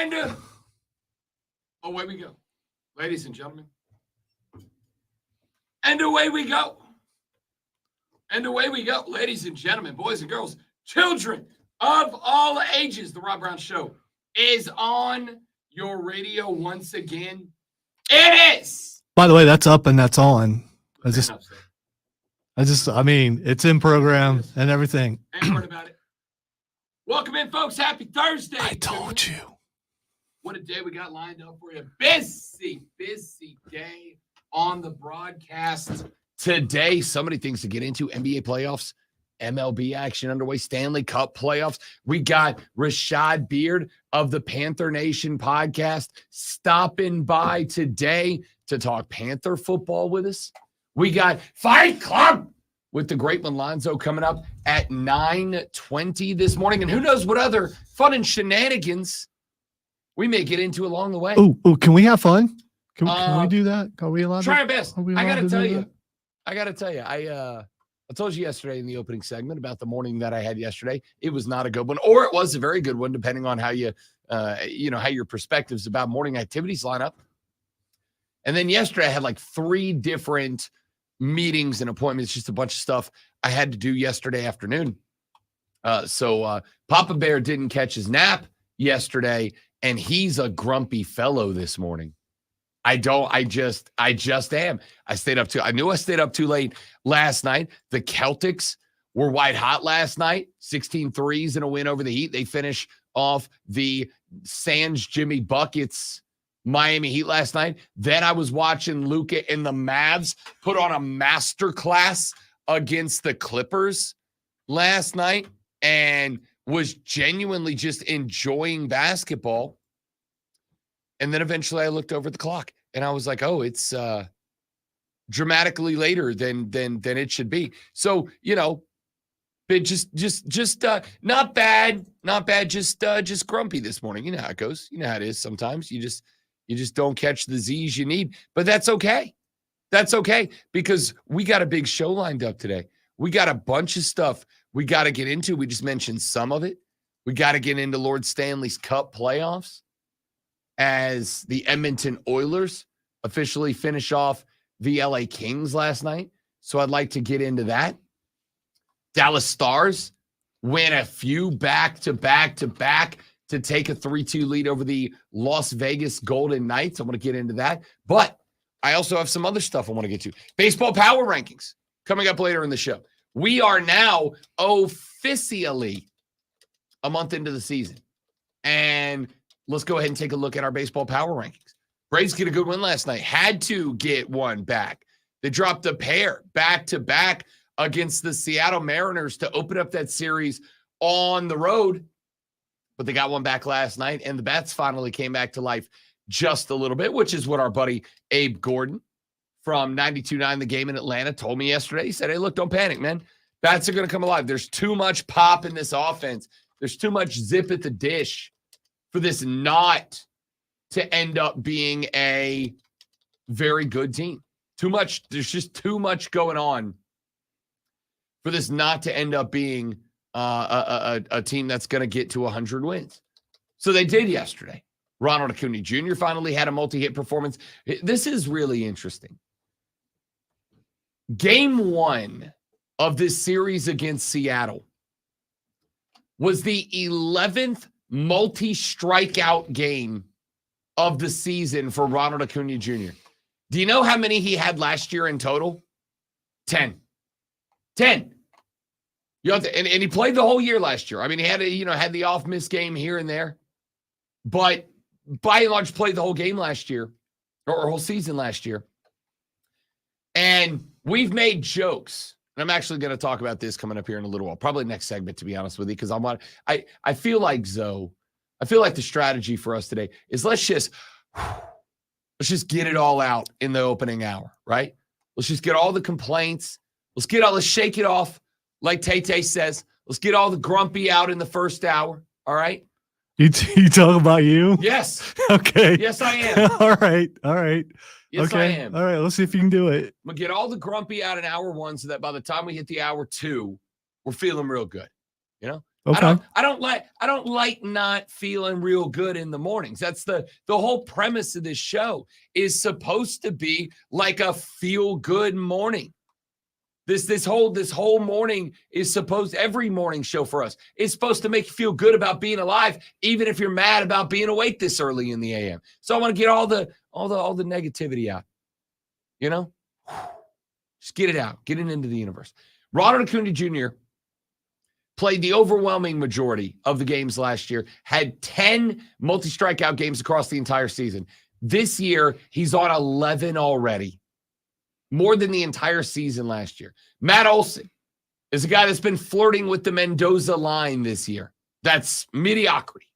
And away we go, ladies and gentlemen. And away we go. And away we go, ladies and gentlemen, boys and girls, children of all ages. The Rob Brown Show is on your radio once again. It is. By the way, that's up and that's on. I mean, it's in program and everything. Ain't worried about it. Welcome in, folks. Happy Thursday. I told you. What a day we got lined up for you. Busy day on the broadcast today. So many things to get into. NBA playoffs, MLB action underway, Stanley Cup playoffs. We got Rashad Beard of the Panther Nation podcast stopping by today to talk Panther football with us. We got Fight Club with the great one Lonzo coming up at 9:20 this morning. And who knows what other fun and shenanigans we may get into along the way. Oh, can we have fun? Can we do that? Are we allowed try our best. I got to tell you. That? I told you yesterday in the opening segment about the morning that I had yesterday. It was not a good one, or it was a very good one, depending on how how your perspectives about morning activities line up. And then yesterday I had like 3 different meetings and appointments, just a bunch of stuff I had to do yesterday afternoon. So Papa Bear didn't catch his nap yesterday, and he's a grumpy fellow this morning. I just am. I knew I stayed up too late last night. The Celtics were white hot last night, 16 threes in a win over the Heat. They finish off the Sans Jimmy Buckets Miami Heat last night. Then I was watching Luka and the Mavs put on a masterclass against the Clippers last night and was genuinely just enjoying basketball. And then eventually I looked over at the clock and I was like, oh, it's dramatically later than it should be. So, just not bad, just grumpy this morning. You know how it goes. You know how it is sometimes. You just don't catch the Z's you need, but that's okay. That's okay because we got a big show lined up today. We got a bunch of stuff we got to get into. We just mentioned some of it. We got to get into Lord Stanley's Cup playoffs as the Edmonton Oilers officially finish off the LA Kings last night. So I'd like to get into that. Dallas Stars win a few back-to-back to take a 3-2 lead over the Las Vegas Golden Knights. I want to get into that. But I also have some other stuff I want to get to. Baseball power rankings coming up later in the show. We are now officially a month into the season. And let's go ahead and take a look at our baseball power rankings. Braves get a good win last night. Had to get one back. They dropped a pair back-to-back against the Seattle Mariners to open up that series on the road. But they got one back last night, and the bats finally came back to life just a little bit, which is what our buddy Abe Gordon from 92.9 The Game in Atlanta told me yesterday. He said, hey, look, don't panic, man. Bats are going to come alive. There's too much pop in this offense. There's too much zip at the dish for this not to end up being a very good team. Too much. There's just too much going on for this not to end up being a team that's going to get to 100 wins. So they did yesterday. Ronald Acuna Jr. finally had a multi-hit performance. This is really interesting. Game 1 of this series against Seattle was the 11th multi-strikeout game of the season for Ronald Acuna Jr. Do you know how many he had last year in total? 10. And he played the whole year last year. I mean, he had had the off-miss game here and there, but by and large played the whole game last year or whole season last year. And we've made jokes. And I'm actually going to talk about this coming up here in a little while, probably next segment, to be honest with you, because I feel like the strategy for us today is let's just get it all out in the opening hour, right? Let's just get all the complaints. Let's shake it off. Like Tay says, let's get all the grumpy out in the first hour. All right. You talk about you? Yes. Okay. Yes, I am. All right. Yes, okay. I am. All right. Let's see if you can do it. I'm going to get all the grumpy out in hour 1 so that by the time we hit the hour 2, we're feeling real good. Okay. I don't like not feeling real good in the mornings. That's the whole premise of this show is supposed to be like a feel good morning. This whole morning is supposed, every morning show for us is supposed to make you feel good about being alive, even if you're mad about being awake this early in the AM. So I want to get all the negativity out. You know? Just get it out. Get it into the universe. Ronald Acuna Jr. played the overwhelming majority of the games last year, had 10 multi-strikeout games across the entire season. This year, he's on 11 already. More than the entire season last year. Matt Olson is a guy that's been flirting with the Mendoza line this year. That's mediocrity.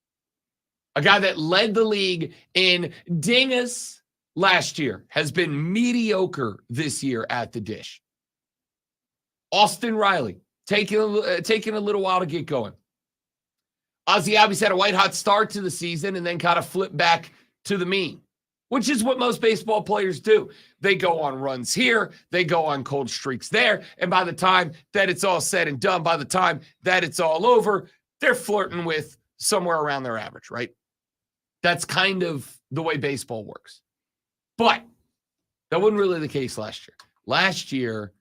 A guy that led the league in dingus last year has been mediocre this year at the dish. Austin Riley taking a little while to get going. Ozzie Albies had a white-hot start to the season and then kind of flipped back to the mean, which is what most baseball players do. They go on runs here, they go on cold streaks there, and by the time that it's all said and done, by the time that it's all over, they're flirting with somewhere around their average, right? That's kind of the way baseball works. But that wasn't really the case last year. Last year,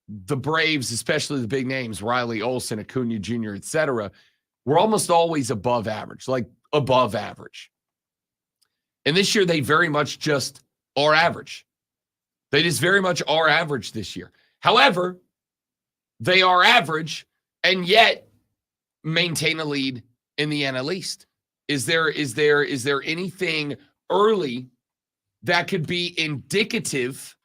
the Braves, especially the big names, Riley, Olson, Acuna Jr., etc., were almost always above average, like above average. And this year, they very much just are average. They just very much are average this year. However, they are average and yet maintain a lead in the NL East. Is there anything early that could be indicative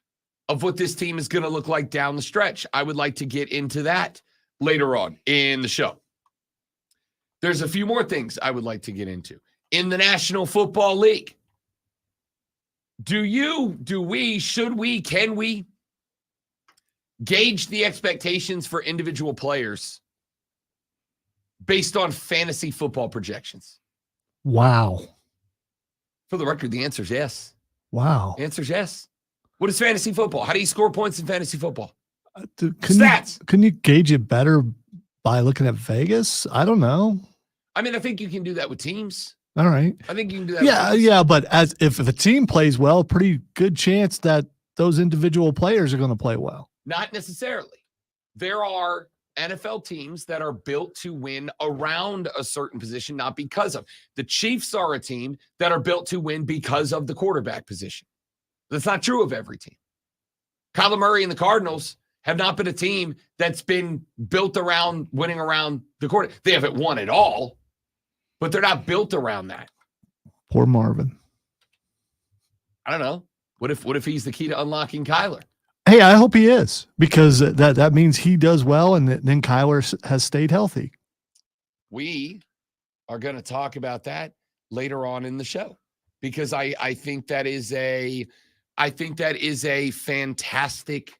of what this team is going to look like down the stretch? I would like to get into that later on in the show. There's a few more things I would like to get into. In the National Football League, should we, can we gauge the expectations for individual players based on fantasy football projections? Wow. For the record, the answer is yes. Wow. The answer is yes. What is fantasy football? How do you score points in fantasy football? Stats. Can you gauge it better by looking at Vegas? I don't know. I mean, I think you can do that with teams. All right. I think you can do that. Yeah, but if the team plays well, pretty good chance that those individual players are going to play well. Not necessarily. There are NFL teams that are built to win around a certain position, not because of. The Chiefs are a team that are built to win because of the quarterback position. That's not true of every team. Kyler Murray and the Cardinals have not been a team that's been built around winning around the quarterback. They haven't won at all, but they're not built around that. Poor Marvin. I don't know. What if he's the key to unlocking Kyler? Hey, I hope he is, because that means he does well, and then Kyler has stayed healthy. We are going to talk about that later on in the show, because I think that is a fantastic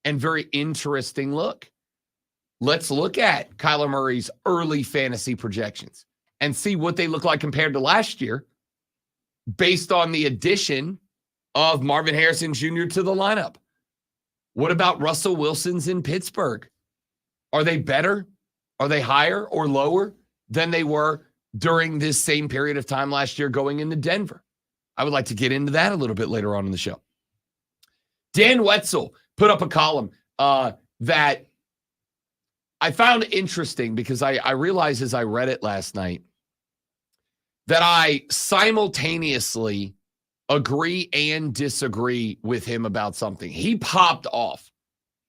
and very interesting look. Let's look at Kyler Murray's early fantasy projections and see what they look like compared to last year based on the addition of Marvin Harrison Jr. to the lineup. What about Russell Wilson's in Pittsburgh? Are they better? Are they higher or lower than they were during this same period of time last year going into Denver? I would like to get into that a little bit later on in the show. Dan Wetzel put up a column that I found interesting, because I realized as I read it last night that I simultaneously agree and disagree with him about something. He popped off,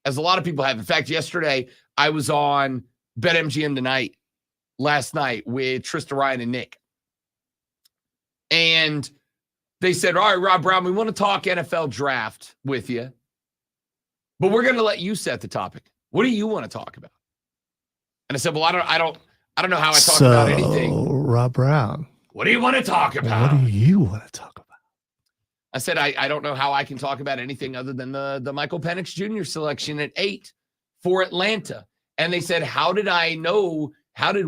as a lot of people have. In fact, yesterday I was on BetMGM Tonight last night with Trista Ryan and Nick. And they said, all right, Rob Brown, we want to talk NFL draft with you, but we're going to let you set the topic. What do you want to talk about? And I said, well, I don't know how I talk about anything. Rob Brown, what do you want to talk about? What do you want to talk about? I said, I don't know how I can talk about anything other than the Michael Penix Jr. selection at 8 for Atlanta. And they said, how did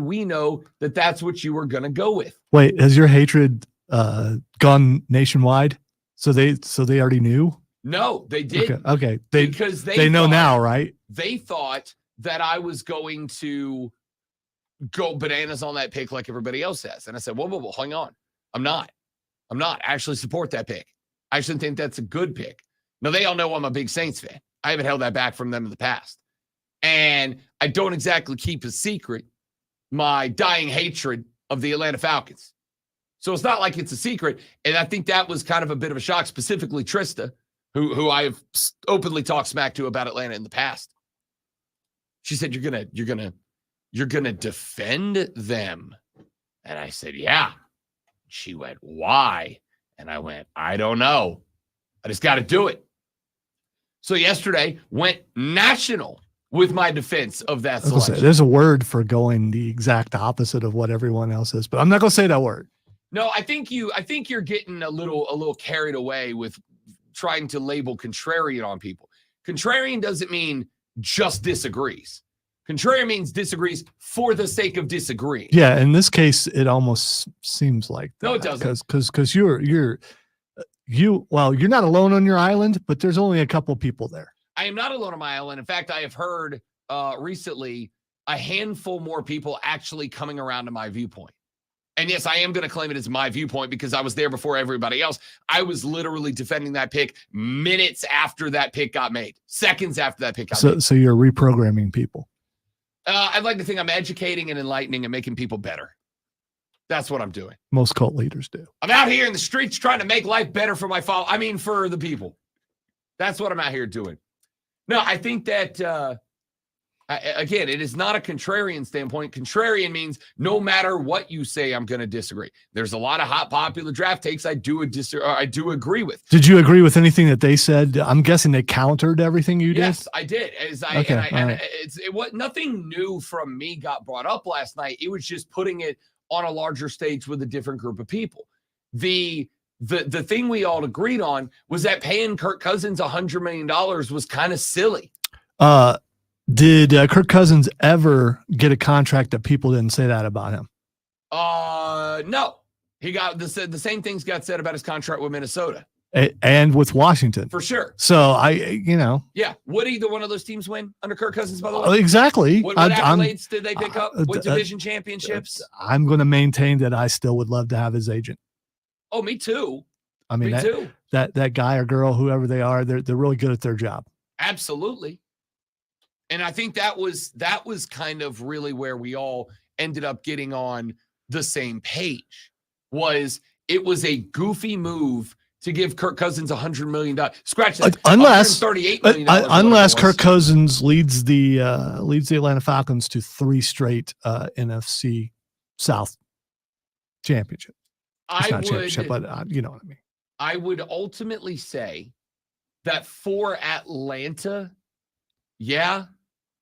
we know that that's what you were going to go with? Wait, has your hatred gone nationwide? So they already knew? No, they did. Okay. Because they know now, right? They thought that I was going to go bananas on that pick like everybody else has. And I said, whoa, hang on. I'm not. I actually support that pick. I actually think that's a good pick. Now, they all know I'm a big Saints fan. I haven't held that back from them in the past. And I don't exactly keep a secret my dying hatred of the Atlanta Falcons. So it's not like it's a secret. And I think that was kind of a bit of a shock, specifically Trista, who I have openly talked smack to about Atlanta in the past. She said, you're gonna defend them. And I said, yeah. She went, why? And I went, I don't know. I just got to do it. So yesterday went national with my defense of that selection. There's a word for going the exact opposite of what everyone else is, but I'm not going to say that word. No, I think you're getting a little carried away with trying to label contrarian on people. Contrarian doesn't mean just disagrees. Contrarian means disagrees for the sake of disagreeing. Yeah, in this case, it almost seems like that. No, it doesn't. Because you're not alone on your island, but there's only a couple people there. I am not alone on my island. In fact, I have heard recently a handful more people actually coming around to my viewpoint. And yes, I am going to claim it as my viewpoint because I was there before everybody else. I was literally defending that pick minutes after that pick got made, seconds after that pick got made. So you're reprogramming people. I'd like to think I'm educating and enlightening and making people better. That's what I'm doing. Most cult leaders do. I'm out here in the streets trying to make life better for for the people. That's what I'm out here doing. No, I think that, again, it is not a contrarian standpoint. Contrarian means no matter what you say, I'm going to disagree. There's a lot of hot, popular draft takes I do agree with. Did you agree with anything that they said? I'm guessing they countered everything you did? Yes, I did. Nothing new from me got brought up last night. It was just putting it on a larger stage with a different group of people. The thing we all agreed on was that paying Kirk Cousins $100 million was kind of silly. Did Kirk Cousins ever get a contract that people didn't say that about him? No. He got the same things got said about his contract with Minnesota. And with Washington. For sure. So Yeah. Would either one of those teams win under Kirk Cousins, by the way? Exactly. What accolades did they pick up? What division championships? I'm going to maintain that I still would love to have his agent. Oh, me too. I mean, that guy or girl, whoever they are, they're really good at their job. Absolutely. And I think that was kind of really where we all ended up getting on the same page. It was a goofy move to give Kirk Cousins $100 million. Scratch that. $138 million. Unless Kirk Cousins leads the Atlanta Falcons to 3 straight NFC South championship. It's not championship, but you know what I mean. I would ultimately say that for Atlanta, yeah.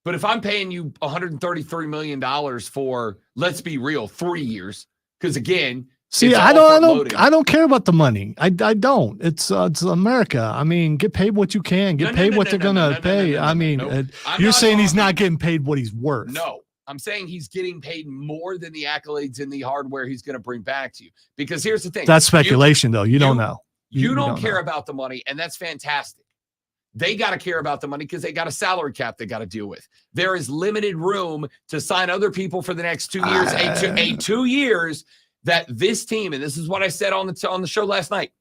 But if I'm paying you $133 million for, let's be real, 3 years, because again, see, I don't care about the money. I don't. It's America. I mean, get paid what you can. Get paid what they're gonna pay. I mean, you're saying he's not getting paid what he's worth. No, I'm saying he's getting paid more than the accolades and the hardware he's going to bring back to you. Because here's the thing. That's speculation, though. You don't know. You don't care about the money, and that's fantastic. They got to care about the money because they got a salary cap they got to deal with. There is limited room to sign other people for the next 2 years. 2 years that this team, and this is what I said on the show last night,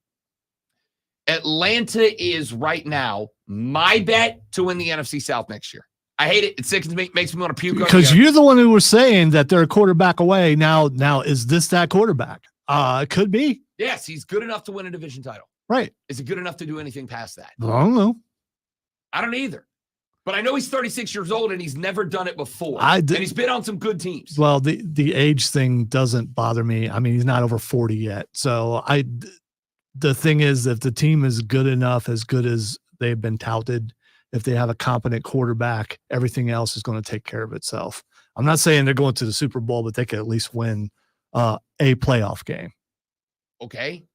Atlanta is right now my bet to win the NFC South next year. I hate it. It sickens me. Makes me want to puke. Because you're the one who was saying that they're a quarterback away. Now, is this that quarterback? It could be. Yes, he's good enough to win a division title. Right. Is he good enough to do anything past that? I don't know. I don't either. But I know he's 36 years old and he's never done it before. And he's been on some good teams. Well, the age thing doesn't bother me. I mean, he's not over 40 yet. So the thing is, if the team is good enough, as good as they've been touted, if they have a competent quarterback, everything else is going to take care of itself. I'm not saying they're going to the Super Bowl, but they could at least win a playoff game. Okay.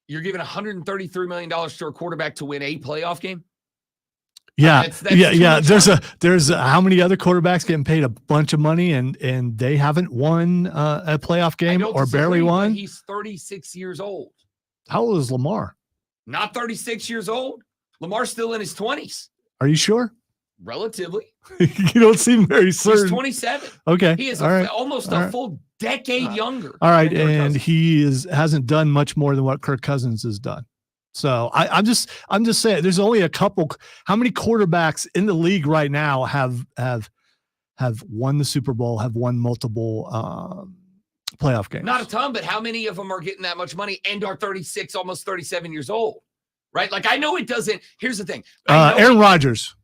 You're giving $133 million to a quarterback to win a playoff game? Yeah, yeah. There's how many other quarterbacks getting paid a bunch of money and they haven't won a playoff game or barely won? He's 36 years old. How old is Lamar? Not 36 years old. Lamar's still in his 20s. Are you sure? Relatively. You don't seem very certain. He's 27. Okay. He is All almost All a right. full decade younger. All right. than Kirk And Cousins. he hasn't done much more than what Kirk Cousins has done. So I'm just saying there's only a couple. How many quarterbacks in the league right now have won the Super Bowl, have won multiple playoff games? Not a ton, but how many of them are getting that much money and are 36, almost 37 years old? Right? Like, I know it doesn't. Here's the thing. Aaron Rodgers.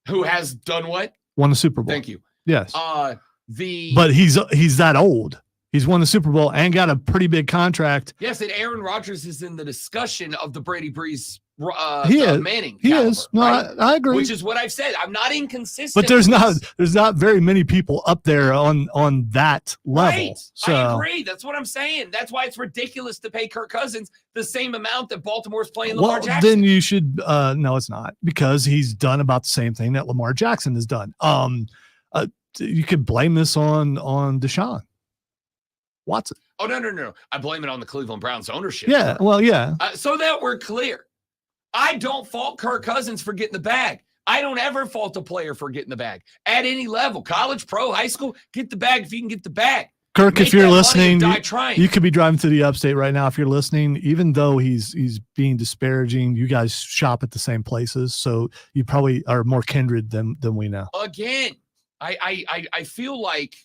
Who has done what? Won the Super Bowl. Thank you. Yes. But he's that old. He's won the Super Bowl and got a pretty big contract. Yes, and Aaron Rodgers is in the discussion of the Brady Breeze Manning. He caliber, is. No, right? I agree. Which is what I've said. I'm not inconsistent. But there's not very many people up there on that level. Right. So I agree. That's what I'm saying. That's why it's ridiculous to pay Kirk Cousins the same amount that Baltimore's paying Lamar Jackson. Then you should no, it's not, because he's done about the same thing that Lamar Jackson has done. You could blame this on Deshaun Watson. Oh, no. I blame it on the Cleveland Browns ownership. Yeah, well, yeah. So that we're clear. I don't fault Kirk Cousins for getting the bag. I don't ever fault a player for getting the bag. At any level, college, pro, high school, get the bag if you can get the bag. Kirk, if you're listening, you could be driving to the upstate right now. If you're listening, even though he's being disparaging, you guys shop at the same places, so you probably are more kindred than we know. Again, I feel like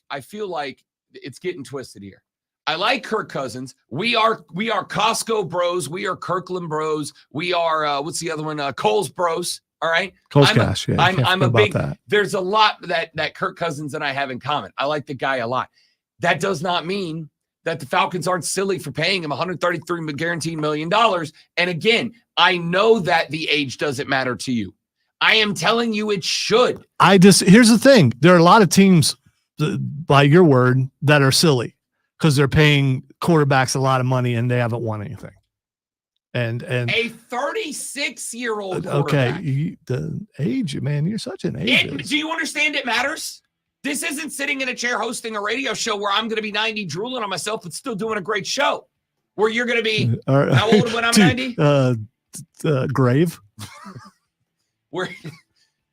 it's getting twisted here. I like Kirk Cousins. We are Costco bros. We are Kirkland bros. We are what's the other one? Coles bros. All right. Coles Cash. Yeah, I'm a big. That. There's a lot that Kirk Cousins and I have in common. I like the guy a lot. That does not mean that the Falcons aren't silly for paying him $133 guaranteed $1 million. And again, I know that the age doesn't matter to you. I am telling you it should. Here's the thing. There are a lot of teams, by your word, that are silly because they're paying quarterbacks a lot of money and they haven't won anything. And a 36-year-old quarterback. Okay, the age, man, you're such an age. Do you understand it matters? This isn't sitting in a chair hosting a radio show where I'm going to be 90 drooling on myself but still doing a great show. Where you're going to be, how old when I'm 90? Grave.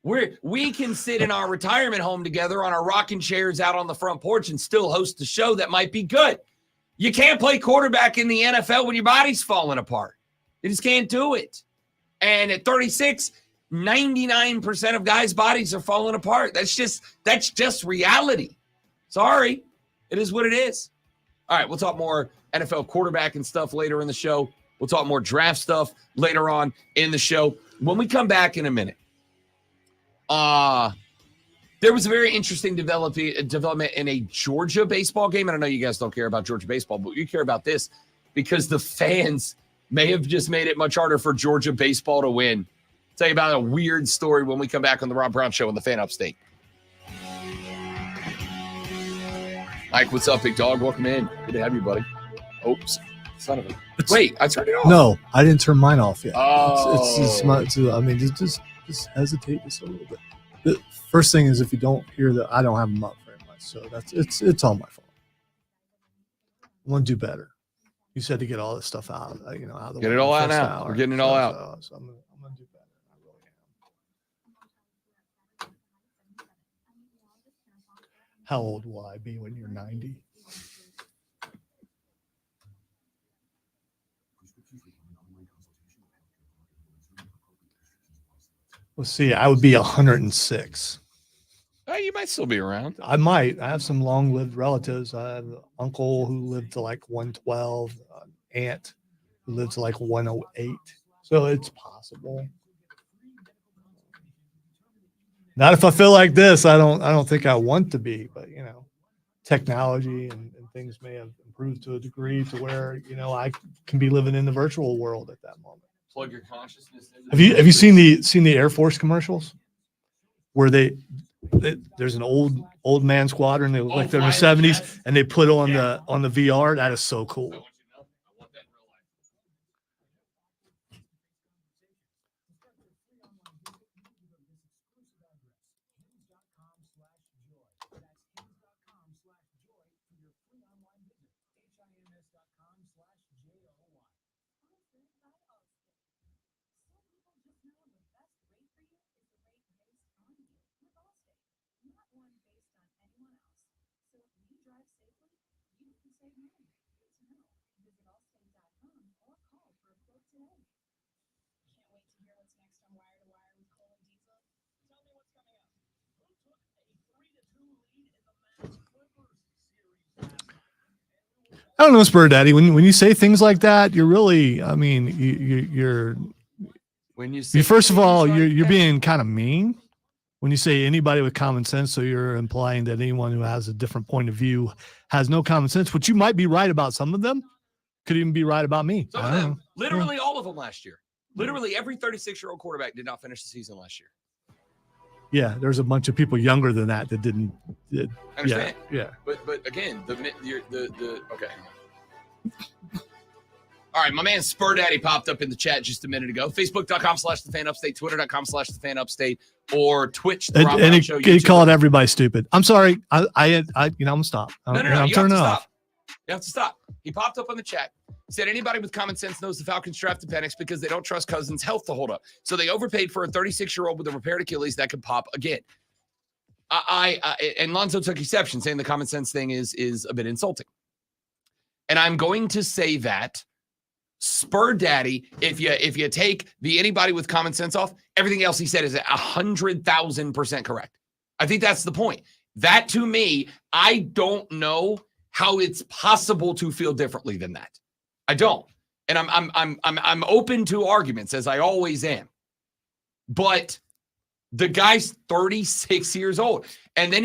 We can sit in our retirement home together on our rocking chairs out on the front porch and still host a show that might be good. You can't play quarterback in the NFL when your body's falling apart. You just can't do it. And at 36, 99% of guys' bodies are falling apart. That's just reality. Sorry. It is what it is. All right, we'll talk more NFL quarterback and stuff later in the show. We'll talk more draft stuff later on in the show. When we come back in a minute, there was a very interesting development in a Georgia baseball game. And I know you guys don't care about Georgia baseball, but you care about this because the fans may have just made it much harder for Georgia baseball to win. I'll tell you about a weird story when we come back on the Rob Brown Show on the Fan Upstate. Mike, what's up, big dog? Welcome in. Good to have you, buddy. Oops. Son of a... Wait, I turned it off. No, I didn't turn mine off yet. Just hesitate just a little bit. The first thing is, if you don't hear that, I don't have them up very much, so it's all my fault. I want to do better. You said to get all this stuff out, out of the way. Get it all out now. We're getting it all out. So I'm gonna do better. I really am. How old will I be when you're 90? Let's see. I would be 106. You might still be around. I might. I have some long-lived relatives. I have an uncle who lived to like 112, an aunt who lived to like 108. So it's possible. Not if I feel like this. I don't think I want to be, but technology and things may have improved to a degree to where I can be living in the virtual world at that moment. Plug your consciousness in. Have you seen the Air Force commercials where there's an old man squadron, they look like they're in the 70s, and they put on the VR? That is so cool. I don't know, Spur Daddy. When you say things like that, you're really, I mean, you're When you say first of things all, like you're that- being kind of mean when you say anybody with common sense. So you're implying that anyone who has a different point of view has no common sense, which you might be right about. Some of them could even be right about me. Some I of don't them, know. literally all of them last year. Literally every 36-year-old quarterback did not finish the season last year. Yeah, there's a bunch of people younger than that didn't. I understand. Yeah. But again, the okay. All right, my man Spur Daddy popped up in the chat just a minute ago. Facebook.com/thefanupstate, Twitter.com/thefanupstate, or Twitch. The Rob And Brown he Show YouTube. called everybody stupid. I'm sorry. I'm gonna stop. No. I'm You have turning to it stop. off. You have to stop. He popped up on the chat. Said anybody with common sense knows the Falcons drafted Penix because they don't trust Cousins' health to hold up. So they overpaid for a 36-year-old with a repaired Achilles that could pop again. And Lonzo took exception, saying the common sense thing is a bit insulting. And I'm going to say that Spur Daddy, if you take the anybody with common sense off, everything else he said is 100,000% correct. I think that's the point. That to me, I don't know how it's possible to feel differently than that. I don't. And I'm open to arguments, as I always am. But the guy's 36 years old. And then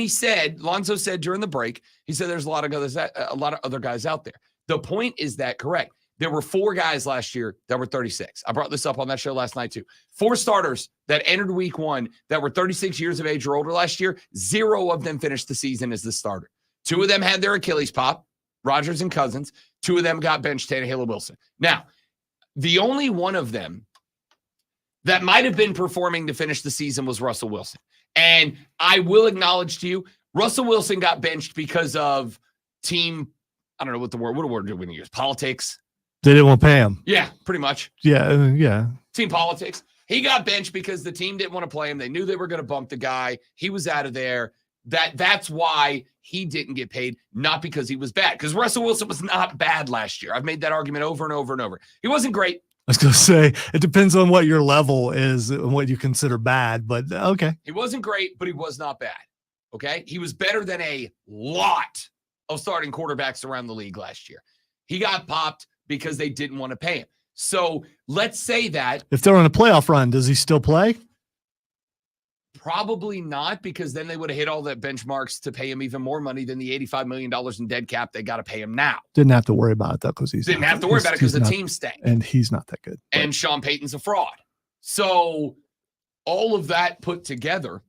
Lonzo said during the break, he said there's a lot of other guys out there. The point is that correct. There were 4 guys last year that were 36. I brought this up on that show last night too. 4 starters that entered week 1 that were 36 years of age or older last year. 0 of them finished the season as the starter. 2 of them had their Achilles pop, Rodgers and Cousins. 2 of them got benched, Tannehill and Wilson. Now, the only one of them that might have been performing to finish the season was Russell Wilson. And I will acknowledge to you, Russell Wilson got benched because of team, I don't know what word do we use? Politics. They didn't want to pay him. Yeah, pretty much. Yeah. Team politics. He got benched because the team didn't want to play him. They knew they were going to bump the guy. He was out of there. That's why he didn't get paid, not because he was bad. Because Russell Wilson was not bad last year. I've made that argument over and over and over. He wasn't great. I was going to say, it depends on what your level is and what you consider bad, but okay. He wasn't great, but he was not bad. Okay? He was better than a lot of starting quarterbacks around the league last year. He got popped because they didn't want to pay him. So let's say that. If they're on a playoff run, does he still play? Probably not, because then they would have hit all the benchmarks to pay him even more money than the $85 million in dead cap they got to pay him now. Didn't have to worry about it, though, because the team stank. And he's not that good. But. And Sean Payton's a fraud. So all of that put together,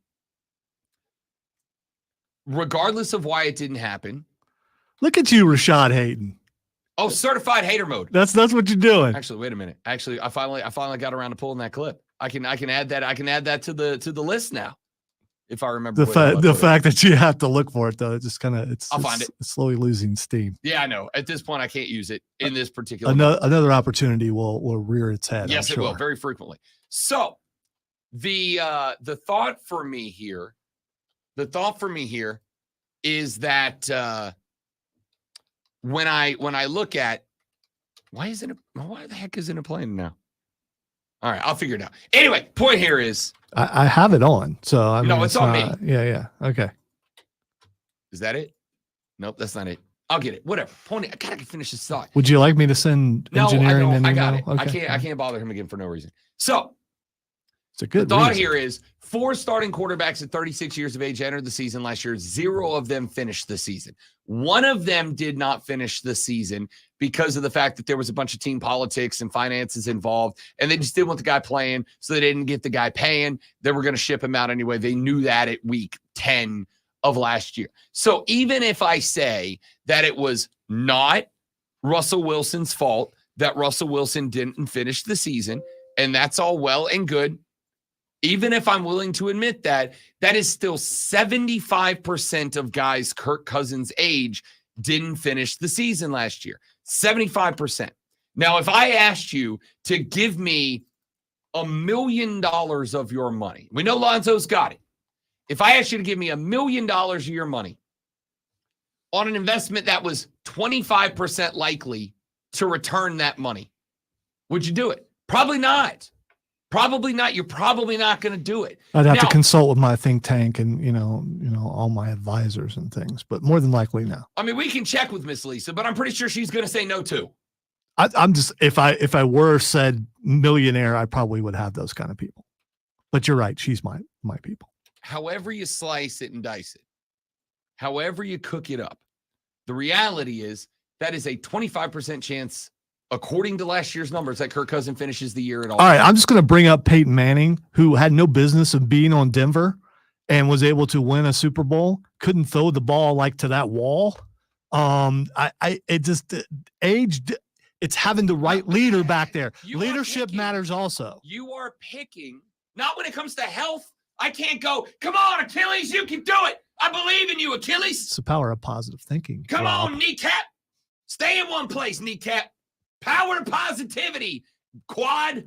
regardless of why it didn't happen. Look at you, Rashad Hayden. Oh, certified hater mode. That's what you're doing. Actually, wait a minute. Actually, I finally got around to pulling that clip. I can add that. I can add that to the list now, if I remember. The fact that you have to look for it, though, it just kind of I'll find it. It's slowly losing steam. Yeah, I know. At this point, I can't use it in this particular. Another opportunity will rear its head. Yes, I'm sure. It will very frequently. So, the thought for me here is that when I look at why the heck isn't it playing now? All right, I'll figure it out. Anyway, point here is I have it on, so I mean, it's on me. Yeah, okay. Is that it? Nope, that's not it. I'll get it. Whatever. Point. I gotta finish this thought. Would you like me to send engineering? No, I got it. Okay. I can't bother him again for no reason. So it's a good the thought reason. here is 4 starting quarterbacks at 36 years of age entered the season last year. 0 of them finished the season. 1 of them did not finish the season because of the fact that there was a bunch of team politics and finances involved, and they just didn't want the guy playing, so they didn't get the guy paying. They were going to ship him out anyway. They knew that at week 10 of last year. So even if I say that it was not Russell Wilson's fault that Russell Wilson didn't finish the season, and that's all well and good, even if I'm willing to admit that, that is still 75% of guys Kirk Cousins' age didn't finish the season last year. 75%. Now, if I asked you to give me $1 million of your money, we know Lonzo's got it. If I asked you to give me $1 million of your money on an investment that was 25% likely to return that money? Would you do it? Probably not. Probably not. You're probably not going to do it. I'd have to consult with my think tank and, all my advisors and things, but more than likely no. I mean, we can check with Miss Lisa, but I'm pretty sure she's going to say no too. I'm just, if I were said millionaire, I probably would have those kind of people. But you're right. She's my people. However you slice it and dice it, however you cook it up, the reality is that is a 25% chance, according to last year's numbers, that Kirk Cousins finishes the year at all. All right, I'm just going to bring up Peyton Manning, who had no business of being on Denver and was able to win a Super Bowl. Couldn't throw the ball like to that wall. It's having the right leader back there. Leadership matters also. You are picking, not when it comes to health. I can't go, come on, Achilles, you can do it. I believe in you, Achilles. It's the power of positive thinking. Come on, kneecap. Stay in one place, kneecap. Power of positivity, quad.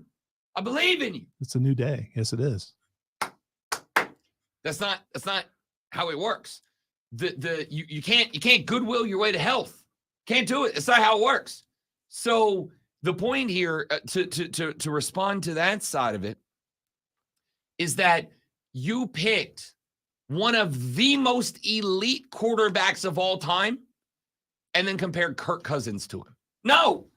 I believe in you. It's a new day. Yes, it is. That's not how it works. You can't goodwill your way to health. Can't do it. It's not how it works. So the point here to respond to that side of it is that you picked one of the most elite quarterbacks of all time and then compared Kirk Cousins to him. No.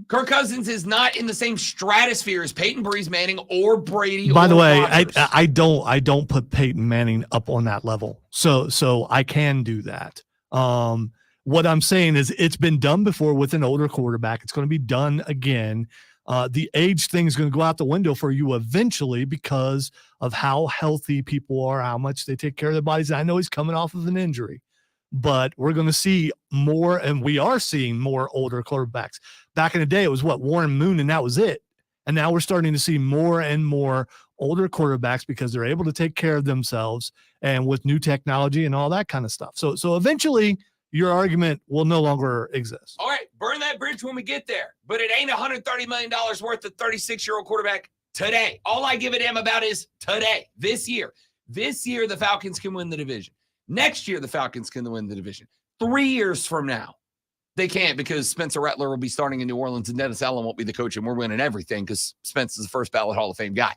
Kirk Cousins is not in the same stratosphere as Peyton Breeze Manning or Brady. By the way, Rodgers. I don't put Peyton Manning up on that level. So I can do that. What I'm saying is it's been done before with an older quarterback. It's going to be done again. The age thing is going to go out the window for you eventually because of how healthy people are, how much they take care of their bodies. I know he's coming off of an injury, but we're going to see more, and we are seeing more older quarterbacks. Back in the day, it was Warren Moon, and that was it. And now we're starting to see more and more older quarterbacks because they're able to take care of themselves and with new technology and all that kind of stuff. So eventually your argument will no longer exist. All right, burn that bridge when we get there. But it ain't $130 million worth of 36-year-old quarterback today. All I give a damn about is today, this year. This year, the Falcons can win the division. Next year, the Falcons can win the division. 3 years from now, they can't because Spencer Rattler will be starting in New Orleans and Dennis Allen won't be the coach and we're winning everything because Spence is the first ballot Hall of Fame guy.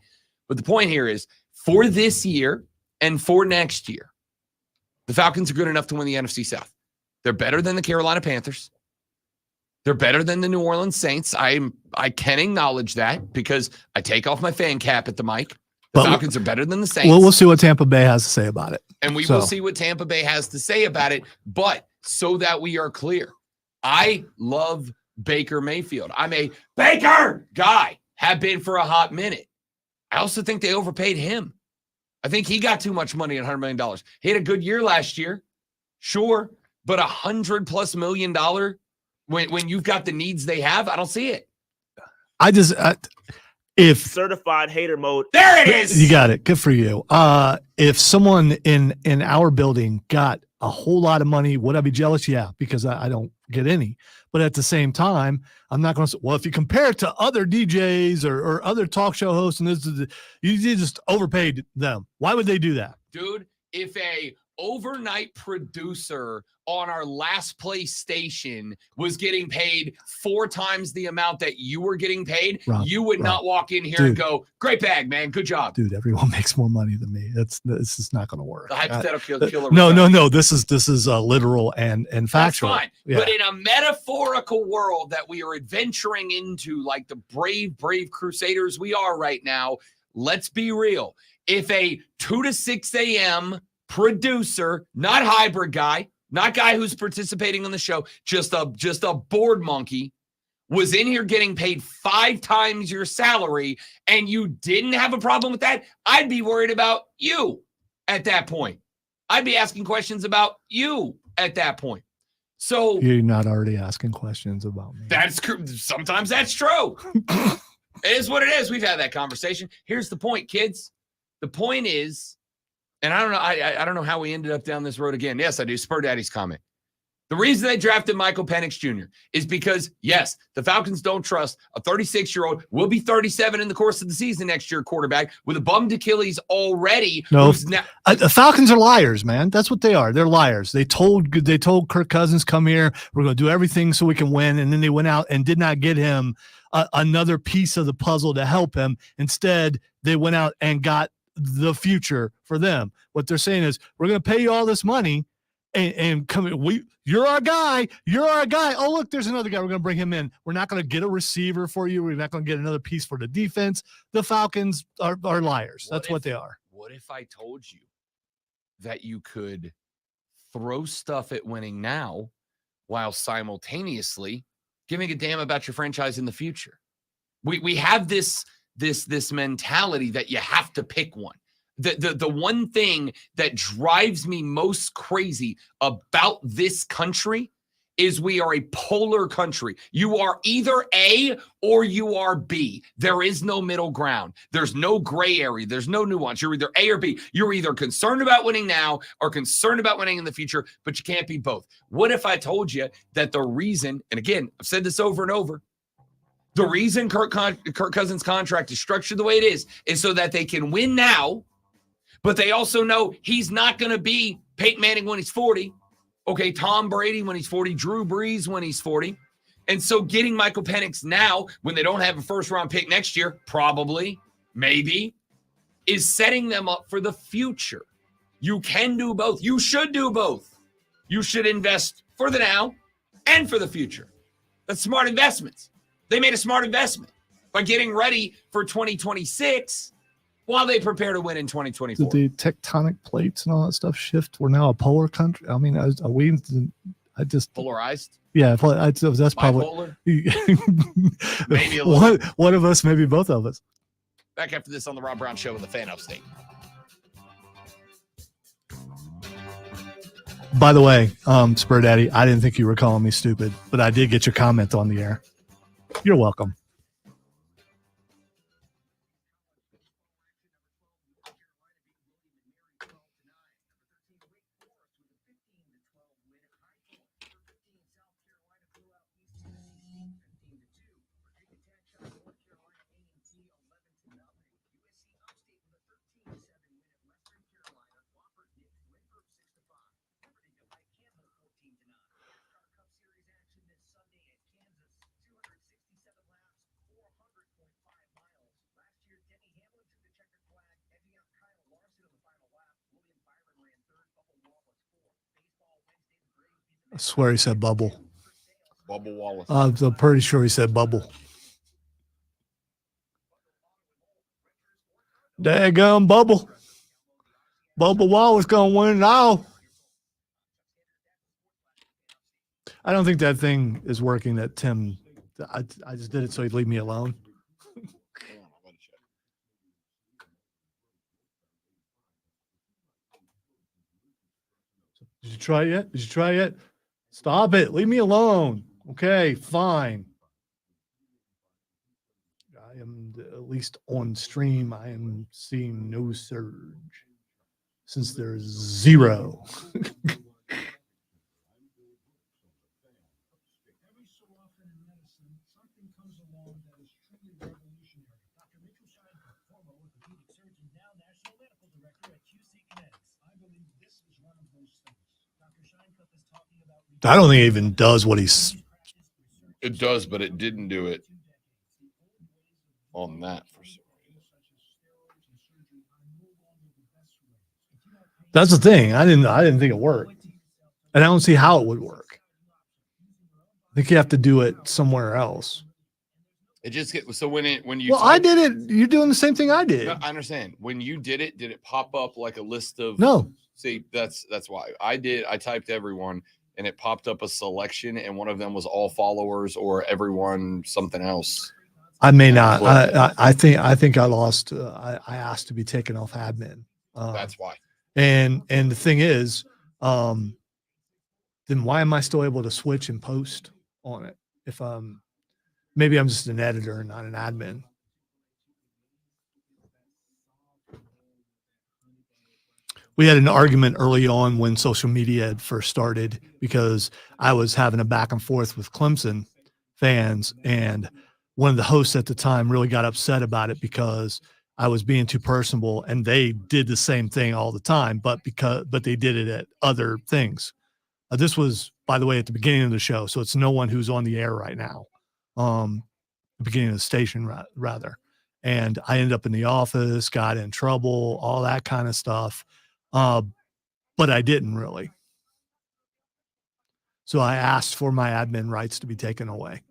But the point here is for this year and for next year, the Falcons are good enough to win the NFC South. They're better than the Carolina Panthers. They're better than the New Orleans Saints. I can acknowledge that because I take off my fan cap at the mic. The Falcons are better than the Saints. Well, we'll see what Tampa Bay has to say about it. And we will see what Tampa Bay has to say about it. But so that we are clear, I love Baker Mayfield. I'm a Baker guy, have been for a hot minute. I also think they overpaid him. I think he got too much money at $100 million. He had a good year last year. Sure. But $100+ million when you've got the needs they have, I don't see it. If certified hater mode, there it is. You got it. Good for you. If someone in our building got a whole lot of money, would I be jealous? Yeah, because I don't get any. But at the same time, I'm not going to say, well, if you compare it to other DJs or other talk show hosts, and you just overpaid them. Why would they do that? Dude, if a overnight producer on our last place station was getting paid 4 times the amount that you were getting paid, you would not walk in here and go, great bag, man. Good job. Dude, everyone makes more money than me. This is not going to work. The hypothetical killer. No. This is literal and factual. That's fine. Yeah. But in a metaphorical world that we are adventuring into, like the brave crusaders we are right now, let's be real. If a 2 to 6 a.m. producer, not hybrid guy, not guy who's participating on the show, just a board monkey, was in here getting paid 5 times your salary and you didn't have a problem with that, I'd be worried about you at that point. I'd be asking questions about you at that point. So you're not already asking questions about me. Sometimes that's true. It is what it is. We've had that conversation. Here's the point, kids. The point is, and I don't know how we ended up down this road again. Yes, I do. Spur Daddy's comment. The reason they drafted Michael Penix Jr. is because, yes, the Falcons don't trust a 36-year-old, will be 37 in the course of the season next year, quarterback with a bummed Achilles already. No, the Falcons are liars, man. That's what they are. They're liars. They told Kirk Cousins, come here. We're going to do everything so we can win. And then they went out and did not get him another piece of the puzzle to help him. Instead, they went out and got the future for them. What they're saying is, we're going to pay you all this money and come in. You're our guy. You're our guy. Oh, look, there's another guy. We're going to bring him in. We're not going to get a receiver for you. We're not going to get another piece for the defense. The Falcons are liars. That's what they are. What if I told you that you could throw stuff at winning now while simultaneously giving a damn about your franchise in the future? We have this mentality that you have to pick one. The one thing that drives me most crazy about this country is we are a polar country. You are either A or you are B. There is no middle ground. There's no gray area. There's no nuance. You're either A or B. You're either concerned about winning now or concerned about winning in the future, but you can't be both. What if I told you that the reason, and again, I've said this over and over, the reason Kirk Cousins' contract is structured the way it is so that they can win now, but they also know he's not going to be Peyton Manning when he's 40. Okay, Tom Brady when he's 40, Drew Brees when he's 40. And so getting Michael Penix now when they don't have a first-round pick next year, probably, maybe, is setting them up for the future. You can do both. You should do both. You should invest for the now and for the future. That's smart investments. They made a smart investment by getting ready for 2026 while they prepare to win in 2024. Did the tectonic plates and all that stuff shift? We're now a polar country. I mean, I just polarized. Yeah, that's probably maybe a little. One of us, maybe both of us. Back after this on the Rob Brown Show with the Fan Upstate. By the way, Spur Daddy, I didn't think you were calling me stupid, but I did get your comment on the air. You're welcome. I swear he said bubble. Bubble Wallace. I'm pretty sure he said bubble. Daggum bubble. Bubble Wallace going to win it all. I don't think that thing is working that Tim, I just did it so he'd leave me alone. Did you try it yet? Stop it. Leave me alone. Okay, fine. I am, at least on stream, I am seeing no surge since there's zero. I don't think it even does what he's. It does, but it didn't do it on that for some reason. That's the thing. I didn't think it worked, and I don't see how it would work. I think you have to do it somewhere else. It just gets so when you. Well, I did it. You're doing the same thing I did. No, I understand. When you did it pop up like a list of? No. See, that's why I did. I typed everyone. And it popped up a selection, and one of them was all followers or everyone something else. I may not. I think I lost. I asked to be taken off admin. That's why. And the thing is, then why am I still able to switch and post on it? If maybe I'm just an editor and not an admin. We had an argument early on when social media had first started because I was having a back and forth with Clemson fans, and one of the hosts at the time really got upset about it because I was being too personable, and they did the same thing all the time, but they did it at other things. This was, by the way, at the beginning of the show, so it's no one who's on the air right now. The beginning of the station, rather. And I ended up in the office, got in trouble, all that kind of stuff. But I didn't really. So I asked for my admin rights to be taken away.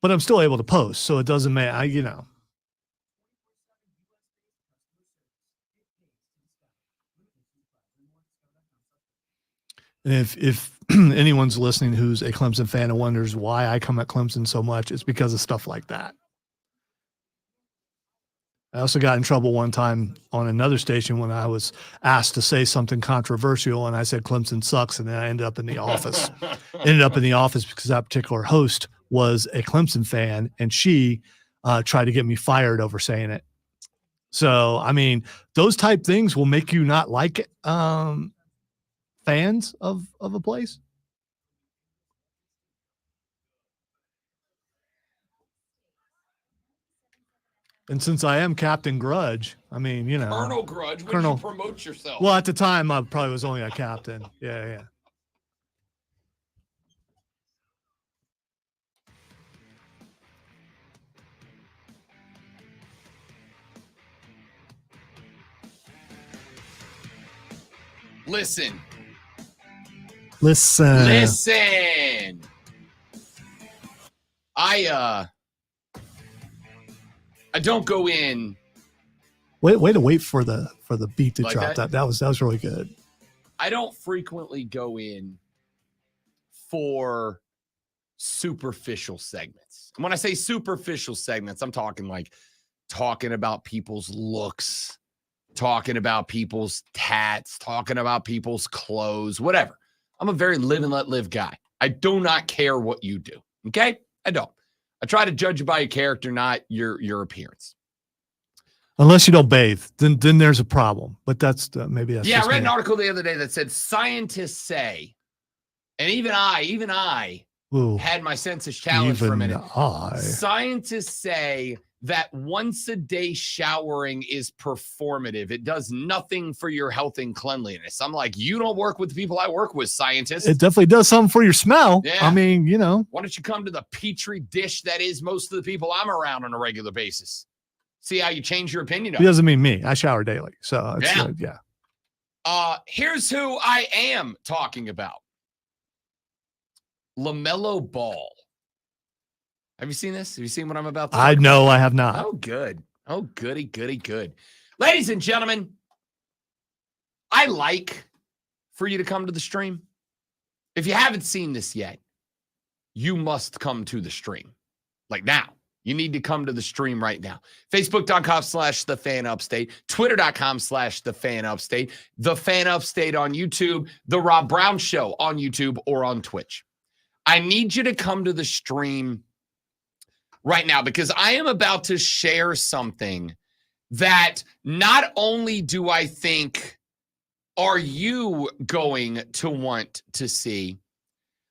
But I'm still able to post, so it doesn't matter. And if anyone's listening who's a Clemson fan and wonders why I come at Clemson so much, it's because of stuff like that. I also got in trouble one time on another station when I was asked to say something controversial, and I said Clemson sucks, and then I ended up in the office. Because that particular host was a Clemson fan, and she tried to get me fired over saying it. So, I mean, those type things will make you not like it. Fans of a place. And since I am Captain Grudge, I mean, Colonel Grudge, when you promote yourself. Well, at the time, I probably was only a captain. Yeah. Listen. I don't go in. Way to wait for the beat to like drop. That was really good. I don't frequently go in for superficial segments. And when I say superficial segments, I'm talking about people's looks, talking about people's tats, talking about people's clothes, whatever. I'm a very live and let live guy. I do not care what you do. Okay? I don't. I try to judge you by your character, not your appearance. Unless you don't bathe, then there's a problem. But maybe that's I read an article the other day that said scientists say, and even I had my senses challenged for a minute. Scientists say that once a day showering is performative. It does nothing for your health and cleanliness. I'm like, you don't work with the people I work with, scientists. It definitely does something for your smell. Yeah. I mean, Why don't you come to the petri dish that is most of the people I'm around on a regular basis? See how you change your opinion. It doesn't mean me. I shower daily. So it's here's who I am talking about. LaMelo Ball. Have you seen this? Have you seen what I'm about to talk about? I have not. Oh, good. Oh, goody, goody, good. Ladies and gentlemen, I like for you to come to the stream. If you haven't seen this yet, you must come to the stream. Like now. You need to come to the stream right now. Facebook.com/TheFanUpstate, Twitter.com/TheFanUpstate, The Fan Upstate on YouTube, The Rob Brown Show on YouTube or on Twitch. I need you to come to the stream right now because I am about to share something that not only do I think are you going to want to see,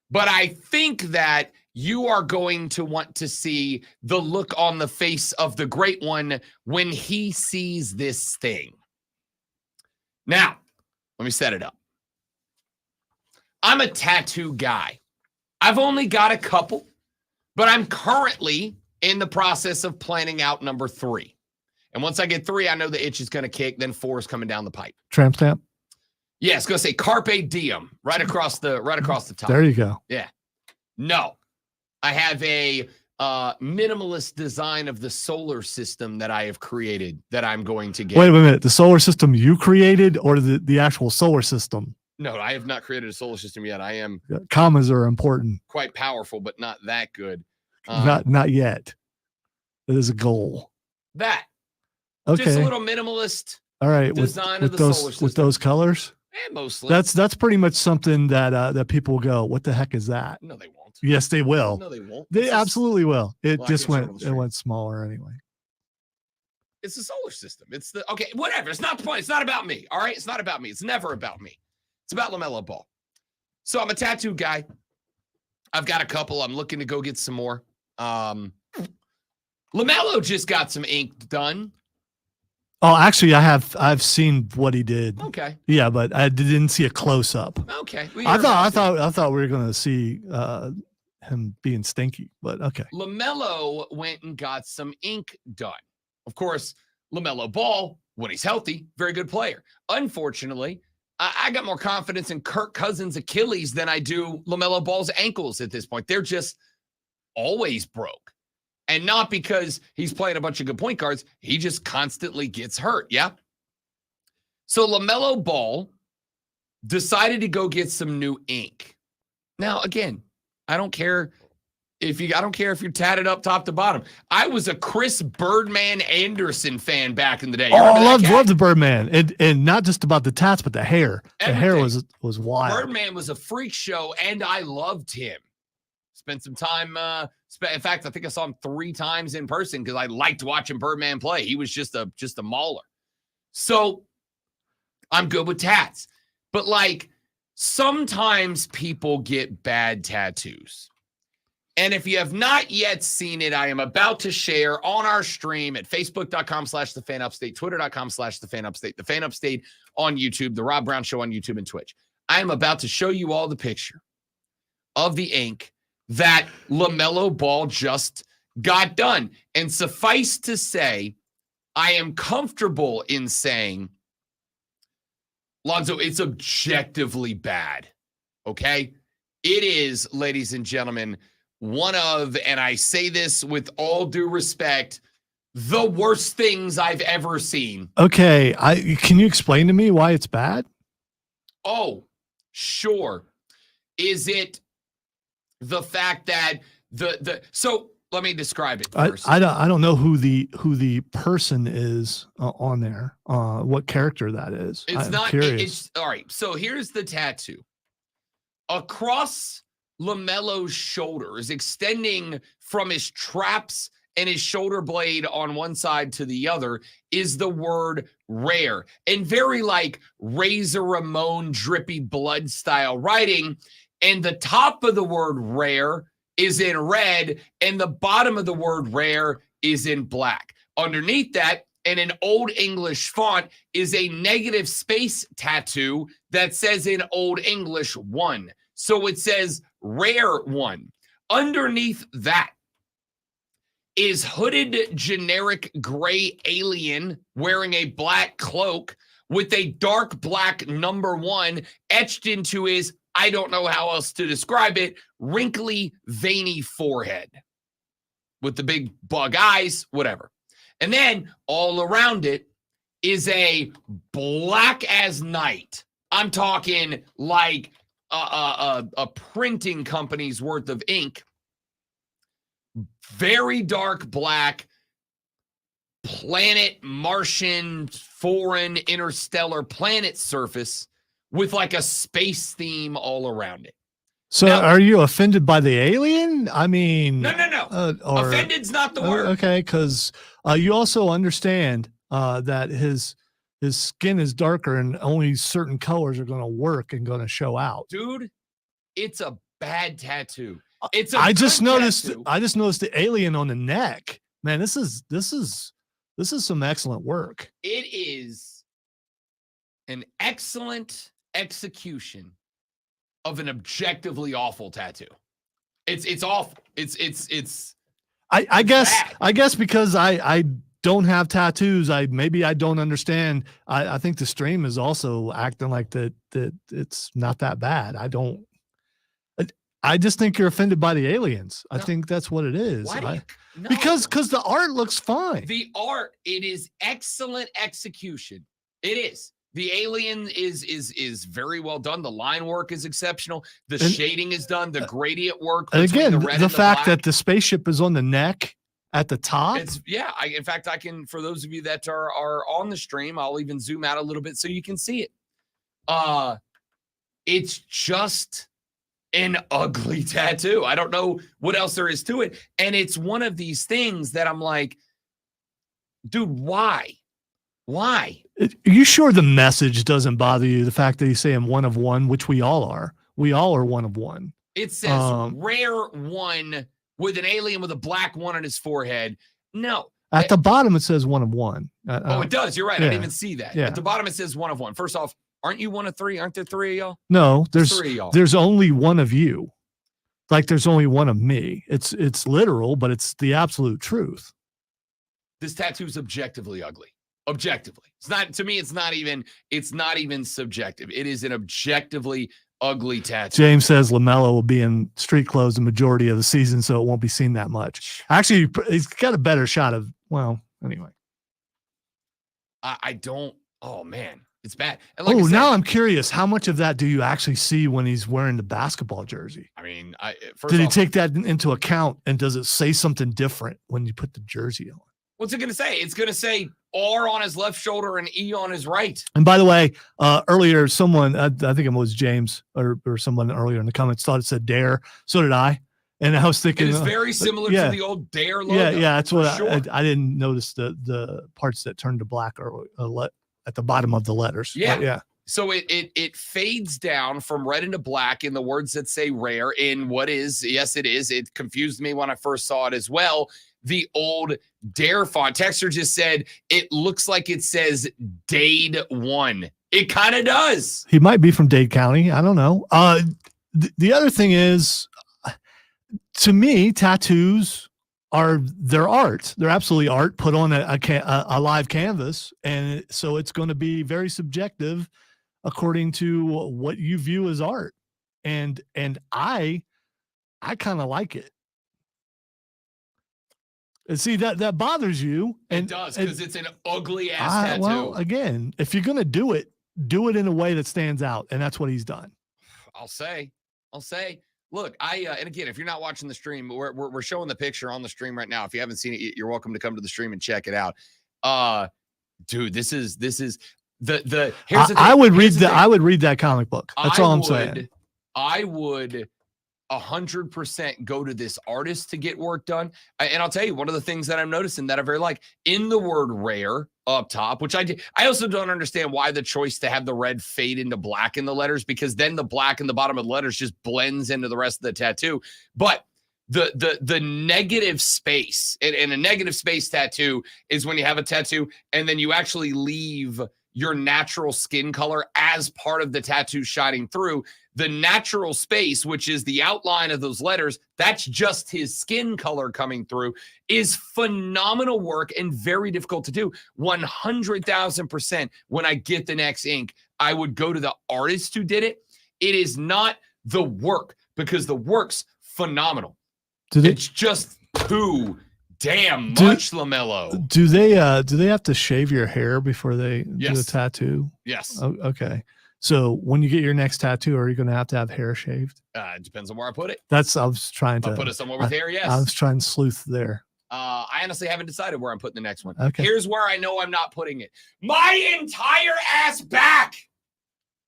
but I think that you are going to want to see the look on the face of the great one when he sees this thing. Now, let me set it up. I'm a tattoo guy. I've only got a couple, but I'm currently in the process of planning out number 3. And once I get 3, I know the itch is going to kick. Then 4 is coming down the pipe. Tramp stamp? Yeah, it's going to say Carpe Diem right across the top. There you go. Yeah. No. I have a minimalist design of the solar system that I have created that I'm going to get. Wait a minute. The solar system you created or the actual solar system? No, I have not created a solar system yet. I am. Commas are important. Quite powerful, but not that good. Not yet. It is a goal. That. Okay. Just a little minimalist. All right. Design with of the those solar system. With those colors? Mostly. That's pretty much something that people go, what the heck is that? No, they won't. Yes, they will. No, they won't. They absolutely will. It Well, just went smaller anyway. It's the solar system. It's the okay, whatever. It's not the point. It's not about me. All right. It's not about me. It's never about me. It's about LaMelo Ball. So I'm a tattoo guy. I've got a couple. I'm looking to go get some more. LaMelo just got some ink done. Oh, actually, I've seen what he did. Okay. Yeah, but I didn't see a close up. Okay. Well, I thought we were gonna see him being stinky, but okay. LaMelo went and got some ink done. Of course, LaMelo Ball, when he's healthy, very good player. Unfortunately, I got more confidence in Kirk Cousins' Achilles than I do LaMelo Ball's ankles at this point. They're just always broke. And not because he's playing a bunch of good point guards. He just constantly gets hurt. Yeah. So LaMelo Ball decided to go get some new ink. Now, again, I don't care if you're tatted up top to bottom. I was a Chris Birdman Anderson fan back in the day. I loved the Birdman. And not just about the tats, but the hair. The hair was wild. Birdman was a freak show, and I loved him. Spent some time. In fact, I think I saw him 3 times in person because I liked watching Birdman play. He was just a mauler. So I'm good with tats. But like sometimes people get bad tattoos. And if you have not yet seen it, I am about to share on our stream at facebook.com/thefanupstate, twitter.com/thefanupstate, the Fan Upstate on YouTube, the Rob Brown Show on YouTube and Twitch. I am about to show you all the picture of the ink that LaMelo Ball just got done. And suffice to say, I am comfortable in saying, Lonzo, it's objectively bad. Okay? It is, ladies and gentlemen, one of, and I say this with all due respect, the worst things I've ever seen. Okay. Can you explain to me why it's bad? Oh, sure. Is it the fact that so let me describe it first. I don't know who the person is on there. What character that is. I'm curious. It's all right. So here's the tattoo. Across LaMelo's shoulders, extending from his traps and his shoulder blade on one side to the other, is the word rare. And very like Razor Ramon drippy blood style writing. And the top of the word rare is in red, and the bottom of the word rare is in black. Underneath that, in an Old English font, is a negative space tattoo that says in Old English 1. So it says rare 1. Underneath that is hooded generic gray alien wearing a black cloak with a dark black number 1 etched into his, I don't know how else to describe it, wrinkly, veiny forehead with the big bug eyes, whatever. And then all around it is a black as night. I'm talking like a printing company's worth of ink. Very dark black, planet, Martian, foreign, interstellar planet surface with like a space theme all around it. So now, are you offended by the alien? I mean, no. Offended's not the word. Okay, because you also understand that his skin is darker and only certain colors are going to work and going to show out. Dude, it's a bad tattoo. I just noticed the alien on the neck. Man, this is some excellent work. It is an excellent execution of an objectively awful tattoo. It's awful. I guess because I don't have tattoos, I don't understand. I think the stream is also acting like that it's not that bad. I just think you're offended by the aliens. I think that's what it is. Why no. Because the art looks fine. The art, it is excellent execution. It is. The alien is very well done. The line work is exceptional. The shading is done. The gradient work. And again, the fact that the spaceship is on the neck at the top. In fact, I can, for those of you that are on the stream, I'll even zoom out a little bit so you can see it. It's just an ugly tattoo. I don't know what else there is to it. And it's one of these things that I'm like, Dude, why? Why? Are you sure the message doesn't bother you? The fact that he's saying one of one, which we all are. We all are one of one. It says rare one with an alien with a black one on his forehead. No. At the bottom, it says one of one. It does. You're right. Yeah. I didn't even see that. Yeah. At the bottom, it says one of one. First off, aren't you one of three? Aren't there three of y'all? No, There's three of y'all. there's only one of you. Like there's only one of me. It's literal, but it's the absolute truth. This tattoo is objectively ugly. Objectively. It's not, to me, it's not even subjective. It is an objectively ugly tattoo. James says LaMelo will be in street clothes the majority of the season, so it won't be seen that much. Actually, he's got a better shot of, well, anyway. I don't, oh man, it's bad. And like I said, now I'm curious. How much of that do you actually see when he's wearing the basketball jersey? I mean, Did he take that into account, and does it say something different when you put the jersey on? What's it going to say? It's going to say R on his left shoulder and E on his right. And by the way, earlier someone, I think it was James or someone earlier in the comments thought it said Dare. So did I. And I was thinking, It is very similar to the old Dare logo. Yeah, that's what sure. I didn't notice the parts that turned to black or at the bottom of the letters. Yeah. But yeah. So it fades down from red into black in the words that say rare in what is, yes, it is. It confused me when I first saw it as well. The old Dare font. Texter just said, it looks like it says Dade 1. It kind of does. He might be from Dade County. I don't know. The other thing is, to me, tattoos they're art. They're absolutely art put on a live canvas. And so it's going to be very subjective according to what you view as art. And I kind of like it. And see, that bothers you. And it does, because it's an ugly ass tattoo. Well, again, if you're going to do it in a way that stands out. And that's what he's done. I'll say, look, and again, if you're not watching the stream, we're showing the picture on the stream right now. If you haven't seen it, you're welcome to come to the stream and check it out. Dude, this is here's the thing. I would read that comic book. That's all I'm saying. I would 100% go to this artist to get work done. And I'll tell you, one of the things that I'm noticing that I very like in the word rare up top, which I also don't understand why the choice to have the red fade into black in the letters, because then the black in the bottom of the letters just blends into the rest of the tattoo. But the negative space and a negative space tattoo is when you have a tattoo and then you actually leave your natural skin color as part of the tattoo shining through. The natural space, which is the outline of those letters, that's just his skin color coming through, is phenomenal work and very difficult to do. 100,000%. When I get the next ink, I would go to the artist who did it. It is not the work, because the work's phenomenal. It's just too damn much, LaMelo. Do they have to shave your hair before they do a tattoo? Yes. Oh, okay. So when you get your next tattoo, are you going to have hair shaved? It depends on where I put it. I was trying to put it somewhere with hair. Yes. I was trying to sleuth there. I honestly haven't decided where I'm putting the next one. Okay. Here's where I know I'm not putting it. My entire ass back.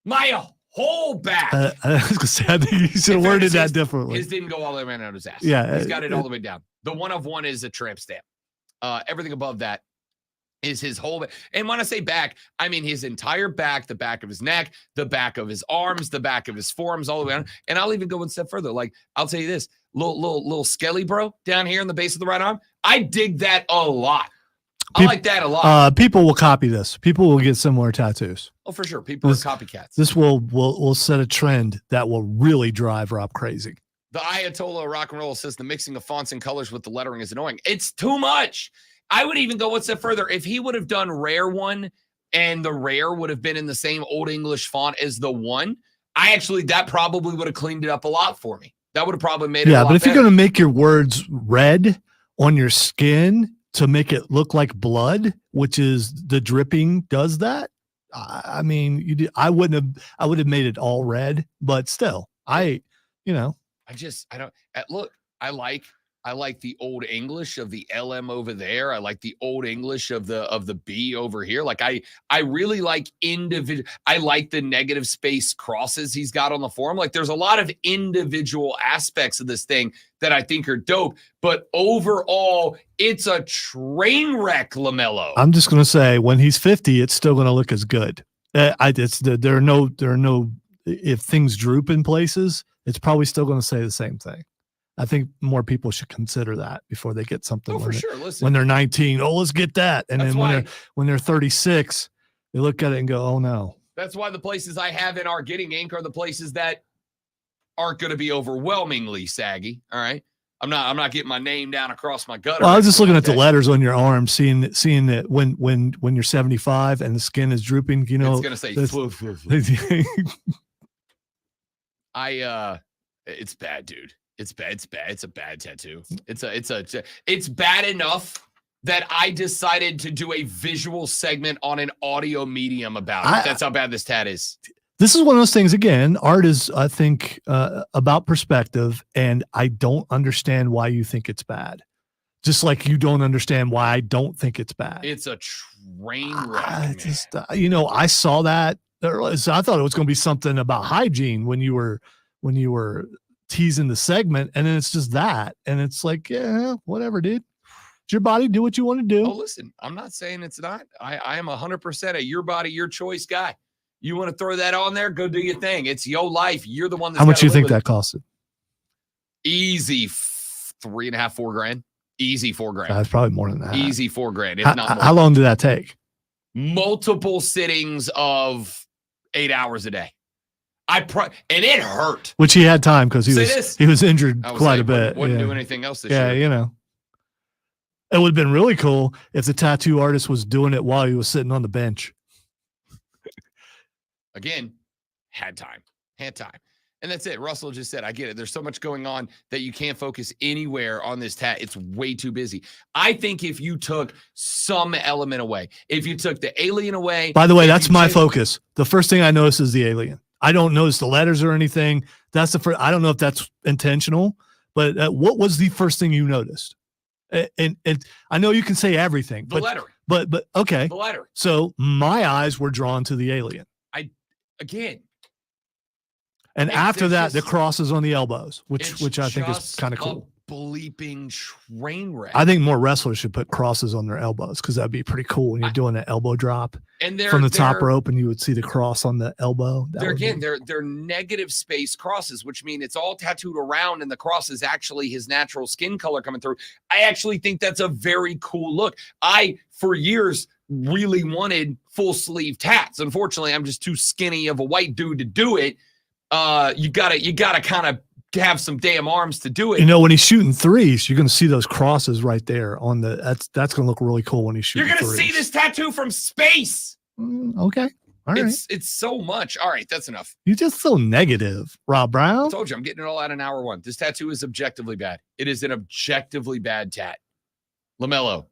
My whole back. I was going to say, I think you should have worded that differently. His didn't go all the way around his ass. Yeah. He's got it all the way down. The one of one is a tramp stamp. Everything above that is his whole back. And when I say back, I mean his entire back, the back of his neck, the back of his arms, the back of his forearms, all the way down. And I'll even go one step further. Like, I'll tell you this, little skelly bro down here in the base of the right arm. I dig that a lot. I like that a lot. People will copy this. People will get similar tattoos. Oh, for sure. People are copycats. This will set a trend that will really drive Rob crazy. The Ayatollah of rock and roll says the mixing of fonts and colors with the lettering is annoying. It's too much. I would even go one step further. If he would have done rare one and the rare would have been in the same old English font as the one, that probably would have cleaned it up a lot for me. That would have probably made it a lot but if better. you're going to make your words red on your skin to make it look like blood, which is the dripping does that. I mean, I would have made it all red, but still, look, I I like the old English of the LM over there. I like the old English of the B over here. Like I really like individual. I like the negative space crosses he's got on the form. Like there's a lot of individual aspects of this thing that I think are dope. But overall, it's a train wreck, LaMelo. I'm just gonna say when he's 50, it's still gonna look as good. There are no. If things droop in places, it's probably still gonna say the same thing. I think more people should consider that before they get something. For sure. Listen, when they're 19, let's get that. And that's then when they're 36, they look at it and go, oh no. That's why the places I have in our getting ink are the places that aren't going to be overwhelmingly saggy. All right. I'm not getting my name down across my gutter. Well, I was just looking at the letters on your arm, seeing that when you're 75 and the skin is drooping, you know, it's going to say, it's bad, dude. It's bad. It's bad. It's a bad tattoo. It's bad enough that I decided to do a visual segment on an audio medium about it. That's how bad this tat is. This is one of those things, again, art is, I think, about perspective, and I don't understand why you think it's bad. Just like you don't understand why I don't think it's bad. It's a train wreck. I saw that. So I thought it was going to be something about hygiene when you were teasing the segment, and then it's just that, and it's like, yeah, whatever, dude. It's your body, do what you want to do. Oh, listen, I'm not saying it's not. I am 100% a your body, your choice guy. You want to throw that on there, go do your thing. It's your life. You're the one that's how much you think that costed? Easy $3.5, $4 grand. Easy $4 grand. That's probably more than that. Easy $4 grand, if not more. How long did that take? Multiple sittings of 8 hours a day. And it hurt. Which he had time because he was injured quite a bit. Wouldn't do anything else this year. Yeah, you know. It would have been really cool if the tattoo artist was doing it while he was sitting on the bench. Again, had time. And that's it. Russell just said, I get it. There's so much going on that you can't focus anywhere on this tat. It's way too busy. I think if you took some element away, if you took the alien away. By the way, that's my focus. The first thing I notice is the alien. I don't notice the letters or anything. That's the first. I don't know if that's intentional, but what was the first thing you noticed? And I know you can say everything. The lettering. But okay. The lettering. So my eyes were drawn to the alien. Again. And after that, the crosses on the elbows, which I think is kind of cool. Bleeping train wreck. I think more wrestlers should put crosses on their elbows because that'd be pretty cool when you're doing an elbow drop. And from the top rope, and you would see the cross on the elbow. They're negative space crosses, which mean it's all tattooed around, and the cross is actually his natural skin color coming through. I actually think that's a very cool look. I, for years, really wanted full sleeve tats. Unfortunately, I'm just too skinny of a white dude to do it. You gotta kind of have some damn arms to do it. You know, when he's shooting threes, you're going to see those crosses right there on the. That's going to look really cool when he's shooting. You're going to see this tattoo from space. Okay, all right. It's so much. All right, that's enough. You're just so negative, Rob Brown. I told you, I'm getting it all out in hour one. This tattoo is objectively bad. It is an objectively bad tat. LaMelo,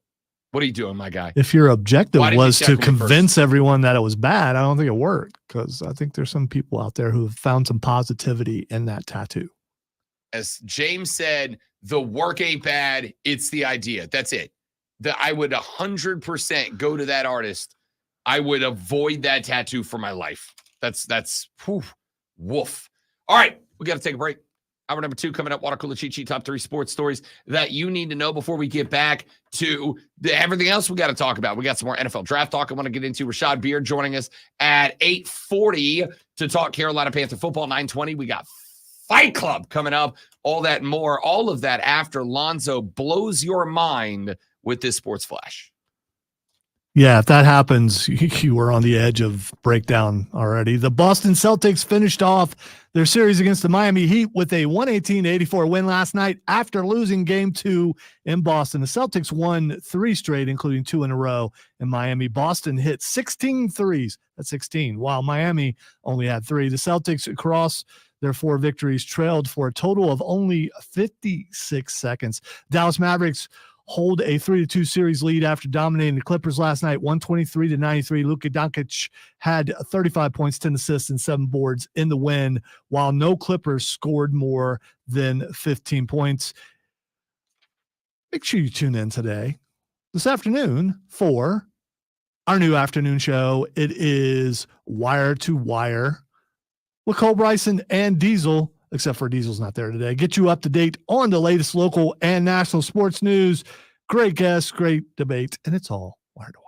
what are you doing, my guy? If your objective was to convince everyone that it was bad, I don't think it worked, because I think there's some people out there who have found some positivity in that tattoo. As James said, the work ain't bad. It's the idea. That's it. I would 100% go to that artist. I would avoid that tattoo for my life. That's woof. All right, we got to take a break. Hour number 2 coming up. Water Cooler Cheat Sheet, top 3 sports stories that you need to know before we get back to everything else we got to talk about. We got some more NFL draft talk I want to get into. Rashad Beard joining us at 8:40 to talk Carolina Panther football. 9:20, we got Fight Club coming up. All that and more. All of that after Lonzo blows your mind with this sports flash. Yeah, if that happens, you were on the edge of breakdown already. The Boston Celtics finished off their series against the Miami Heat with a 118-84 win last night after losing Game 2 in Boston. The Celtics won 3 straight, including 2 in a row in Miami. Boston hit 16 threes. That's 16, while Miami only had 3. The Celtics across their 4 victories trailed for a total of only 56 seconds. Dallas Mavericks hold a 3-2 series lead after dominating the Clippers last night, 123-93. Luka Doncic had 35 points, 10 assists, and 7 boards in the win, while no Clippers scored more than 15 points. make sure you tune in today, this afternoon, for our new afternoon show. It is Wire to Wire with Cole Bryson and Diesel, except for Diesel's not there today. Get you up to date on the latest local and national sports news. Great guests, great debate, and it's all Wire to Wire.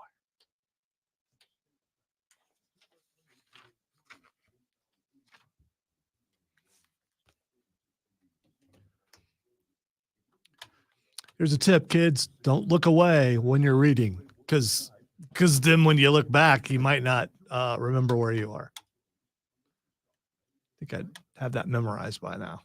Here's a tip, kids. Don't look away when you're reading, because then when you look back, you might not remember where you are. I think I'd have that memorized by now.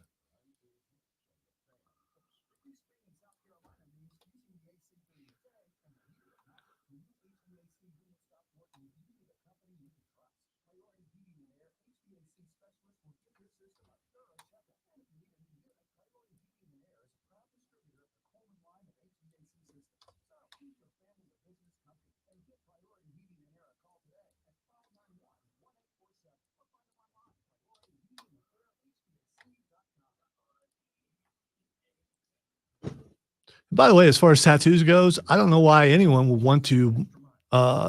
By the way, as far as tattoos goes, I don't know why anyone would want to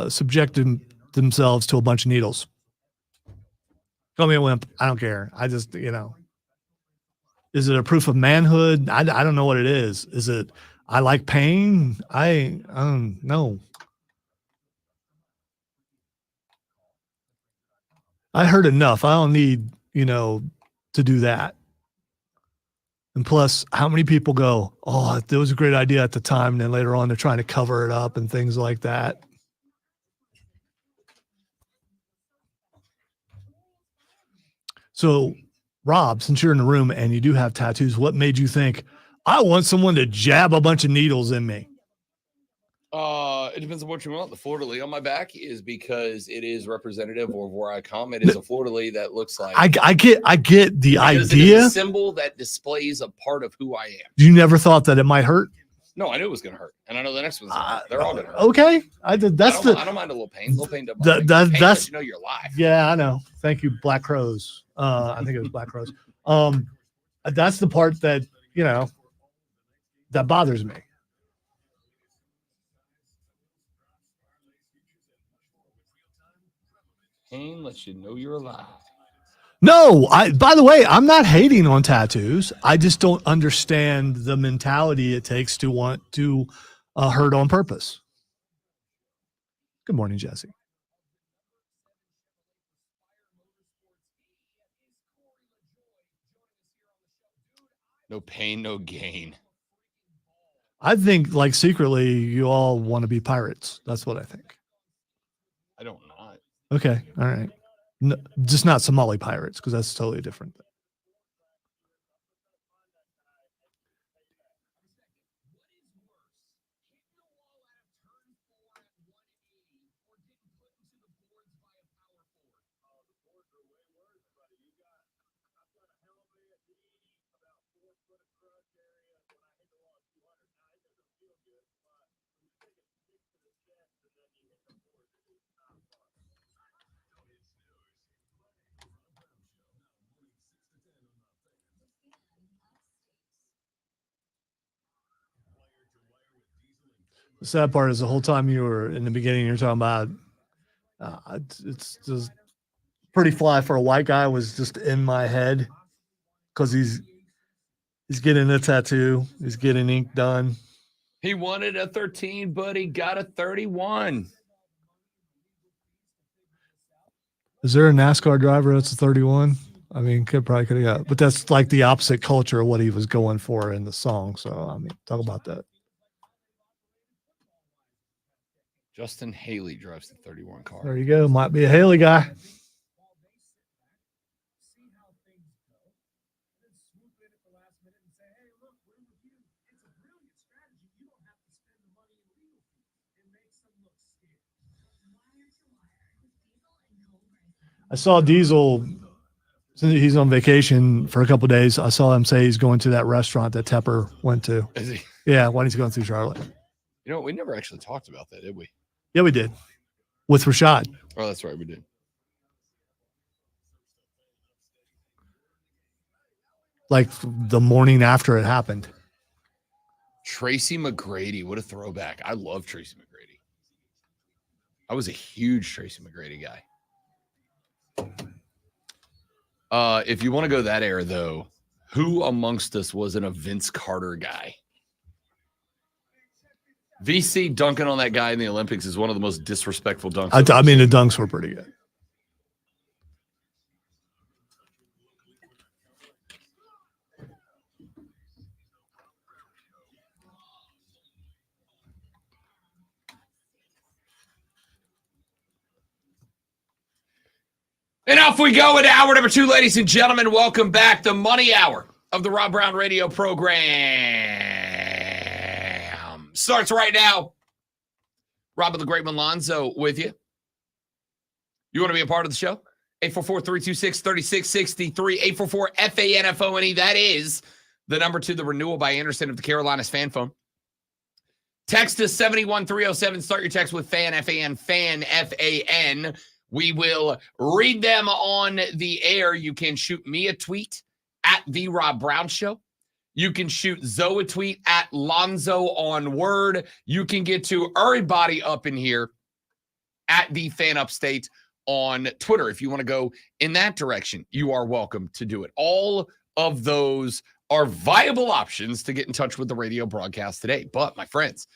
subject themselves to a bunch of needles. Call me a wimp. I don't care. I just, is it a proof of manhood? I don't know what it is. Is it, I like pain? I don't know. I heard enough. I don't need, to do that. And plus, how many people go, oh, that was a great idea at the time, and then later on they're trying to cover it up and things like that. So, Rob, since you're in the room and you do have tattoos, what made you think, I want someone to jab a bunch of needles in me? It depends on what you want. The fleur-de-lis on my back is because it is representative of where I come. It is a fleur-de-lis that looks like I get the because idea. It is a symbol that displays a part of who I am. You never thought that it might hurt? No, I knew it was going to hurt, and I know the next one's going to hurt. They're all going to hurt. Okay, I don't mind a little pain. A little pain doesn't that's you're alive. Yeah, I know. Thank you, Black Crows. I think it was Black Crows. That's the part that that bothers me. Pain lets you know you're alive. No, by the way, I'm not hating on tattoos. I just don't understand the mentality it takes to want to hurt on purpose. Good morning, Jesse. No pain, no gain. I think, secretly, you all want to be pirates. That's what I think. I don't not. Okay, all right. No, just not Somali pirates, because that's totally different. The sad part is the whole time you were in the beginning, you're talking about it's just pretty fly for a white guy was just in my head because he's getting a tattoo, he's getting ink done. He wanted a 13, but he got a 31. Is there a NASCAR driver that's a 31? I mean, probably could have got, but that's like the opposite culture of what he was going for in the song. So, I mean, talk about that. Justin Haley drives the 31 car. There you go. Might be a Haley guy. I saw Diesel, since he's on vacation for a couple of days. I saw him say he's going to that restaurant that Tepper went to. Is he? Yeah, when he's going through Charlotte. We never actually talked about that, did we? Yeah, we did. With Rashad. Oh, that's right, we did. Like the morning after it happened. Tracy McGrady, what a throwback. I love Tracy McGrady. I was a huge Tracy McGrady guy. If you want to go that era, though, who amongst us wasn't a Vince Carter guy? VC dunking on that guy in the Olympics is one of the most disrespectful dunks. I mean, the dunks were pretty good. And off we go into hour number 2, ladies and gentlemen. Welcome back. The Money Hour of the Rob Brown Radio program starts right now. Rob the Great Lonzo with you. You want to be a part of the show? 844-326-3663, 844-FANFONE. That is the number to the renewal by Anderson of the Carolinas fan phone. Text us 71307. Start your text with FAN, F-A-N, FAN, F-A-N. We will read them on the air. You can shoot me a tweet at The Rob Brown Show. You can shoot Zoe a tweet at Lonzo on Word. You can get to everybody up in here at The Fan Upstate on Twitter. If you want to go in that direction, you are welcome to do it. All of those are viable options to get in touch with the radio broadcast today. But, my friends,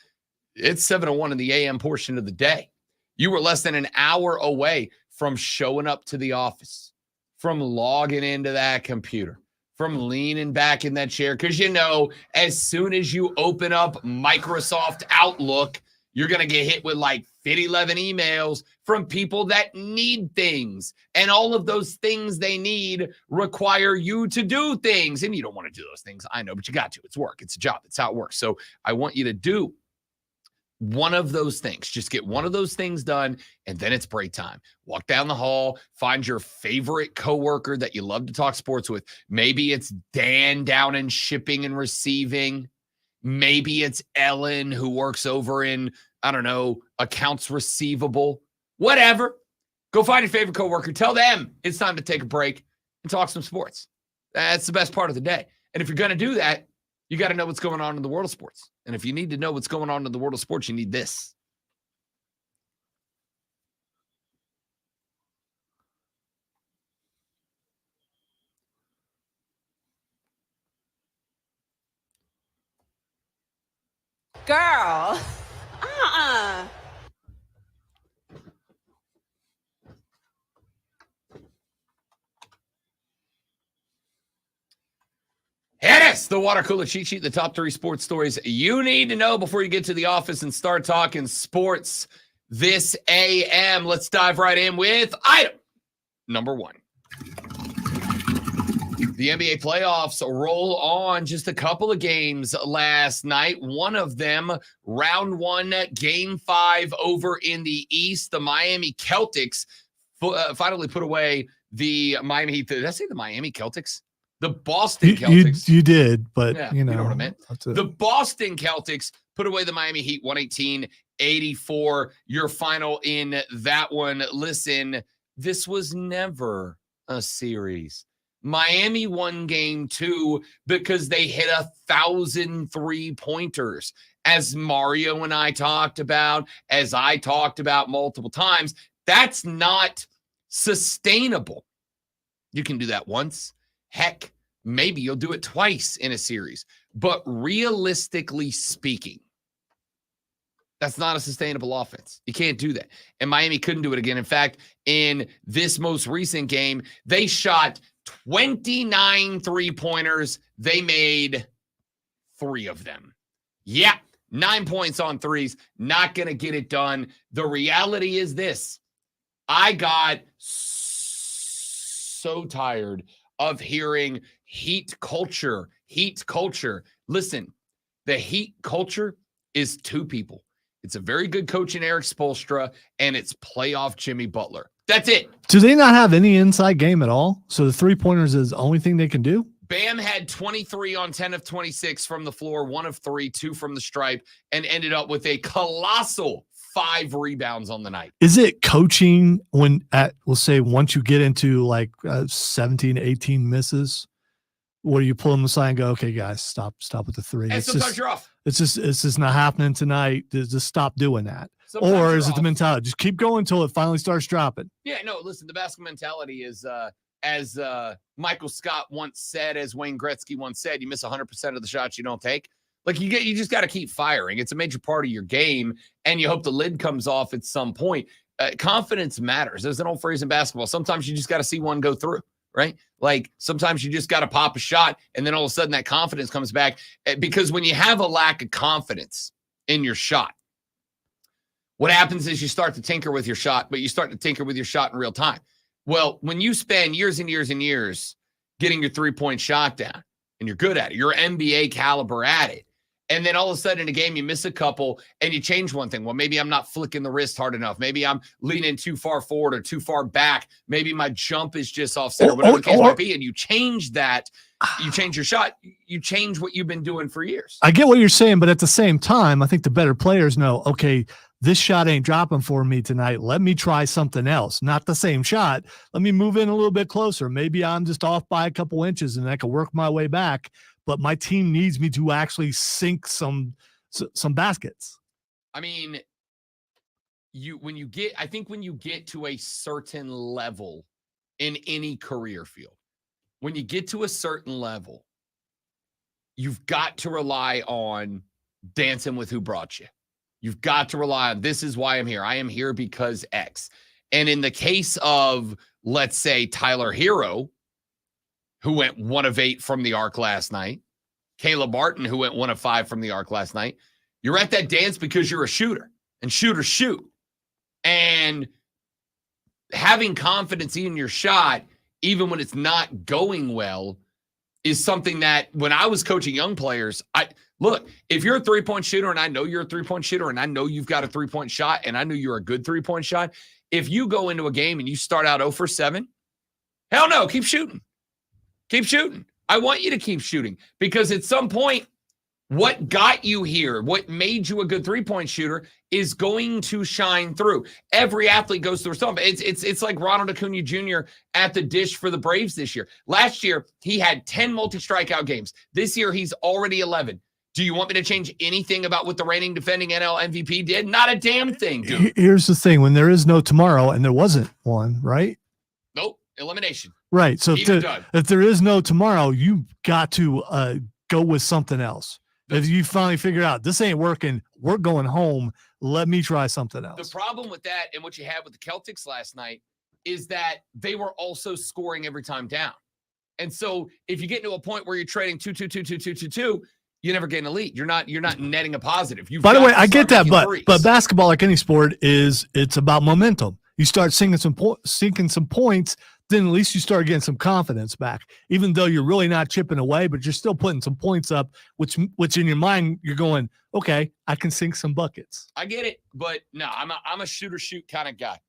it's 7:01 in the AM portion of the day. You were less than an hour away from showing up to the office, from logging into that computer, from leaning back in that chair. Because, you know, as soon as you open up Microsoft Outlook, you're going to get hit with like 11 emails from people that need things. And all of those things they need require you to do things. And you don't want to do those things. I know, but you got to. It's work. It's a job. It's how it works. So I want you to do one of those things. Just get one of those things done, and then it's break time. Walk down the hall, find your favorite coworker that you love to talk sports with. Maybe it's Dan down in shipping and receiving. Maybe it's Ellen who works over in, I don't know, accounts receivable. Whatever. Go find your favorite coworker. Tell them it's time to take a break and talk some sports. That's the best part of the day. And if you're going to do that, you got to know what's going on in the world of sports. And if you need to know what's going on in the world of sports, you need this. Girl. Yes, the water cooler cheat sheet, the top 3 sports stories you need to know before you get to the office and start talking sports this AM. Let's dive right in with item number 1. The NBA playoffs roll on. Just a couple of games last night. One of them, round 1, game 5 over in the East. The Miami Celtics finally put away the Miami Heat. Did I say the Miami Celtics? The Boston Celtics. You did, but yeah, you know what I meant. The Boston Celtics put away the Miami Heat 118-84. Your final in that one. Listen, this was never a series. Miami won game 2 because they hit 1,000 3-pointers. As Mario and I talked about, as I talked about multiple times, that's not sustainable. You can do that once. Heck, maybe you'll do it twice in a series. But realistically speaking, that's not a sustainable offense. You can't do that. And Miami couldn't do it again. In fact, in this most recent game, they shot 29 3-pointers. They made 3 of them. Yeah, 9 points on threes. Not going to get it done. The reality is this. I got so tired of hearing Heat culture. Listen, the Heat culture is 2 people. It's a very good coach in Eric Spoelstra, and it's playoff Jimmy Butler. That's it. Do they not have any inside game at all? So the 3-pointers is the only thing they can do? Bam had 23 on 10 of 26 from the floor, 1 of 3, 2 from the stripe, and ended up with a colossal 5 rebounds on the night. Is it coaching when we'll say once you get into like 17, 18 misses, where you pull them aside and go, okay, guys, stop with the 3. And It's sometimes just, you're off. It's just not happening tonight. Just stop doing that. Sometimes Or you're is it the off. mentality? Just keep going until it finally starts dropping. Yeah, no, listen, the basketball mentality is, as Michael Scott once said, as Wayne Gretzky once said, you miss 100% of the shots you don't take. Like you just got to keep firing. It's a major part of your game, and you hope the lid comes off at some point. Confidence matters. There's an old phrase in basketball. Sometimes you just got to see one go through, right? Like sometimes you just got to pop a shot, and then all of a sudden that confidence comes back. Because when you have a lack of confidence in your shot, what happens is you start to tinker with your shot, but you start to tinker with your shot in real time. Well, when you spend years and years and years getting your three-point shot down, and you're good at it, you're NBA caliber at it, and then all of a sudden in a game you miss a couple and you change one thing. Well, maybe I'm not flicking the wrist hard enough. Maybe I'm leaning too far forward or too far back. Maybe my jump is just off center, whatever the case might be, and you change that. You change your shot. You change what you've been doing for years. I get what you're saying, but at the same time, I think the better players know, okay, this shot ain't dropping for me tonight. Let me try something else. Not the same shot. Let me move in a little bit closer. Maybe I'm just off by a couple inches and I can work my way back, but my team needs me to actually sink some baskets. I mean, when you get to a certain level in any career field, when you get to a certain level, you've got to rely on dancing with who brought you. You've got to rely on, this is why I'm here. I am here because X. And in the case of, let's say, Tyler Hero, who went 1 of 8 from the arc last night, Caleb Martin, who went 1 of 5 from the arc last night, you're at that dance because you're a shooter, and shooters shoot. And having confidence in your shot, even when it's not going well, is something that when I was coaching young players, look, if you're a three-point shooter and I know you're a three-point shooter and I know you've got a three-point shot and I know you're a good three-point shot, if you go into a game and you start out 0 for 7, hell no, keep shooting. Keep shooting. I want you to keep shooting because at some point, what got you here, what made you a good three-point shooter is going to shine through. Every athlete goes through something. It's like Ronald Acuna Jr. at the dish for the Braves this year. Last year, he had 10 multi-strikeout games. This year, he's already 11. Do you want me to change anything about what the reigning defending NL MVP did? Not a damn thing, dude. Here's the thing. When there is no tomorrow, and there wasn't one, right? Nope. Elimination. Right. So if there is no tomorrow, you got to go with something else. If you finally figure out this ain't working, we're going home. Let me try something else. The problem with that and what you had with the Celtics last night is that they were also scoring every time down. And so if you get to a point where you're trading 2-2-2-2-2-2-2, you never gain a lead. You're not netting a positive. By the way, I get that, but basketball, like any sport, it's about momentum. You start sinking some points, then at least you start getting some confidence back. Even though you're really not chipping away, but you're still putting some points up, which in your mind you're going, okay, I can sink some buckets. I get it, but no, I'm a shooter shoot kind of guy.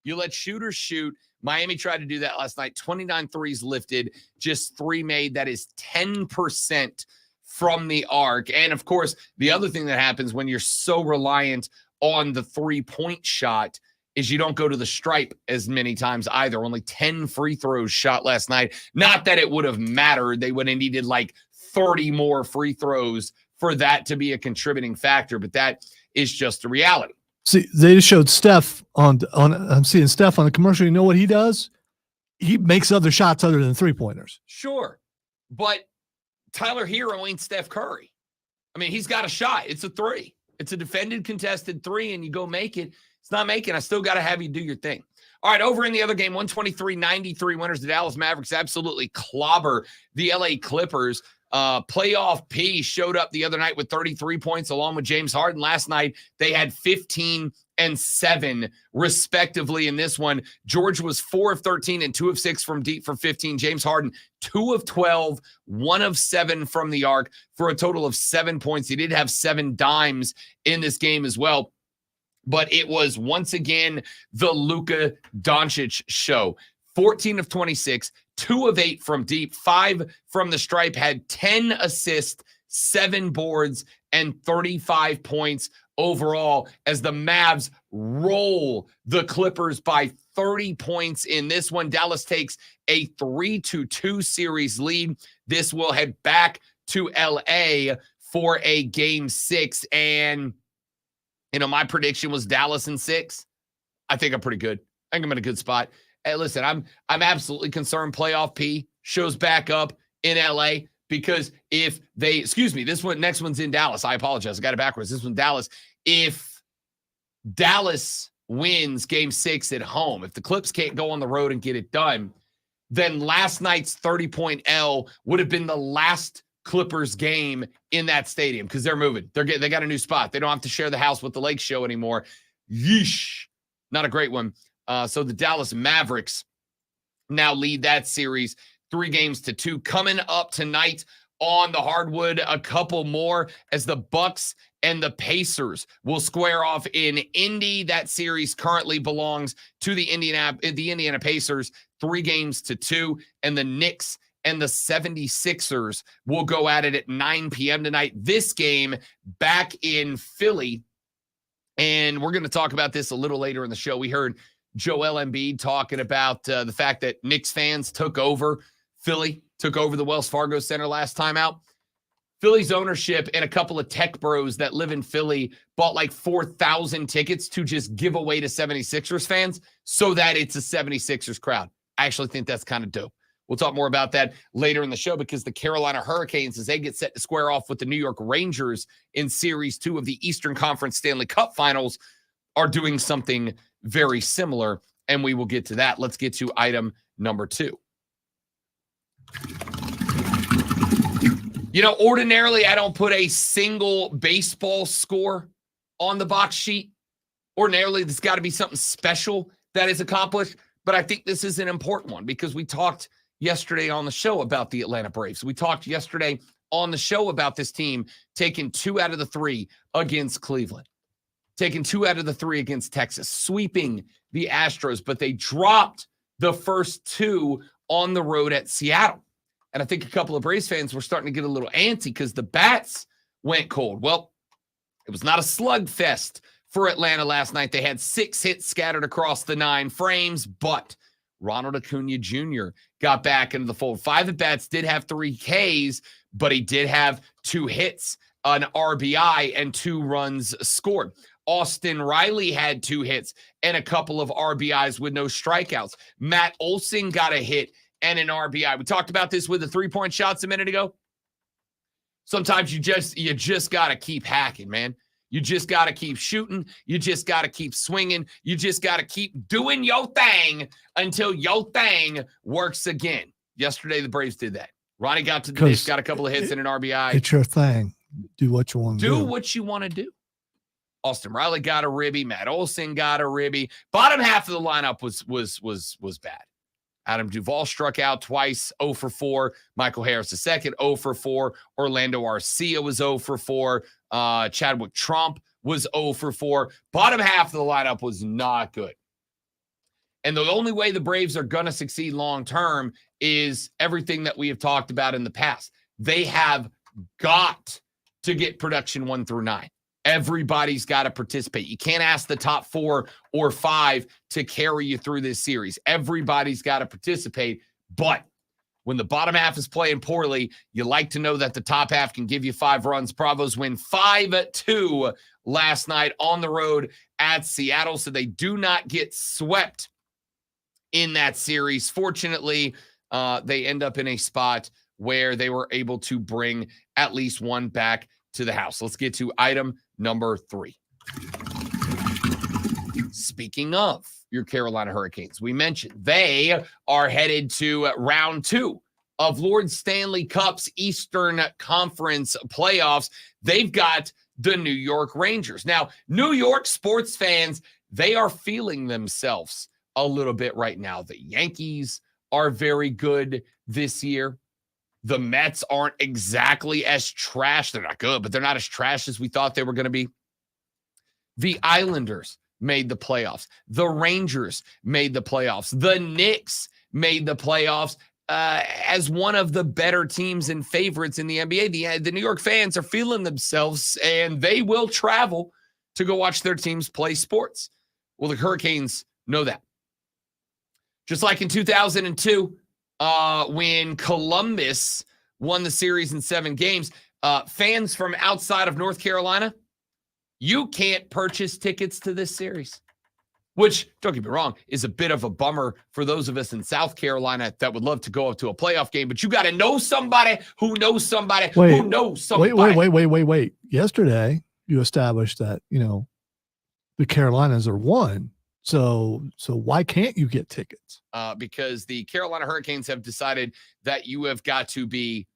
You let shooters shoot. Miami tried to do that last night. 29 threes lifted, just 3 made. That is 10% from the arc. And of course, the other thing that happens when you're so reliant on the 3-point shot is you don't go to the stripe as many times either. Only 10 free throws shot last night. Not that it would have mattered. They would have needed like 30 more free throws for that to be a contributing factor, but that is just the reality. See, they just showed Steph on I'm seeing Steph on the commercial. You know what he does? He makes other shots other than 3-pointers. Sure, but Tyler Hero ain't Steph Curry. I mean, he's got a shot. It's a 3. It's a defended contested 3, and you go make it. It's not making. I still got to have you do your thing. All right, over in the other game, 123-93 winners. The Dallas Mavericks absolutely clobber the LA Clippers. Playoff P showed up the other night with 33 points along with James Harden. Last night, they had 15 and 7 respectively in this one. George was 4 of 13 and 2 of 6 from deep for 15. James Harden, 2 of 12, 1 of 7 from the arc for a total of 7 points. He did have 7 dimes in this game as well. But it was once again the Luka Doncic show. 14 of 26, 2 of 8 from deep, 5 from the stripe, had 10 assists, 7 boards, and 35 points overall as the Mavs roll the Clippers by 30 points in this one. Dallas takes a 3-2 series lead. This will head back to LA for a game 6. And, my prediction was Dallas in 6. I think I'm pretty good. I think I'm in a good spot. Hey, listen, I'm absolutely concerned playoff P shows back up in LA, because if they, next one's in Dallas. I apologize. I got it backwards. This one's Dallas. If Dallas wins game 6 at home, if the Clips can't go on the road and get it done, then last night's 30-point L would have been the last Clippers game in that stadium, because they're moving. They got a new spot. They don't have to share the house with the Lake Show anymore. Yeesh. Not a great one. So the Dallas Mavericks now lead that series 3-2. Coming up tonight on the hardwood, a couple more as the Bucks and the Pacers will square off in Indy. That series currently belongs to the Indiana Pacers, 3-2, and the Knicks and the 76ers will go at it at 9 p.m. tonight. This game back in Philly, and we're going to talk about this a little later in the show. We heard Joel Embiid talking about the fact that Knicks fans took over Philly, took over the Wells Fargo Center last time out. Philly's ownership and a couple of tech bros that live in Philly bought like 4,000 tickets to just give away to 76ers fans so that it's a 76ers crowd. I actually think that's kind of dope. We'll talk more about that later in the show, because the Carolina Hurricanes, as they get set to square off with the New York Rangers in Series 2 of the Eastern Conference Stanley Cup Finals, are doing something very similar, and we will get to that. Let's get to item number 2. Ordinarily, I don't put a single baseball score on the box sheet. Ordinarily, there's got to be something special that is accomplished, but I think this is an important one, because we talked yesterday on the show about the Atlanta Braves. We talked yesterday on the show about this team taking 2 out of the 3 against Cleveland, taking 2 out of the 3 against Texas, sweeping the Astros, but they dropped the first 2 on the road at Seattle. And I think a couple of Braves fans were starting to get a little antsy because the bats went cold. Well, it was not a slugfest for Atlanta last night. They had 6 hits scattered across the 9 frames, but Ronald Acuna Jr. got back into the fold. 5 at-bats, did have 3 Ks, but he did have 2 hits, an RBI, and 2 runs scored. Austin Riley had 2 hits and a couple of RBIs with no strikeouts. Matt Olson got a hit and an RBI. We talked about this with the 3-point shots a minute ago. Sometimes you just got to keep hacking, man. You just got to keep shooting. You just got to keep swinging. You just got to keep doing your thing until your thing works again. Yesterday, the Braves did that. Ronnie got to the dish, got a couple of hits and an RBI. It's your thing. Do what you want to do. Do what you want to do. Austin Riley got a ribby. Matt Olson got a ribby. Bottom half of the lineup was bad. Adam Duvall struck out twice, 0 for 4. Michael Harris II, 0 for 4. Orlando Arcia was 0 for 4. Chadwick Trump was 0 for 4. Bottom half of the lineup was not good. And the only way the Braves are going to succeed long-term is everything that we have talked about in the past. They have got to get production 1 through 9. Everybody's got to participate. You can't ask the top 4 or 5 to carry you through this series. Everybody's got to participate. But when the bottom half is playing poorly, you like to know that the top half can give you 5 runs. Bravos win 5-2 last night on the road at Seattle, so they do not get swept in that series. Fortunately, they end up in a spot where they were able to bring at least 1 back to the house. Let's get to item number 3. Speaking of your Carolina Hurricanes, we mentioned they are headed to round 2 of Lord Stanley Cup's Eastern Conference playoffs. They've got the New York Rangers. Now, New York sports fans, they are feeling themselves a little bit right now. The Yankees are very good this year. The Mets aren't exactly as trash. They're not good, but they're not as trash as we thought they were going to be. The Islanders made the playoffs. The Rangers made the playoffs. The Knicks made the playoffs as one of the better teams and favorites in the NBA. The New York fans are feeling themselves, and they will travel to go watch their teams play sports. Well, the Hurricanes know that. Just like in 2002, when Columbus won the series in 7 games, Fans from outside of North Carolina, you can't purchase tickets to this series, which, don't get me wrong, is a bit of a bummer for those of us in South Carolina that would love to go up to a playoff game. But you got to know somebody who knows somebody who knows somebody. Wait. Yesterday, you established that, the Carolinas are one. So why can't you get tickets? Because the Carolina Hurricanes have decided that you have got to be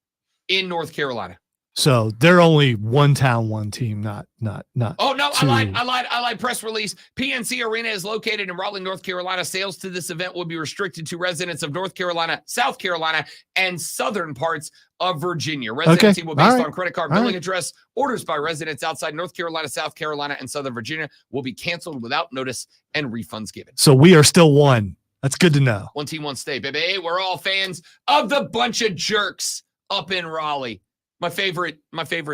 in North Carolina. So they're only one town, one team, not. Oh no, two. I lied. Press release. PNC Arena is located in Raleigh, North Carolina. Sales to this event will be restricted to residents of North Carolina, South Carolina, and southern parts of Virginia. Residency will be based on credit card billing address. Orders by residents outside North Carolina, South Carolina, and southern Virginia will be canceled without notice and refunds given. So we are still one. That's good to know. One team, one state, baby. Hey, we're all fans of the bunch of jerks up in Raleigh. My favorite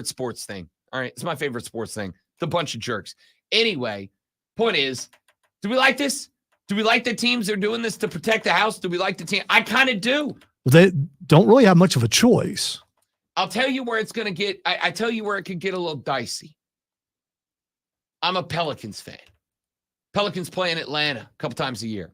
sports thing. All right. It's my favorite sports thing. The bunch of jerks. Anyway, point is, do we like this? Do we like the teams that are doing this to protect the house? Do we like the team? I kind of do. Well, they don't really have much of a choice. I'll tell you where it's going to get. I tell you where it could get a little dicey. I'm a Pelicans fan. Pelicans play in Atlanta a couple times a year.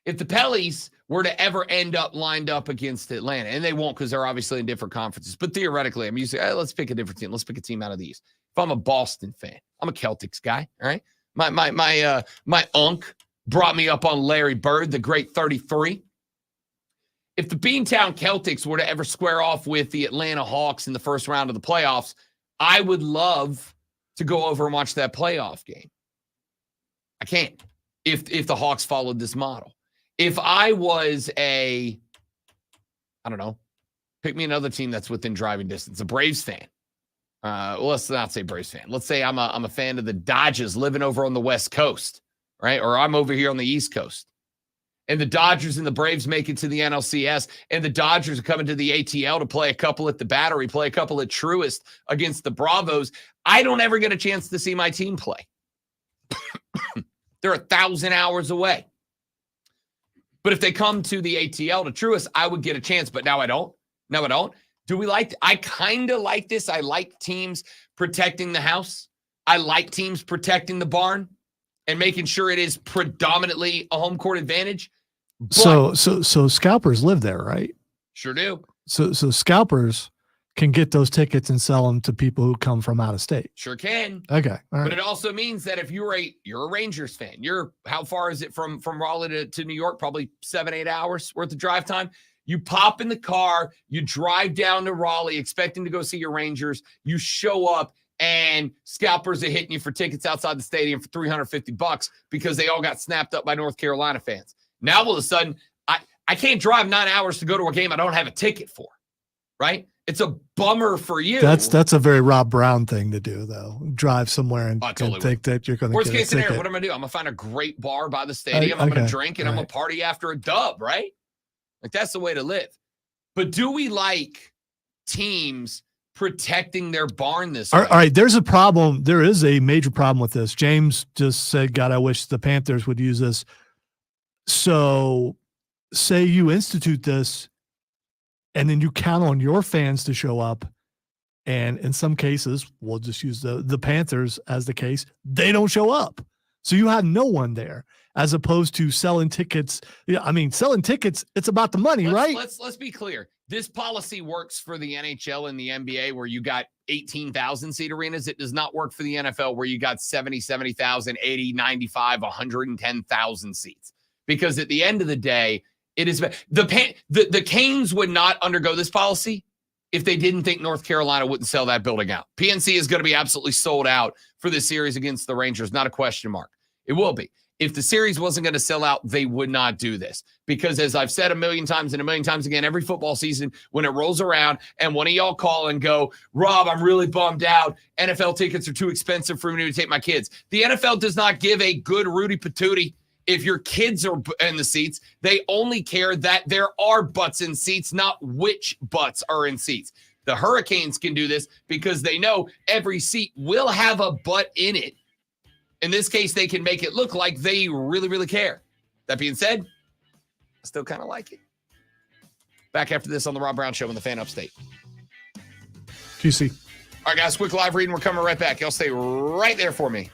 If the Pellies were to ever end up lined up against Atlanta, and they won't because they're obviously in different conferences, but theoretically, I'm using, let's pick a different team. Let's pick a team out of these. If I'm a Boston fan, I'm a Celtics guy, all right? My unc brought me up on Larry Bird, the great 33. If the Beantown Celtics were to ever square off with the Atlanta Hawks in the first round of the playoffs, I would love to go over and watch that playoff game. I can't if the Hawks followed this model. If I was I don't know, pick me another team that's within driving distance, a Braves fan. Well, let's not say Braves fan. Let's say I'm a fan of the Dodgers living over on the West Coast, right? Or I'm over here on the East Coast. And the Dodgers and the Braves make it to the NLCS, and the Dodgers are coming to the ATL to play a couple at the Battery, play a couple at Truist against the Bravos. I don't ever get a chance to see my team play. They're 1,000 hours away. But if they come to the ATL to Truist, I would get a chance, but now I don't. Do we like, I kind of like this. I like teams protecting the house. I like teams protecting the barn and making sure it is predominantly a home court advantage. But So scalpers live there, right? Sure do. So scalpers can get those tickets and sell them to people who come from out of state. Sure can. Okay. All right. But it also means that if you're a Rangers fan, how far is it from Raleigh to New York? Probably 7-8 hours worth of drive time. You pop in the car, you drive down to Raleigh expecting to go see your Rangers. You show up and scalpers are hitting you for tickets outside the stadium for $350 because they all got snapped up by North Carolina fans. Now all of a sudden, I can't drive 9 hours to go to a game I don't have a ticket for, right? It's a bummer for you. That's a very Rob Brown thing to do, though. Drive somewhere and think that you're going to get a ticket. Worst case scenario, what am I going to do? I'm going to find a great bar by the stadium. I'm going to drink, and I'm going to party after a dub, right? Like, that's the way to live. But do we like teams protecting their barn this way? All right, there's a problem. There is a major problem with this. James just said, God, I wish the Panthers would use this. So say you institute this, and then you count on your fans to show up. And in some cases, we'll just use the Panthers as the case. They don't show up. So you have no one there, as opposed to selling tickets. Yeah, I mean, selling tickets, it's about the money, right? Let's be clear. This policy works for the NHL and the NBA where you got 18,000 seat arenas. It does not work for the NFL where you got 70,000, 80, 95, 110,000 seats. Because at the end of the day, it is the Canes would not undergo this policy if they didn't think North Carolina wouldn't sell that building out. PNC is going to be absolutely sold out for this series against the Rangers, not a question mark. It will be. If the series wasn't going to sell out, they would not do this. Because as I've said a million times and a million times again, every football season, when it rolls around and one of y'all call and go, Rob, I'm really bummed out. NFL tickets are too expensive for me to take my kids. The NFL does not give a good Rudy Patootie if your kids are in the seats. They only care that there are butts in seats, not which butts are in seats. The Hurricanes can do this because they know every seat will have a butt in it. In this case, they can make it look like they really, really care. That being said, I still kind of like it. Back after this on the Rob Brown Show on the Fan Upstate. QC. All right, guys, quick live read, and we're coming right back. Y'all stay right there for me.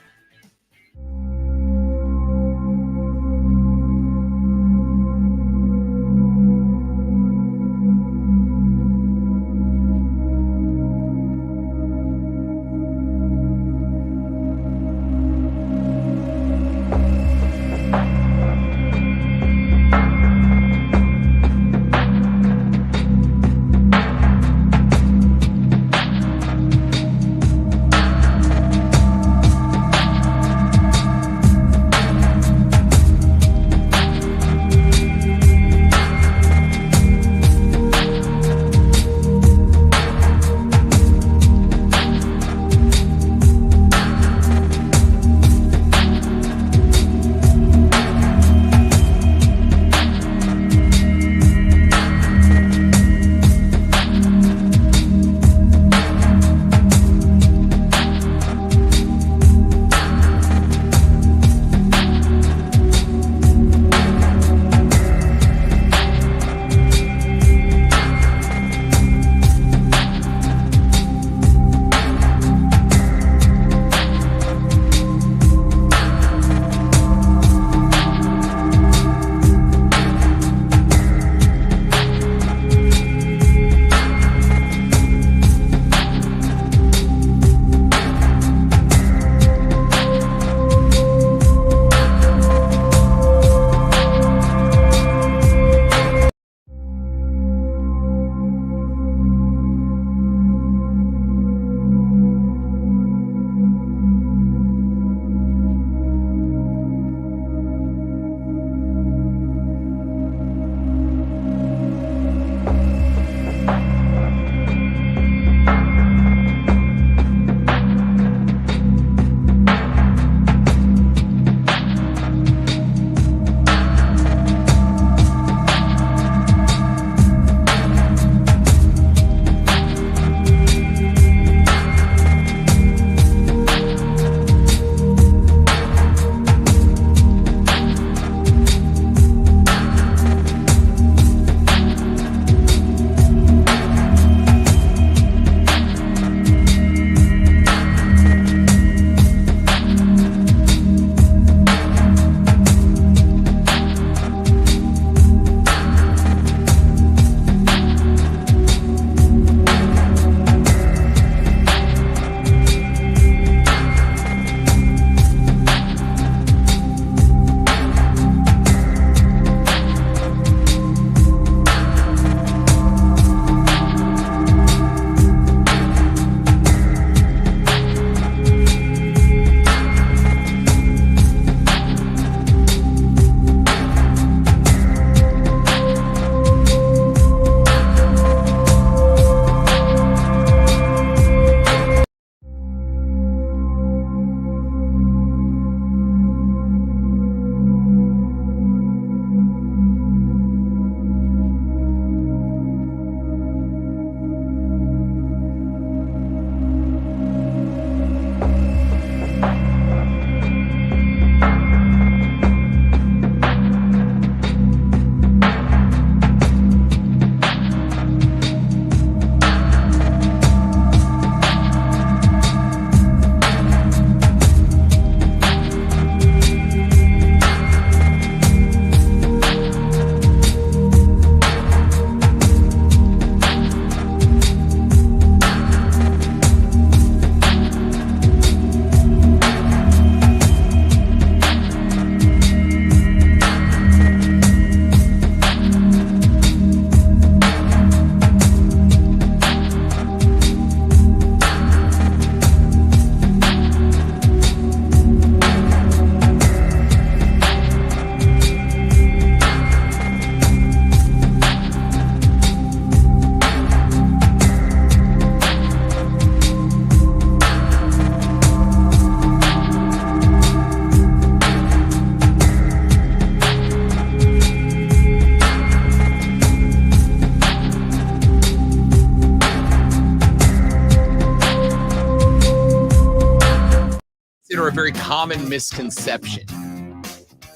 consider a very common misconception.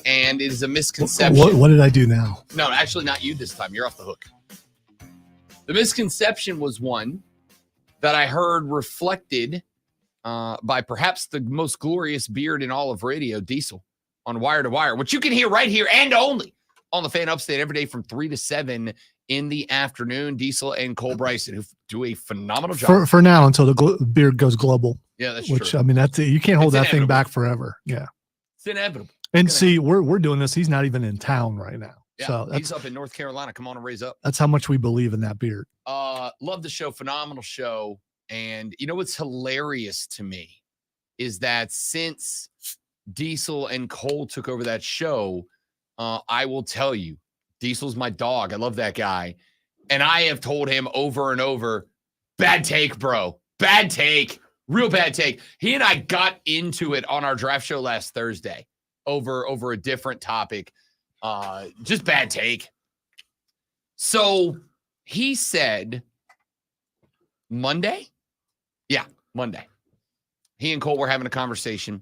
And it is a misconception. What did I do now? No, actually not you this time. You're off the hook. The misconception was one that I heard reflected by perhaps the most glorious beard in all of radio, Diesel, on Wire to Wire, which you can hear right here and only on the Fan Upstate every day from 3 to 7 in the afternoon. Diesel and Cole Bryson, who do a phenomenal job. For now, until the beard goes global. Yeah, that's which, true. I mean, you can't hold It's that thing inevitable. back forever. Yeah. It's inevitable. And see, we're doing this. He's not even in town right now. Yeah, So he's up in North Carolina. Come on and raise up. that's how much we believe in that beard. Love the show. Phenomenal show. And you know what's hilarious to me is that since Diesel and Cole took over that show, I will tell you, Diesel's my dog. I love that guy. And I have told him over and over, bad take, bro. Bad take. Real bad take. He and I got into it on our draft show last Thursday over a different topic. Just bad take. So he said Monday. Yeah, Monday. He and Cole were having a conversation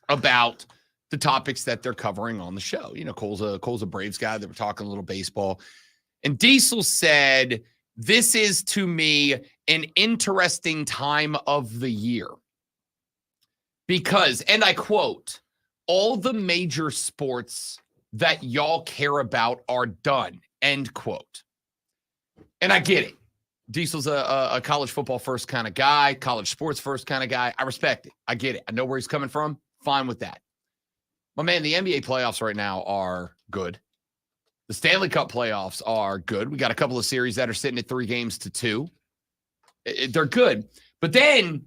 about the topics that they're covering on the show. You know, Cole's a Braves guy. They were talking a little baseball. And Diesel said, this is to me an interesting time of the year because, and I quote, all the major sports that y'all care about are done, end quote. And I get it. Diesel's a college football first kind of guy, college sports first kind of guy. I respect it. I get it. I know where he's coming from. Fine with that. My man, the NBA playoffs right now are good. The Stanley Cup playoffs are good. We got a couple of series that are sitting at 3-2. They're good. But then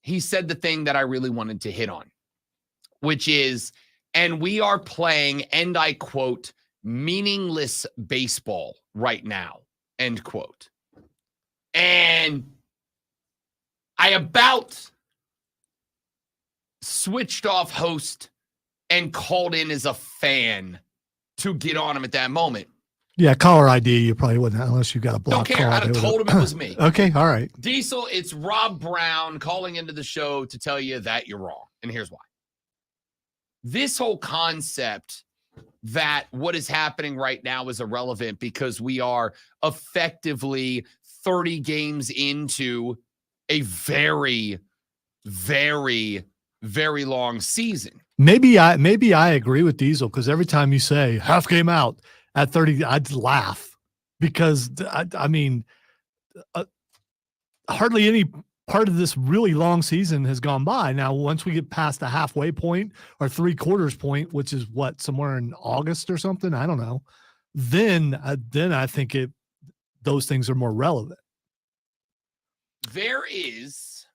he said the thing that I really wanted to hit on, which is, and we are playing, and I quote, meaningless baseball right now, end quote. And I about switched off host and called in as a fan to get on him at that moment. Yeah, caller ID, you probably wouldn't unless you got a block. Don't care. I'd have told him it was me. Okay, all right. Diesel, it's Rob Brown calling into the show to tell you that you're wrong. And here's why. This whole concept that what is happening right now is irrelevant because we are effectively 30 games into a very, very, very long season. Maybe I agree with Diesel because every time you say half game out at 30, I'd laugh because I mean, hardly any part of this really long season has gone by. Now, once we get past the halfway point or 3/4 point, which is what, somewhere in August or something, I don't know. Then I think those things are more relevant. There is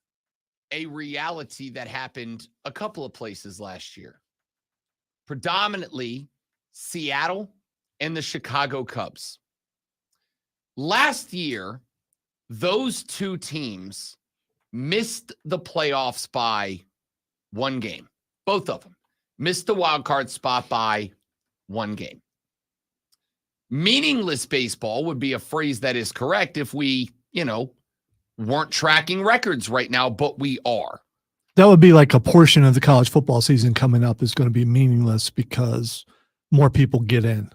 a reality that happened a couple of places last year, predominantly Seattle and the Chicago Cubs. Last year, those two teams missed the playoffs by one game. Both of them missed the wild card spot by one game. Meaningless baseball would be a phrase that is correct if we, weren't tracking records right now, but we are. That would be like a portion of the college football season coming up is going to be meaningless because more people get in.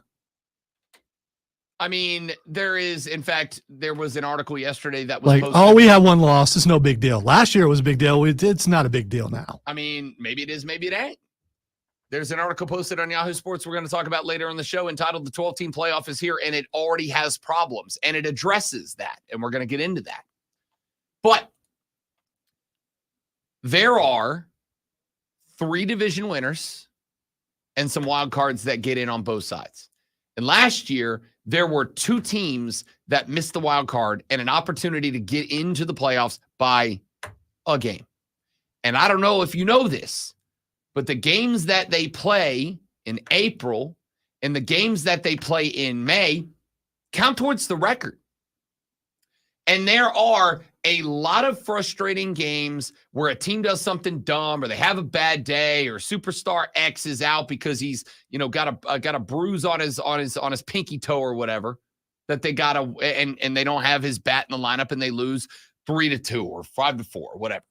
I mean, there was an article yesterday that was like, posted. we have one loss. It's no big deal. Last year it was a big deal. It's not a big deal now. I mean, maybe it is, maybe it ain't. There's an article posted on Yahoo Sports we're going to talk about later in the show entitled The 12-Team Playoff is Here, and it already has problems, and it addresses that, and we're going to get into that. But there are 3 division winners and some wild cards that get in on both sides. And last year, there were 2 teams that missed the wild card and an opportunity to get into the playoffs by a game. And I don't know if you know this, but the games that they play in April and the games that they play in May count towards the record. And there are a lot of frustrating games where a team does something dumb or they have a bad day or superstar X is out because he's, got a bruise on his pinky toe or whatever that they got and they don't have his bat in the lineup and they lose 3-2 or 5-4 or whatever.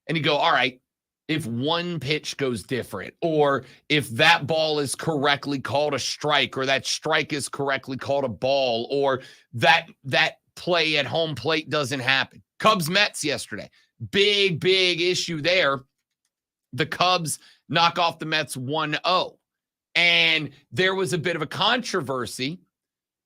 And you go, all right, if one pitch goes different or if that ball is correctly called a strike or that strike is correctly called a ball or that play at home plate doesn't happen. Cubs-Mets yesterday. Big issue there. The Cubs knock off the Mets 1-0. And there was a bit of a controversy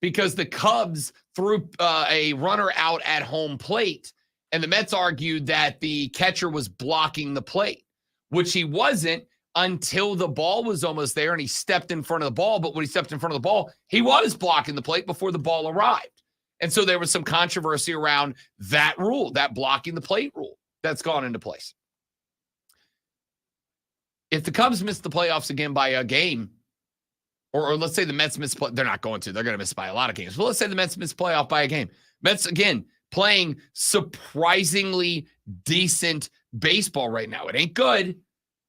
because the Cubs threw a runner out at home plate, and the Mets argued that the catcher was blocking the plate, which he wasn't until the ball was almost there and he stepped in front of the ball. But when he stepped in front of the ball, he was blocking the plate before the ball arrived. And so there was some controversy around that rule, that blocking the plate rule that's gone into place. If the Cubs miss the playoffs again by a game, or let's say the Mets miss, they're not going to. They're going to miss by a lot of games. But let's say the Mets miss playoff by a game. Mets, again, playing surprisingly decent baseball right now. It ain't good,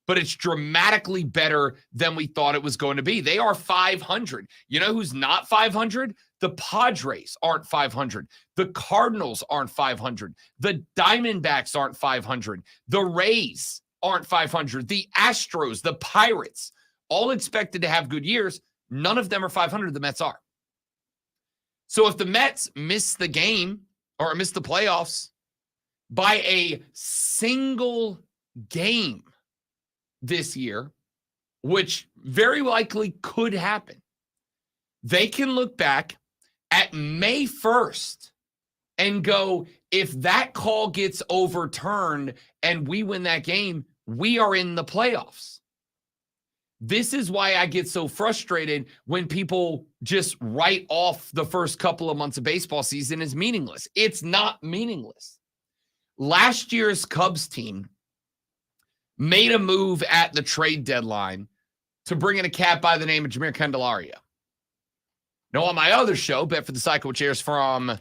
but it's dramatically better than we thought it was going to be. They are 500. You know who's not 500? The Padres aren't 500. The Cardinals aren't 500. The Diamondbacks aren't 500. The Rays aren't 500. The Astros, the Pirates, all expected to have good years. None of them are 500. The Mets are. So if the Mets miss the game or miss the playoffs by a single game this year, which very likely could happen, they can look back at May 1st and go, if that call gets overturned and we win that game, we are in the playoffs. This is why I get so frustrated when people just write off the first couple of months of baseball season as meaningless. It's not meaningless. Last year's Cubs team made a move at the trade deadline to bring in a cat by the name of Jeimer Candelario. Now, on my other show, Bet for the Cycle, which airs from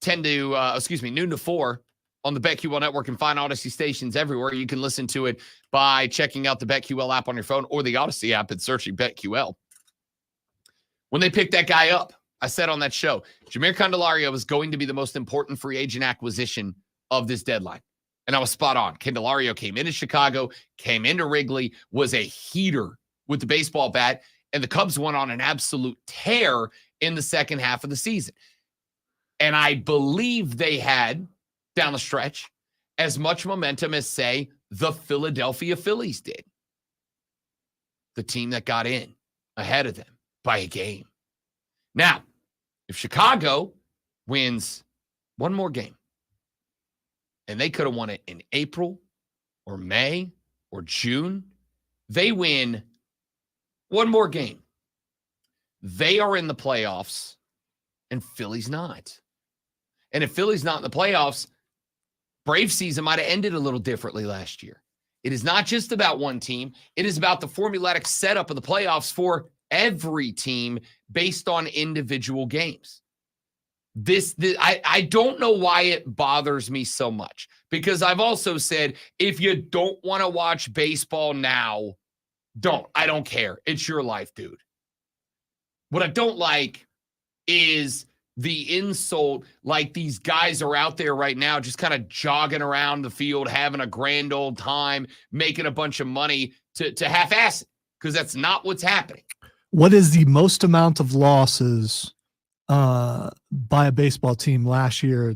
noon to 4 on the BetQL network and fine Odyssey stations everywhere. You can listen to it by checking out the BetQL app on your phone or the Odyssey app and searching BetQL. When they picked that guy up, I said on that show, Jeimer Candelario was going to be the most important free agent acquisition of this deadline. And I was spot on. Candelario came into Chicago, came into Wrigley, was a heater with the baseball bat, and the Cubs went on an absolute tear in the second half of the season. And I believe they had, down the stretch, as much momentum as, say, the Philadelphia Phillies did. The team that got in ahead of them by a game. Now, if Chicago wins one more game, and they could have won it in April or May or June, they win one more game, they are in the playoffs, and Philly's not. And if Philly's not in the playoffs, Brave season might have ended a little differently last year. It is not just about one team. It is about the formulatic setup of the playoffs for every team based on individual games. I don't know why it bothers me so much, because I've also said, if you don't want to watch baseball now, don't. I don't care. It's your life, dude. What I don't like is the insult, like these guys are out there right now just kind of jogging around the field, having a grand old time, making a bunch of money to half-ass it, because that's not what's happening. What is the most amount of losses by a baseball team last year?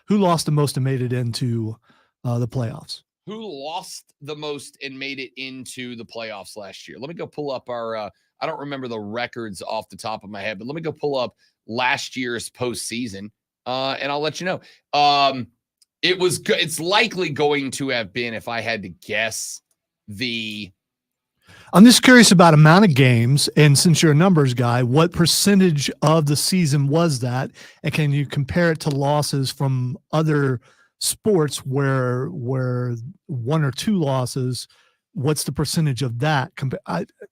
Who lost the most and made it into the playoffs? Who lost the most and made it into the playoffs last year? Let me go pull up our I don't remember the records off the top of my head, but let me go pull up last year's postseason, and I'll let you know. It's likely going to have been, if I had to guess, I'm just curious about amount of games, and since you're a numbers guy, what percentage of the season was that, and can you compare it to losses from other sports where one or two losses? What's the percentage of that?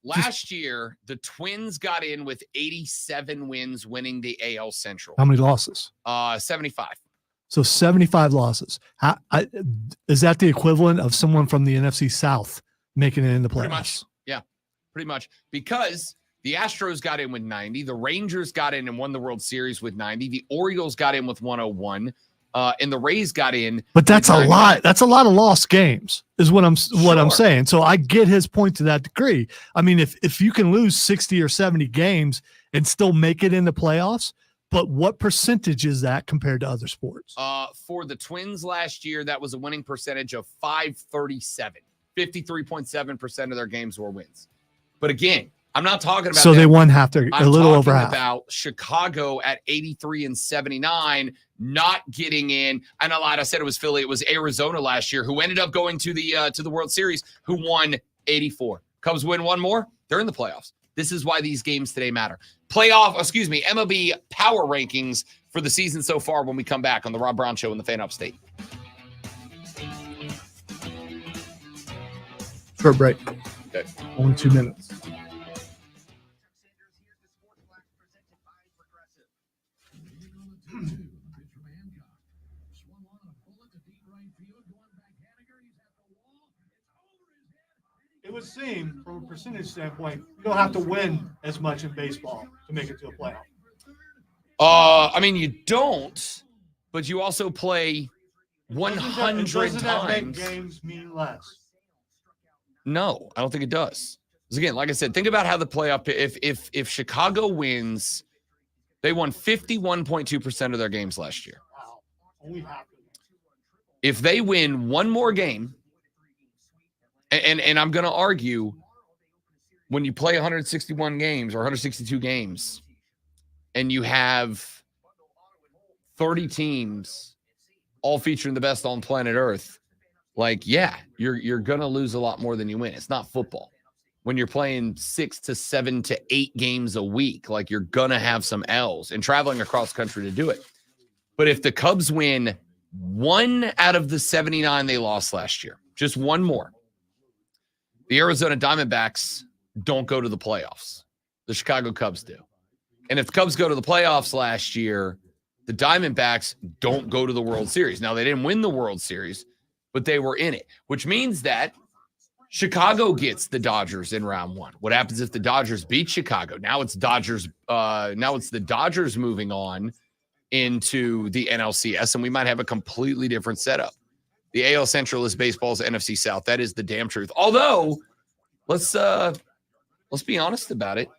Last year, the Twins got in with 87 wins, winning the AL Central. How many losses? 75. So 75 losses. Is that the equivalent of someone from the NFC South making it in the playoffs? Pretty much. Yeah, pretty much. Because the Astros got in with 90. The Rangers got in and won the World Series with 90. The Orioles got in with 101. And the Rays got in. But that's a lot. That's a lot of lost games is what I'm saying. So I get his point to that degree. I mean, if you can lose 60 or 70 games and still make it in the playoffs, But what percentage is that compared to other sports? For the Twins last year, that was a winning percentage of 537. 53.7% of their games were wins. But again, I'm not talking about so them. they won half their I'm a little over talking half. about Chicago at 83 and 79, not getting in. And a lot. I said it was Philly. It was Arizona last year who ended up going to the World Series, who won 84. Cubs win one more. They're in the playoffs. This is why these games today matter. MLB power rankings for the season so far when we come back on the Rob Brown Show in the Fan Upstate. Short break. Okay. Only 2 minutes. It would seem, from a percentage standpoint, you don't have to win as much in baseball to make it to a playoff. I mean, you don't, but you also play 100 doesn't that make times. games mean less? No, I don't think it does. Because again, like I said, think about how the playoff. If Chicago wins, they won 51.2% of their games last year. Wow. Only half. If they win one more game, and I'm going to argue, when you play 161 games or 162 games, and you have 30 teams all featuring the best on planet Earth, like, yeah, you're going to lose a lot more than you win. It's not football. When you're playing 6 to 7 to 8 games a week, like, you're going to have some L's and traveling across country to do it. But if the Cubs win 1 out of the 79 they lost last year, just one more, the Arizona Diamondbacks don't go to the playoffs. The Chicago Cubs do. And if the Cubs go to the playoffs last year, the Diamondbacks don't go to the World Series. Now, they didn't win the World Series, but they were in it, which means that Chicago gets the Dodgers in round 1. What happens if the Dodgers beat Chicago? Now it's Dodgers. Now it's the Dodgers moving on into the NLCS, and we might have a completely different setup. The AL Central is baseball's NFC South. That is the damn truth. Although, let's be honest about it.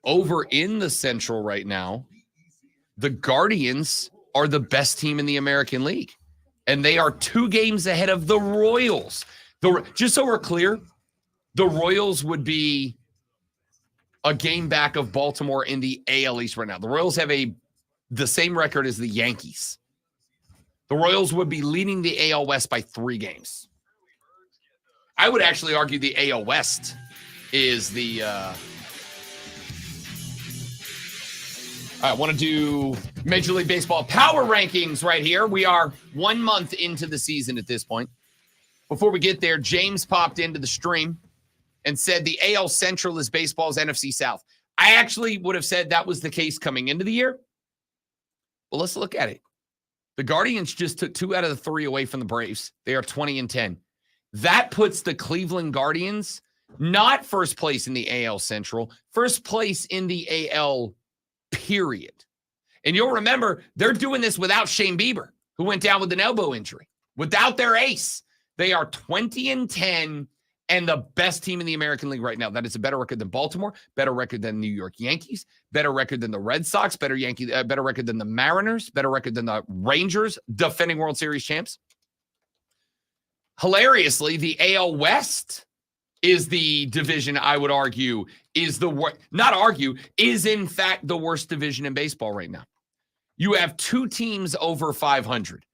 Over in the Central right now, the Guardians are the best team in the American League, and they are 2 games ahead of the Royals. Just so we're clear, the Royals would be a game back of Baltimore in the AL East right now. The Royals have the same record as the Yankees. The Royals would be leading the AL West by 3 games. I would actually argue the AL West is the I want to do Major League Baseball power rankings right here. We are 1 month into the season at this point. Before we get there, James popped into the stream and said the AL Central is baseball's NFC South. I actually would have said that was the case coming into the year. Well, let's look at it. The Guardians just took 2 out of the 3 away from the Braves. They are 20 and 10. That puts the Cleveland Guardians not first place in the AL Central, first place in the AL period. And you'll remember they're doing this without Shane Bieber, who went down with an elbow injury. Without their ace, they are 20 and 10 and the best team in the American League right now. That is a better record than Baltimore, better record than New York Yankees, better record than the Red Sox, better record than the Mariners, better record than the Rangers, defending World Series champs. Hilariously, the AL West is the division I would argue is in fact the worst division in baseball right now. You have 2 teams over 500.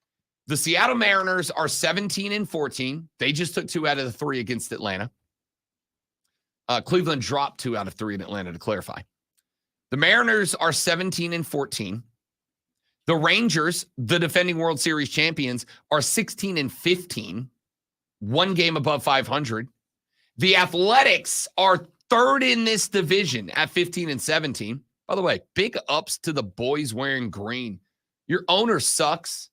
The Seattle Mariners are 17 and 14. They just took 2 out of the 3 against Atlanta. Cleveland dropped 2 out of 3 in Atlanta, to clarify. The Mariners are 17 and 14. The Rangers, the defending World Series champions, are 16 and 15, 1 game above 500. The Athletics are 3rd in this division at 15 and 17. By the way, big ups to the boys wearing green. Your owner sucks.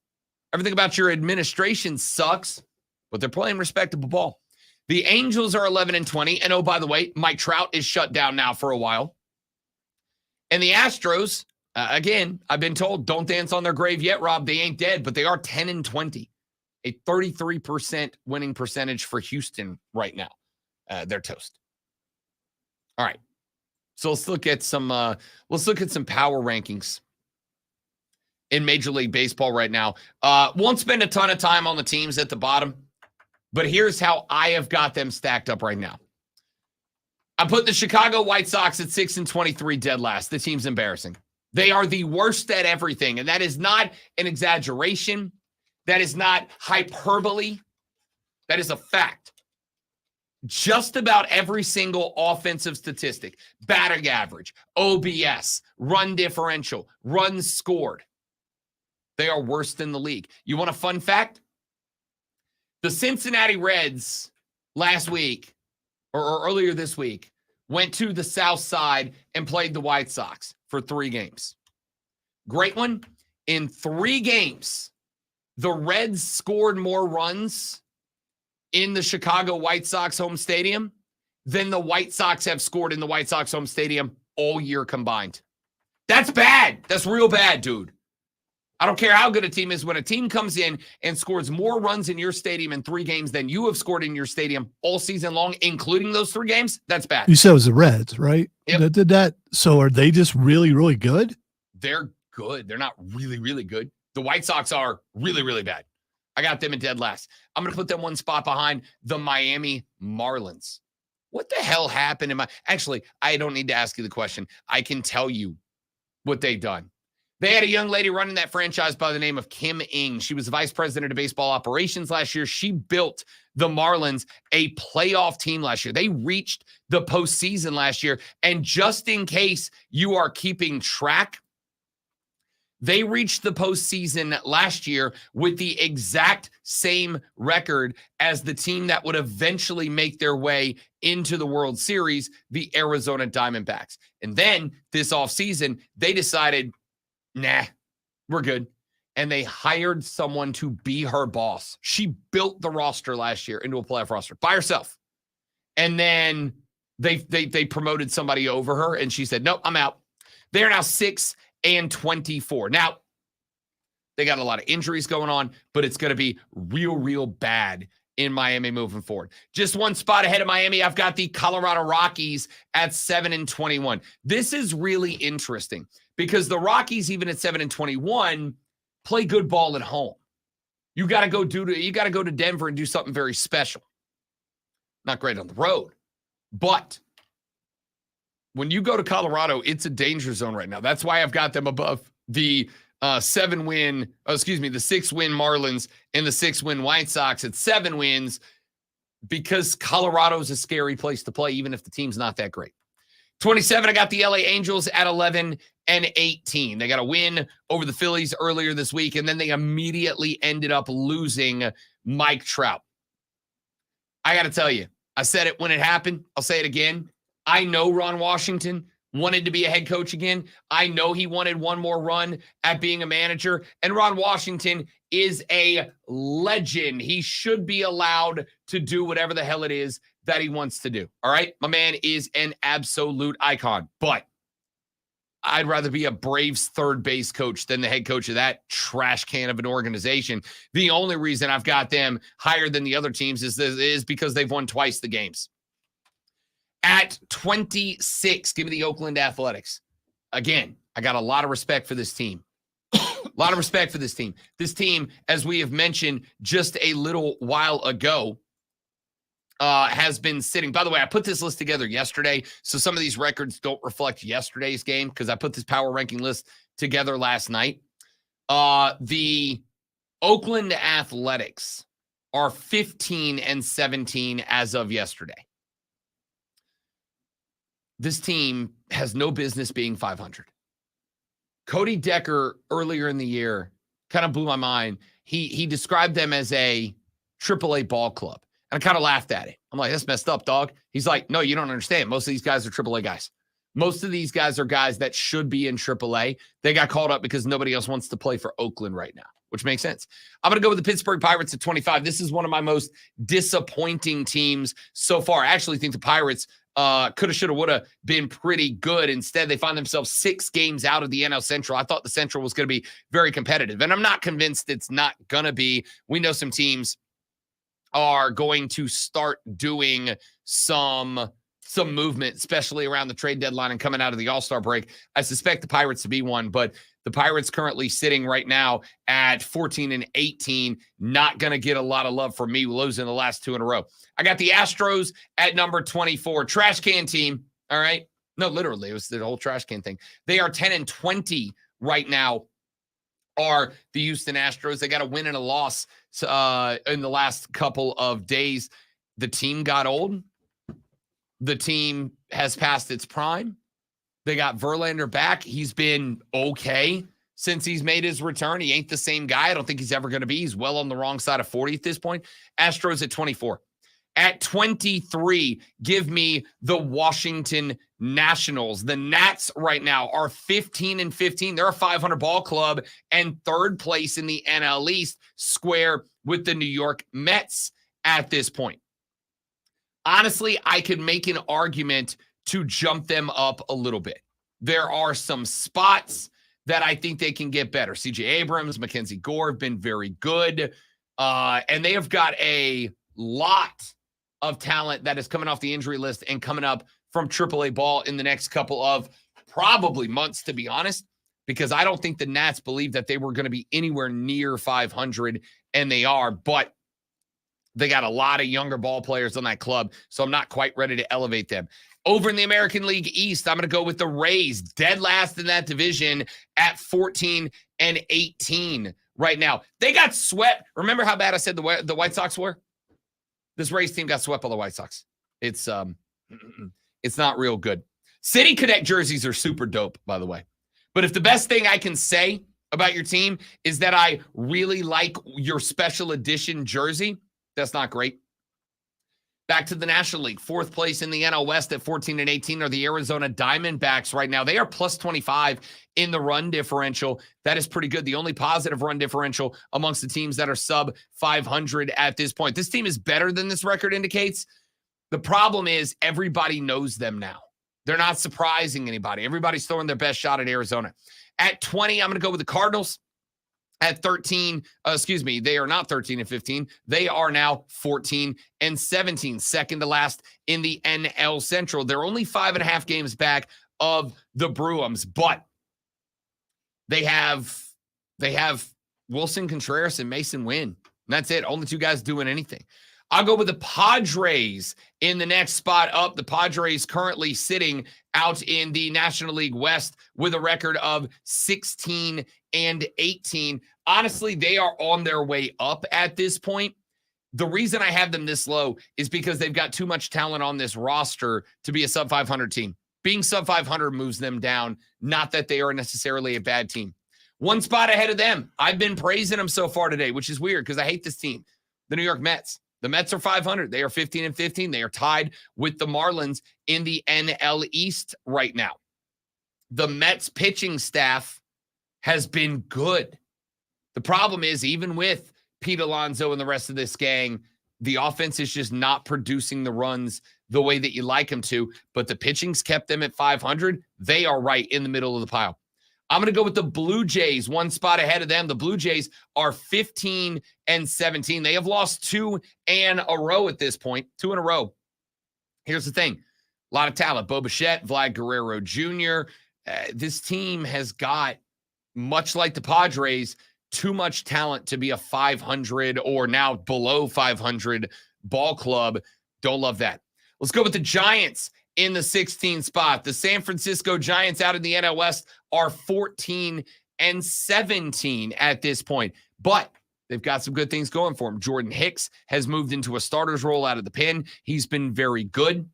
Everything about your administration sucks, but they're playing respectable ball. The Angels are 11 and 20. And oh, by the way, Mike Trout is shut down now for a while. And the Astros, again, I've been told, don't dance on their grave yet, Rob. They ain't dead, but they are 10 and 20. A 33% winning percentage for Houston right now. They're toast. All right. So let's look at some power rankings in Major League Baseball right now. Won't spend a ton of time on the teams at the bottom, but here's how I have got them stacked up right now. I put the Chicago White Sox at 6-23 dead last. The team's embarrassing. They are the worst at everything, and that is not an exaggeration. That is not hyperbole. That is a fact. Just about every single offensive statistic, batting average, OBS, run differential, runs scored, they are worse than the league. You want a fun fact? The Cincinnati Reds last week, or earlier this week, went to the South Side and played the White Sox for 3 games. Great one. In 3 games, the Reds scored more runs in the Chicago White Sox home stadium than the White Sox have scored in the White Sox home stadium all year combined. That's bad. That's real bad, dude. I don't care how good a team is. When a team comes in and scores more runs in your stadium in 3 games than you have scored in your stadium all season long, including those 3 games, that's bad. You said it was the Reds, right? Yep. That did that. So are they just really, really good? They're good. They're not really, really good. The White Sox are really, really bad. I got them in dead last. I'm going to put them one spot behind the Miami Marlins. What the hell happened in my... Actually, I don't need to ask you the question. I can tell you what they've done. They had a young lady running that franchise by the name of Kim Ng. She was the vice president of baseball operations last year. She built the Marlins a playoff team last year. They reached the postseason last year. And just in case you are keeping track, they reached the postseason last year with the exact same record as the team that would eventually make their way into the World Series, the Arizona Diamondbacks. And then this offseason, they decided, nah, we're good. And they hired someone to be her boss. She built the roster last year into a playoff roster by herself. And then they promoted somebody over her, and she said, nope, I'm out. They're now 6-24. Now, they got a lot of injuries going on, but it's going to be real, real bad in Miami moving forward. Just one spot ahead of Miami, I've got the Colorado Rockies at 7-21. This is really interesting because the Rockies, even at 7-21, play good ball at home. You got to go to Denver and do something very special. Not great on the road, but when you go to Colorado, it's a danger zone right now. That's why I've got them above the 6-win Marlins and the 6-win White Sox at 7 wins because Colorado's a scary place to play, even if the team's not that great. 27, I got the LA Angels at 11-18. They got a win over the Phillies earlier this week, and then they immediately ended up losing Mike Trout. I got to tell you, I said it when it happened. I'll say it again. I know Ron Washington wanted to be a head coach again. I know he wanted one more run at being a manager. And Ron Washington is a legend. He should be allowed to do whatever the hell it is that he wants to do. All right? My man is an absolute icon. But I'd rather be a Braves third base coach than the head coach of that trash can of an organization. The only reason I've got them higher than the other teams is because they've won twice the games. At 26, give me the Oakland Athletics. Again, I got a lot of respect for this team. A lot of respect for this team. This team, as we have mentioned just a little while ago, has been sitting. By the way, I put this list together yesterday, so some of these records don't reflect yesterday's game because I put this power ranking list together last night. The Oakland Athletics are 15-17 as of yesterday. This team has no business being 500. Cody Decker earlier in the year kind of blew my mind. He described them as a AAA ball club. And I kind of laughed at it. I'm like, that's messed up, dog. He's like, no, you don't understand. Most of these guys are AAA guys. Most of these guys are guys that should be in AAA. They got called up because nobody else wants to play for Oakland right now, which makes sense. I'm going to go with the Pittsburgh Pirates at 25. This is one of my most disappointing teams so far. I actually think the Pirates coulda, shoulda, woulda been pretty good. Instead, they find themselves 6 games out of the NL Central. I thought the Central was going to be very competitive, and I'm not convinced it's not going to be. We know some teams are going to start doing some some movement, especially around the trade deadline and coming out of the All-Star break. I suspect the Pirates to be one, but the Pirates currently sitting right now at 14-18. Not going to get a lot of love from me, losing the last 2 in a row. I got the Astros at number 24. Trash can team, all right? No, literally, it was the whole trash can thing. They are 10-20 right now, are the Houston Astros. They got a win and a loss in the last couple of days. The team got old. The team has passed its prime. They got Verlander back. He's been okay since he's made his return. He ain't the same guy. I don't think he's ever going to be. He's well on the wrong side of 40 at this point. Astros at 24. At 23, give me the Washington Nationals. The Nats right now are 15-15. They're a 500 ball club and third place in the NL East, square with the New York Mets at this point. Honestly, I could make an argument to jump them up a little bit. There are some spots that I think they can get better. C.J. Abrams, Mackenzie Gore have been very good. And they have got a lot of talent that is coming off the injury list and coming up from AAA ball in the next couple of probably months, to be honest, because I don't think the Nats believe that they were going to be anywhere near 500, and they are, but they got a lot of younger ball players on that club, so I'm not quite ready to elevate them. Over in the American League East, I'm going to go with the Rays, dead last in that division at 14-18 right now. They got swept. Remember how bad I said the White Sox were? This Rays team got swept by the White Sox. It's not real good. City Connect jerseys are super dope, by the way. But if the best thing I can say about your team is that I really like your special edition jersey, that's not great. Back to the National League. Fourth place in the NL West at 14-18 are the Arizona Diamondbacks right now. They are plus 25 in the run differential. That is pretty good. The only positive run differential amongst the teams that are sub 500 at this point. This team is better than this record indicates. The problem is everybody knows them now. They're not surprising anybody. Everybody's throwing their best shot at Arizona. At 20, I'm going to go with the Cardinals. At 13, they are not 13-15. They are now 14-17, second to last in the NL Central. They're only 5.5 games back of the Bruins, but they have Wilson Contreras and Mason Wynn. And that's it. Only two guys doing anything. I'll go with the Padres in the next spot up. The Padres currently sitting out in the National League West with a record of 16-18. Honestly, they are on their way up at this point. The reason I have them this low is because they've got too much talent on this roster to be a sub 500 team. Being sub 500 moves them down, not that they are necessarily a bad team. One spot ahead of them. I've been praising them so far today, which is weird because I hate this team. The New York Mets. The Mets are 500. They are 15-15. They are tied with the Marlins in the NL East right now. The Mets pitching staff has been good. The problem is, even with Pete Alonso and the rest of this gang, the offense is just not producing the runs the way that you like them to, but the pitching's kept them at 500. They are right in the middle of the pile. I'm going to go with the Blue Jays, one spot ahead of them. The Blue Jays are 15-17. They have lost 2 in a row at this point, 2 in a row. Here's the thing. A lot of talent. Bo Bichette, Vlad Guerrero Jr. This team has got, much like the Padres, too much talent to be a 500 or now below 500 ball club. Don't love that. Let's go with the Giants in the 16th spot. The San Francisco Giants out in the NL West are 14-17 at this point, but they've got some good things going for them. Jordan Hicks has moved into a starter's role out of the pen. He's been very good.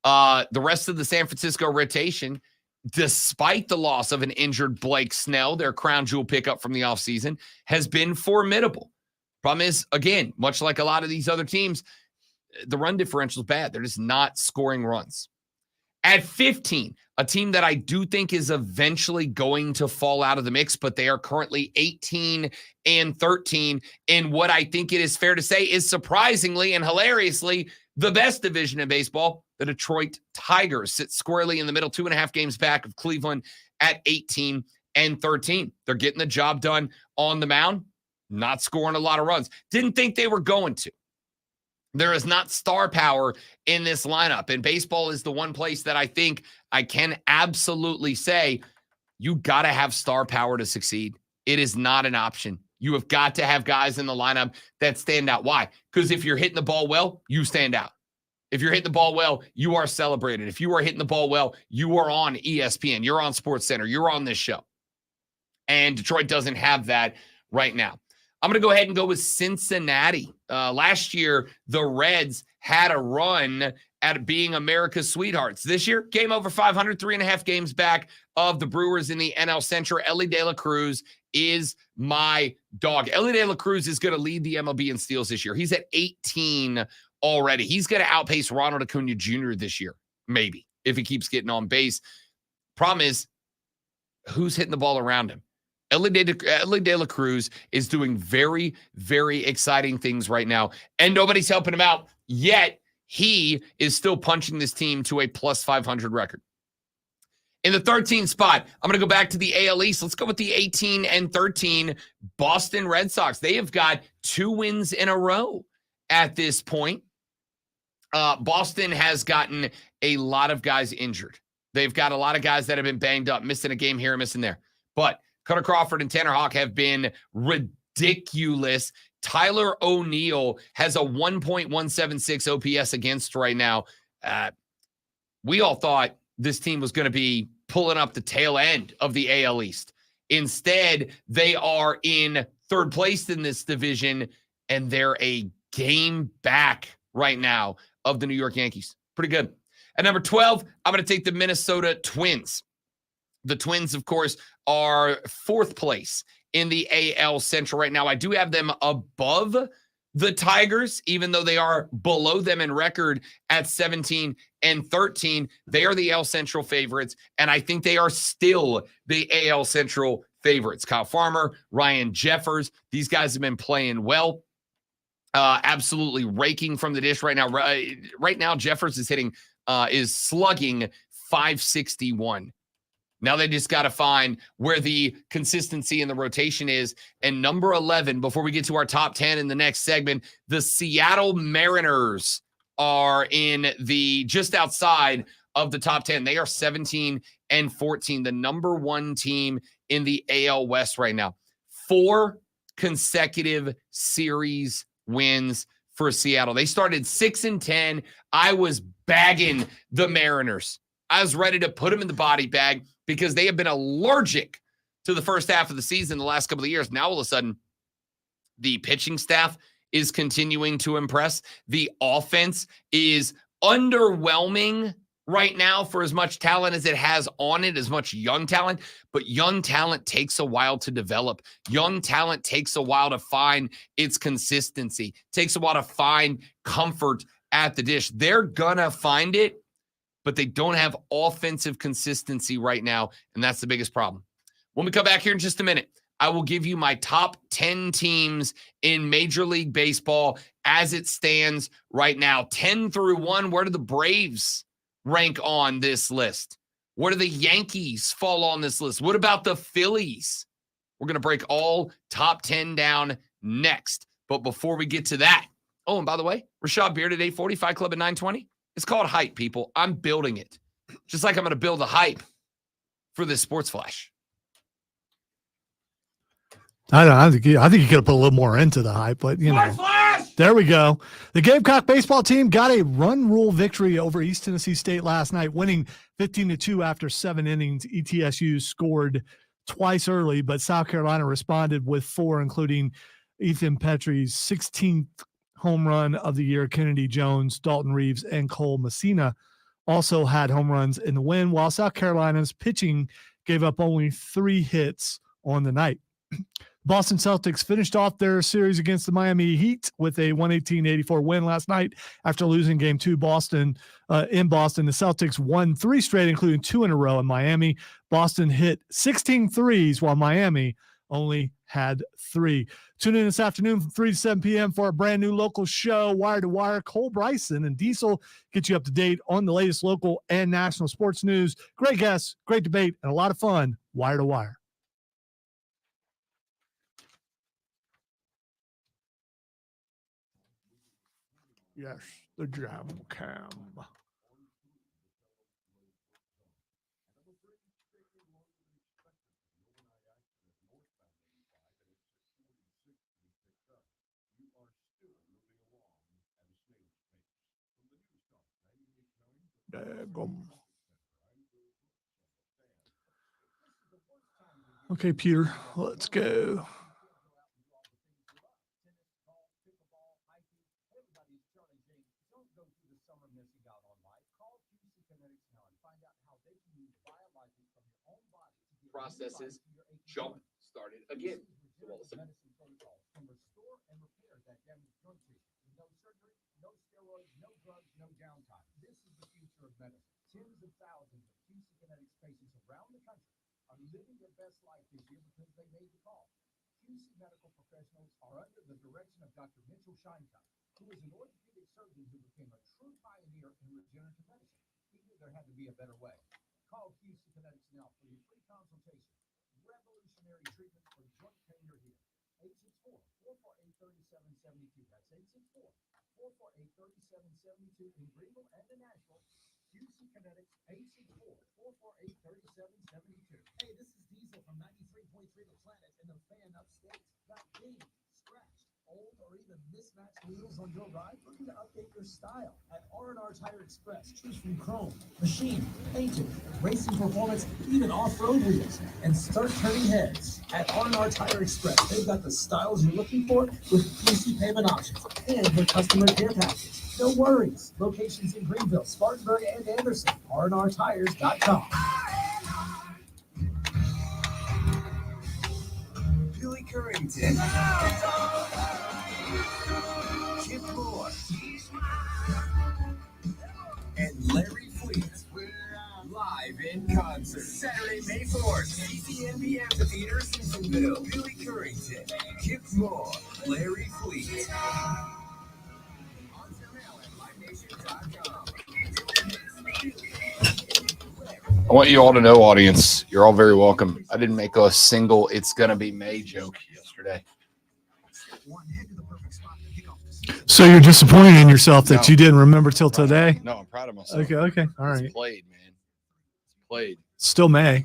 The rest of the San Francisco rotation, despite the loss of an injured Blake Snell, their crown jewel pickup from the offseason, has been formidable. Problem is, again, much like a lot of these other teams, the run differential is bad. They're just not scoring runs. At 15, a team that I do think is eventually going to fall out of the mix, but they are currently 18-13 in what I think it is fair to say is surprisingly and hilariously the best division in baseball. The Detroit Tigers sit squarely in the middle, 2.5 games back of Cleveland at 18-13. They're getting the job done on the mound, not scoring a lot of runs. Didn't think they were going to. There is not star power in this lineup. And baseball is the one place that I think I can absolutely say you got to have star power to succeed. It is not an option. You have got to have guys in the lineup that stand out. Why? Because if you're hitting the ball well, you stand out. If you're hitting the ball well, you are celebrated. If you are hitting the ball well, you are on ESPN. You're on SportsCenter. You're on this show. And Detroit doesn't have that right now. I'm going to go ahead and go with Cincinnati. Last year, the Reds had a run at being America's sweethearts. This year, game over 500, 3.5 games back of the Brewers in the NL Central. Elly De La Cruz is my dog. Elly De La Cruz is going to lead the MLB in steals this year. He's at 18 already. He's going to outpace Ronald Acuna Jr. this year, maybe, if he keeps getting on base. Problem is, who's hitting the ball around him? Elly De La Cruz is doing very, very exciting things right now, and nobody's helping him out, yet he is still punching this team to a plus 500 record. In the 13th spot, I'm going to go back to the AL East. Let's go with the 18-13 Boston Red Sox. They have got 2 wins in a row at this point. Boston has gotten a lot of guys injured. They've got a lot of guys that have been banged up, missing a game here and missing there. But Cutter Crawford and Tanner Houck have been ridiculous. Tyler O'Neill has a 1.176 OPS against right now. We all thought this team was going to be pulling up the tail end of the AL East. Instead, they are in 3rd place in this division, and they're a game back right now of the New York Yankees. Pretty good. At number 12, I'm going to take the Minnesota Twins. The Twins, of course, are 4th place in the AL Central right now. I do have them above the Tigers, even though they are below them in record at 17-13. They are the AL Central favorites, and I think they are still the AL Central favorites. Kyle Farmer, Ryan Jeffers, these guys have been playing well. Absolutely raking from the dish right now. Right now, Jeffers is slugging .561. Now they just got to find where the consistency in the rotation is. And number 11, before we get to our top 10 in the next segment, the Seattle Mariners are in the just outside of the top 10. They are 17-14, the number 1 team in the AL West right now. 4 consecutive series wins for Seattle. They started 6-10. I was bagging the Mariners. I was ready to put them in the body bag because they have been allergic to the first half of the season the last couple of years. Now, all of a sudden, the pitching staff is continuing to impress. The offense is underwhelming right now for as much talent as it has on it, as much young talent. But young talent takes a while to develop. Young talent takes a while to find its consistency, takes a while to find comfort at the dish. They're going to find it, but they don't have offensive consistency right now, and that's the biggest problem. When we come back here in just a minute, I will give you my top 10 teams in Major League Baseball as it stands right now. 10 through 1, where do the Braves rank on this list? Where do the Yankees fall on this list? What about the Phillies? We're going to break all top 10 down next. But before we get to that, oh, and by the way, Rashad Beard at 840, Club at 920. It's called hype, people. I'm building it. Just like I'm going to build a hype for this Sports Flash. I think you could have put a little more into the hype, but Sports Flash! There we go. The Gamecock baseball team got a run rule victory over East Tennessee State last night, winning 15-2 after 7 innings. ETSU scored twice early, but South Carolina responded with 4, including Ethan Petrie's 16th home run of the year. Kennedy Jones, Dalton Reeves, and Cole Messina also had home runs in the win, while South Carolina's pitching gave up only 3 hits on the night. Boston Celtics finished off their series against the Miami Heat with a 118-84 win last night after losing Game 2 in Boston. The Celtics won 3 straight, including 2 in a row in Miami. Boston hit 16 threes, while Miami only had 3. Tune in this afternoon from 3 to 7 p.m. for a brand new local show, Wire to Wire. Cole Bryson and Diesel get you up to date on the latest local and national sports news. Great guests, great debate, and a lot of fun. Wire to Wire. Yes, the jam cam. Daggum. Okay, Peter, let's go. Processes jump started again. Machine, painted, racing performance, even off-road wheels, and start turning heads. At R&R Tire Express, they've got the styles you're looking for with PC payment options and their customer care package. No worries. Locations in Greenville, Spartanburg, and Anderson. rnrtires.com. Billy Currington. Kip Moore. And Larry Fleet. Live in concert. Saturday, May 4th. CCNB Amphitheater, Simpsonville. Billy Currington. Kip Moore. Larry Fleet. On sale at livenation.com. I want you all to know, audience, you're all very welcome. I didn't make a single "It's Gonna Be May" joke yesterday. So you're disappointed in yourself that you didn't remember till today? No, I'm proud of myself. Okay, all right. It's played, man. It's played. Still May.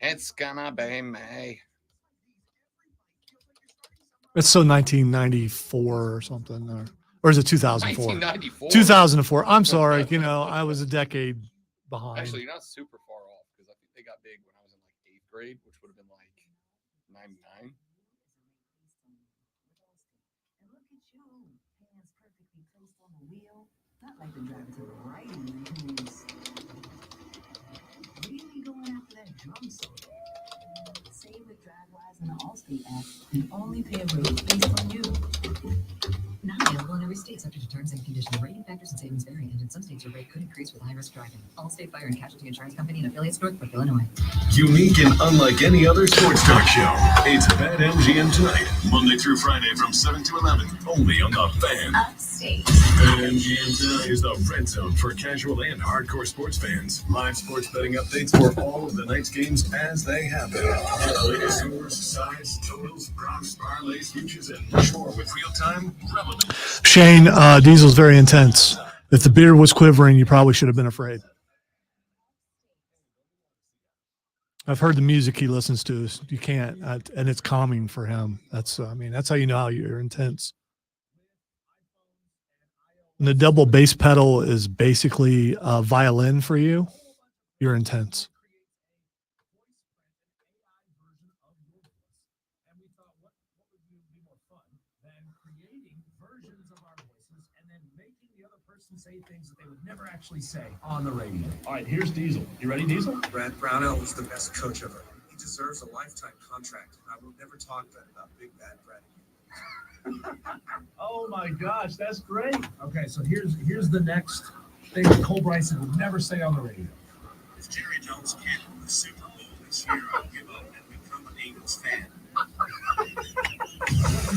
It's gonna be May. It's so 1994 or something, or is it 2004? 1994. 2004. I'm sorry. I was a decade behind. Actually, you're not super far off because I think they got big when I was in like 8th grade, which would have been like 99. Not like the driver to the right who's really going after that drum solo. Save with DriveWise and the Allstate app and only pay a rate based on you. Now available in every state, subject to terms and conditions. Rating factors and savings vary, and in some states your rate could increase with high-risk driving. Allstate Fire and Casualty Insurance Company and affiliates, Northbrook, Illinois. Unique and unlike any other sports talk show. It's Bet MGM Tonight, Monday through Friday from 7 to 11, only on The Fan. Upstate. Bet MGM Tonight is the red zone for casual and hardcore sports fans. Live sports betting updates for all of the night's games as they happen. The latest scores, sides, totals, props, parlays, futures, and more with real-time relevant. Shane, Diesel's very intense. If the beard was quivering, you probably should have been afraid. I've heard the music he listens to. You can't, and it's calming for him. That's how you know how you're intense. And the double bass pedal is basically a violin for you. You're intense. Say things that they would never actually say on the radio. All right, here's Diesel. You ready, Diesel? Brad Brownell was the best coach ever. He deserves a lifetime contract. I will never talk bad about Big Bad Brad. Oh my gosh, that's great. Okay, so here's the next thing that Cole Bryson would never say on the radio. If Jerry Jones can't win the Super Bowl this year, I'll give up and become an Eagles fan.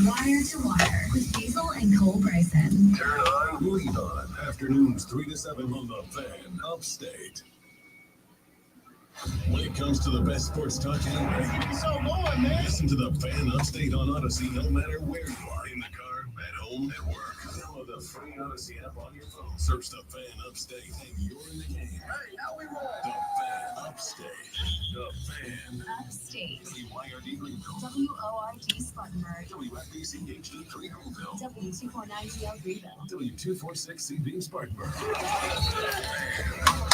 Wire to Wire with Diesel and Cole Bryson. Turn on, lead on. Afternoons 3 to 7 on The Fan, Upstate. When it comes to the best sports talk anywhere, listen to The Fan Upstate on Odyssey no matter where you are. In the car, at home, at work. Follow The the free Odyssey app on your phone. Search The Fan Upstate and you're in the game. Hey, how we roll? The Fan Upstate. The Fan. Upstate. WYRD Greenville. WORD Spartanburg. WFBC HD3 Greenville. W249TL Greenville. W246CB Spartanburg.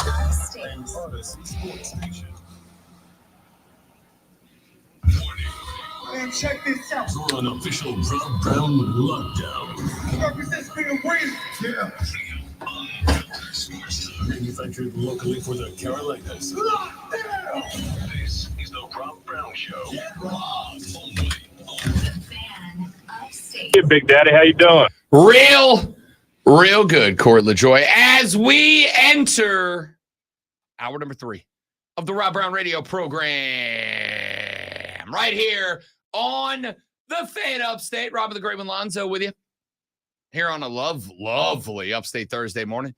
Upstate. And Odyssey Sports Station. Man, check this out. You're on official Rob Brown lockdown. Represents being raised. Yeah. Manufactured locally for the Carolinas. Lockdown. This is the Rob Brown Show. Get Rob. Only on The Fan. Upstate. Hey, Big Daddy, how you doing? Real good, Court LaJoy. As we enter hour number 3 of the Rob Brown Radio program, right here on the Fan Upstate. Rob of the Great One, Lonzo with you here on a lovely Upstate Thursday morning.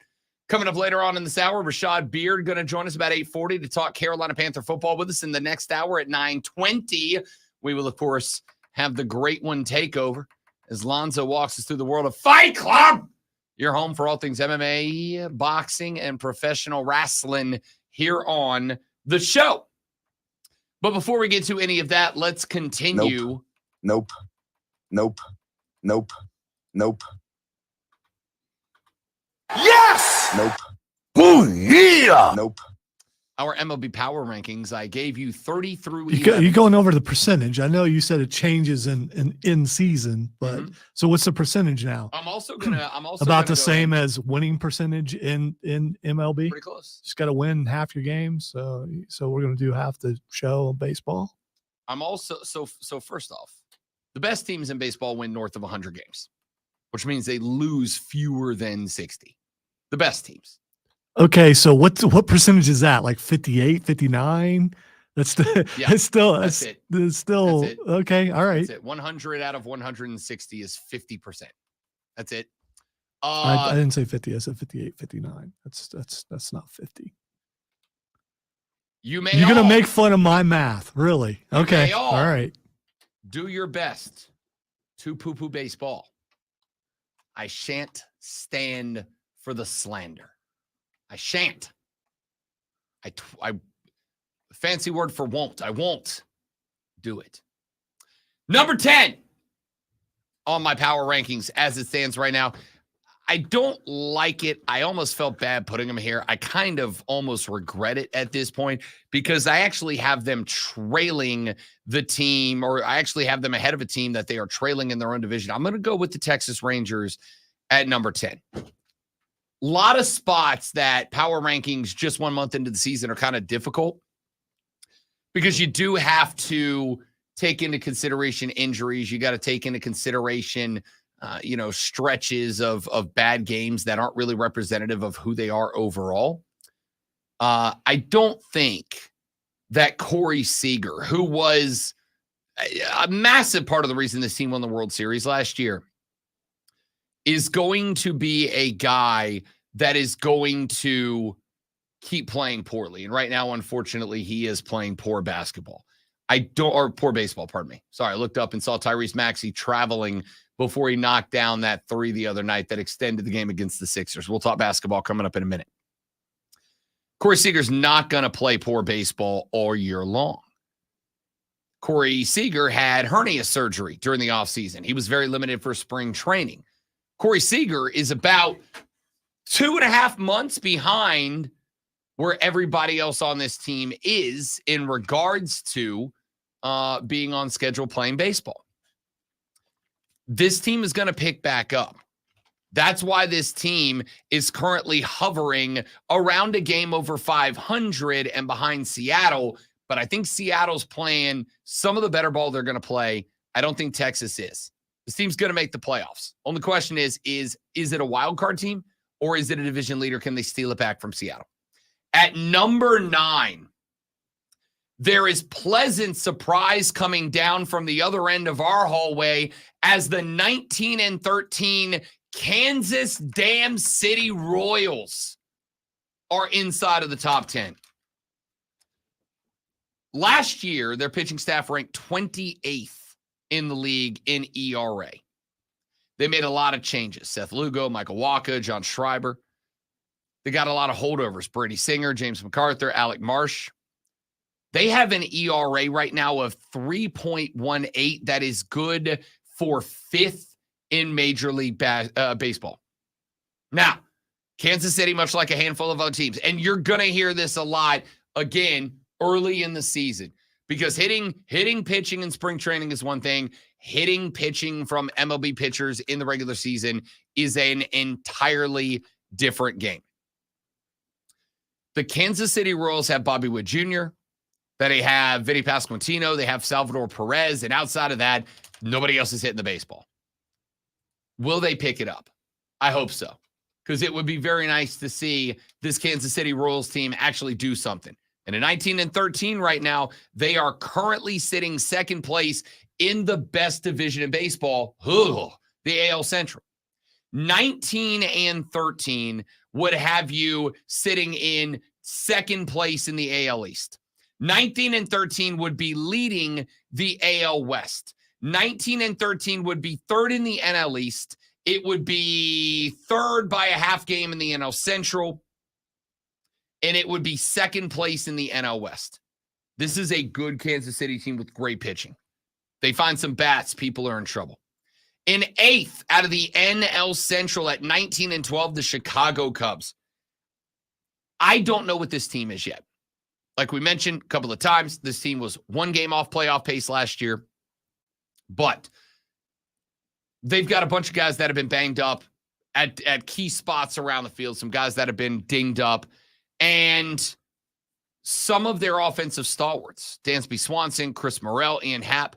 Coming up later on in this hour, Rashad Beard going to join us about 8:40 to talk Carolina Panther football with us in the next hour at 9:20. We will, of course, have the Great One takeover as Lonzo walks us through the world of Fight Club. Your home for all things MMA, boxing, and professional wrestling here on the show. But before we get to any of that, let's continue. Nope. Yes! Nope. Oh, yeah! Nope. Our MLB Power Rankings, I gave you 30 through You're 11. going over the percentage. I know you said it changes in season, but so what's the percentage now? I'm also About gonna the go same as winning percentage in MLB. pretty close. Just got to win half your games. So we're going to do half the show of baseball. I'm also so first off, the best teams in baseball win north of 100 games, which means they lose fewer than 60. The best teams. Okay, so what percentage is that? Like 58, 59? That's the Yeah, it's still that's it's, it. it's still That's it. okay. All right. That's it. 100 out of 160 is 50%. That's it. I didn't say 50. I said 58, 59. That's not 50. You're You're gonna make fun of my math, really? Okay. may all. All right. Do your best to poo-poo baseball. I shan't stand for the slander. I shan't. I fancy word for won't. I won't do it. Number 10 on my power rankings as it stands right now. I don't like it. I almost felt bad putting them here. I kind of almost regret it at this point because I actually have them trailing the team, or I actually have them ahead of a team that they are trailing in their own division. I'm going to go with the Texas Rangers at number 10. A lot of spots that power rankings just 1 month into the season are kind of difficult because you do have to take into consideration injuries. You got to take into consideration stretches of bad games that aren't really representative of who they are overall. I don't think that Corey Seager, who was a massive part of the reason this team won the World Series last year, is going to be a guy that is going to keep playing poorly. And right now, unfortunately, he is playing poor basketball. Poor baseball, pardon me. Sorry, I looked up and saw Tyrese Maxey traveling before he knocked down that 3 the other night that extended the game against the Sixers. We'll talk basketball coming up in a minute. Corey Seager's not going to play poor baseball all year long. Corey Seager had hernia surgery during the offseason. He was very limited for spring training. Corey Seager is about 2.5 months behind where everybody else on this team is in regards to being on schedule playing baseball. This team is going to pick back up. That's why this team is currently hovering around a game over 500 and behind Seattle. But I think Seattle's playing some of the better ball they're going to play. I don't think Texas is. This team's going to make the playoffs. Only question is it a wild card team or is it a division leader? Can they steal it back from Seattle? At number 9, there is pleasant surprise coming down from the other end of our hallway as the 19-13 Kansas Dam City Royals are inside of the top 10. Last year, their pitching staff ranked 28th in the league in ERA. They made a lot of changes. Seth Lugo, Michael Walker, John Schreiber. They got a lot of holdovers. Brady Singer, James MacArthur, Alec Marsh. They have an ERA right now of 3.18. That is good for 5th in Major League Baseball. Now, Kansas City, much like a handful of other teams, and you're going to hear this a lot again early in the season, because hitting pitching in spring training is one thing. Hitting pitching from MLB pitchers in the regular season is an entirely different game. The Kansas City Royals have Bobby Witt Jr., they have Vinny Pasquantino, they have Salvador Perez, and outside of that, nobody else is hitting the baseball. Will they pick it up? I hope so, because it would be very nice to see this Kansas City Royals team actually do something. And at 19-13 right now, they are currently sitting second place in the best division in baseball, the AL Central. 19-13 would have you sitting in second place in the AL East. 19-13 would be leading the AL West. 19-13 would be third in the NL East. It would be third by a half game in the NL Central. And it would be second place in the NL West. This is a good Kansas City team with great pitching. They find some bats, people are in trouble. In 8th out of the NL Central at 19-12, the Chicago Cubs. I don't know what this team is yet. Like we mentioned a couple of times, this team was one game off playoff pace last year. But they've got a bunch of guys that have been banged up at key spots around the field, some guys that have been dinged up, and some of their offensive stalwarts, Dansby Swanson, Chris Morrell, Ian Happ,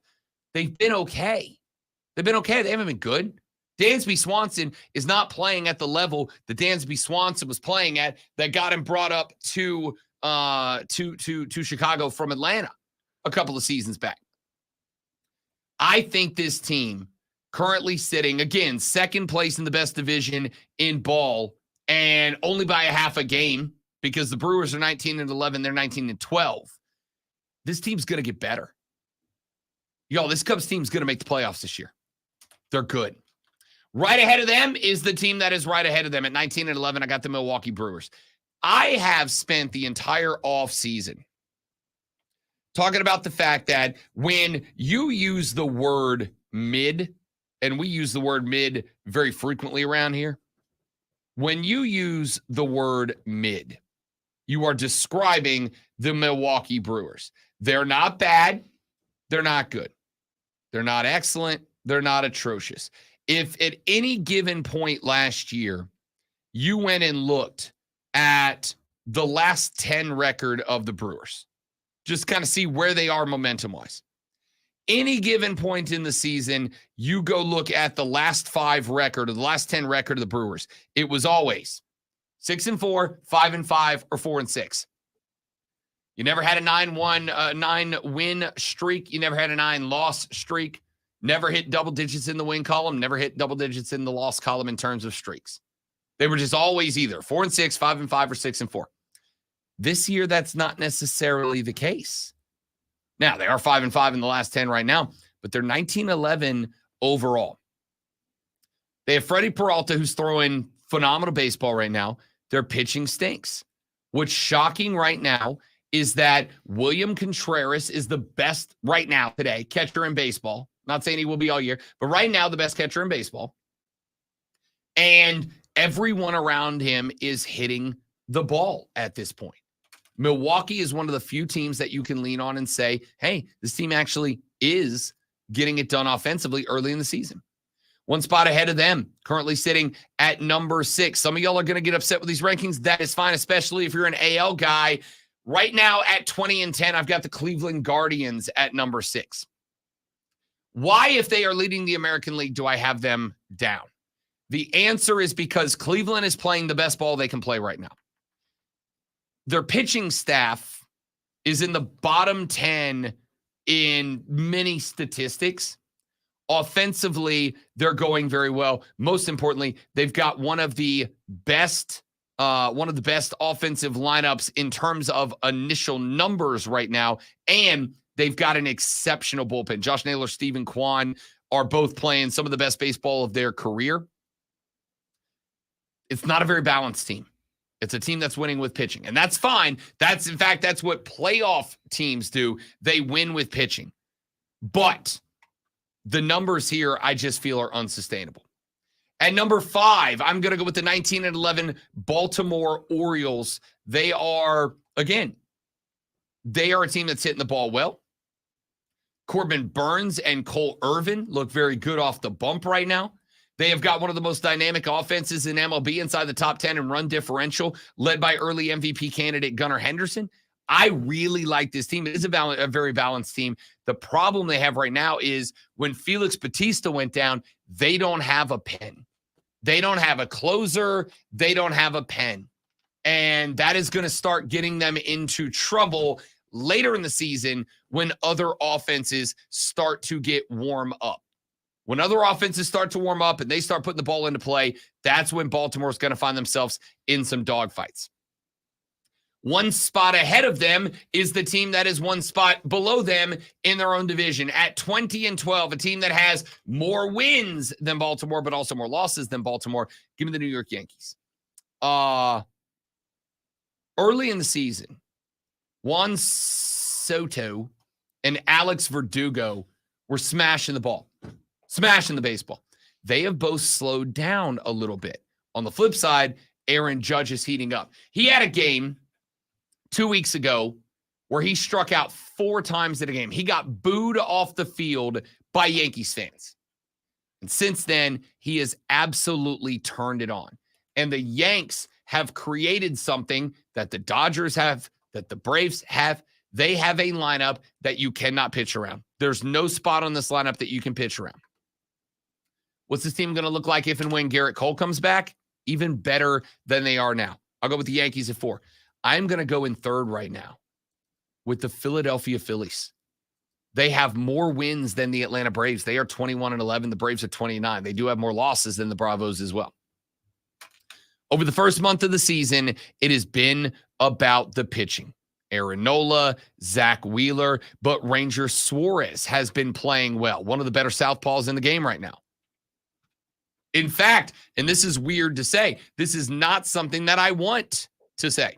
they've been okay. They've been okay. They haven't been good. Dansby Swanson is not playing at the level that Dansby Swanson was playing at that got him brought up to Chicago from Atlanta a couple of seasons back. I think this team currently sitting, again, second place in the best division in ball, and only by a half a game, because the Brewers are 19-11, they're 19-12. This team's going to get better. Y'all, this Cubs team's going to make the playoffs this year. They're good. Right ahead of them is the team that is right ahead of them at 19-11. I got the Milwaukee Brewers. I have spent the entire offseason talking about the fact that when you use the word mid, and we use the word mid very frequently around here, when you use the word mid, you are describing the Milwaukee Brewers. They're not bad. They're not good. They're not excellent. They're not atrocious. If at any given point last year, you went and looked at the last 10 record of the Brewers, just kind of see where they are momentum-wise. Any given point in the season, you go look at the last 5 record or the last 10 record of the Brewers. It was always 6-4, 5-5, or 4-6. You never had a 9-win streak. You never had a 9-loss streak. Never hit double digits in the win column. Never hit double digits in the loss column in terms of streaks. They were just always either 4-6, 5-5, or 6-4. This year, that's not necessarily the case. Now, they are 5-5 in the last 10 right now, but they're 19-11 overall. They have Freddie Peralta, who's throwing phenomenal baseball right now. Their pitching stinks. What's shocking right now is that William Contreras is the best right now today catcher in baseball. Not saying he will be all year, but right now the best catcher in baseball. And everyone around him is hitting the ball at this point. Milwaukee is one of the few teams that you can lean on and say, hey, this team actually is getting it done offensively early in the season. One spot ahead of them, currently sitting at number 6. Some of y'all are going to get upset with these rankings. That is fine, especially if you're an AL guy. Right now at 20-10, I've got the Cleveland Guardians at number 6. Why, if they are leading the American League, do I have them down? The answer is because Cleveland is playing the best ball they can play right now. Their pitching staff is in the bottom 10 in many statistics. Offensively, they're going very well. Most importantly, they've got one of the best offensive lineups in terms of initial numbers right now, and they've got an exceptional bullpen. Josh Naylor, Stephen Kwan are both playing some of the best baseball of their career. It's not a very balanced team. It's a team that's winning with pitching, and that's fine. That's what playoff teams do. They win with pitching. But the numbers here, I just feel, are unsustainable. At number 5, I'm going to go with the 19-11 Baltimore Orioles. They are a team that's hitting the ball well. Corbin Burns and Cole Irvin look very good off the bump right now. They have got one of the most dynamic offenses in MLB inside the top 10 in run differential, led by early MVP candidate Gunnar Henderson. I really like this team. It is a very balanced team. The problem they have right now is when Felix Bautista went down, they don't have a pen. They don't have a closer. They don't have a pen. And that is going to start getting them into trouble later in the season when other offenses start to get warm up. When other offenses start to warm up and they start putting the ball into play, that's when Baltimore's going to find themselves in some dogfights. One spot ahead of them is the team that is one spot below them in their own division at 20-12, a team that has more wins than Baltimore, but also more losses than Baltimore. Give me the New York Yankees. Early in the season, Juan Soto and Alex Verdugo were smashing the ball. Smashing the baseball. They have both slowed down a little bit. On the flip side, Aaron Judge is heating up. He had a game 2 weeks ago where he struck out 4 times in a game. He got booed off the field by Yankees fans. And since then, he has absolutely turned it on. And the Yanks have created something that the Dodgers have, that the Braves have. They have a lineup that you cannot pitch around. There's no spot on this lineup that you can pitch around. What's this team going to look like if and when Garrett Cole comes back? Even better than they are now. I'll go with the Yankees at 4. I'm going to go in 3rd right now with the Philadelphia Phillies. They have more wins than the Atlanta Braves. They are 21-11. The Braves are 29. They do have more losses than the Bravos as well. Over the first month of the season, it has been about the pitching. Aaron Nola, Zach Wheeler, but Ranger Suarez has been playing well. One of the better southpaws in the game right now. In fact, and this is weird to say, this is not something that I want to say.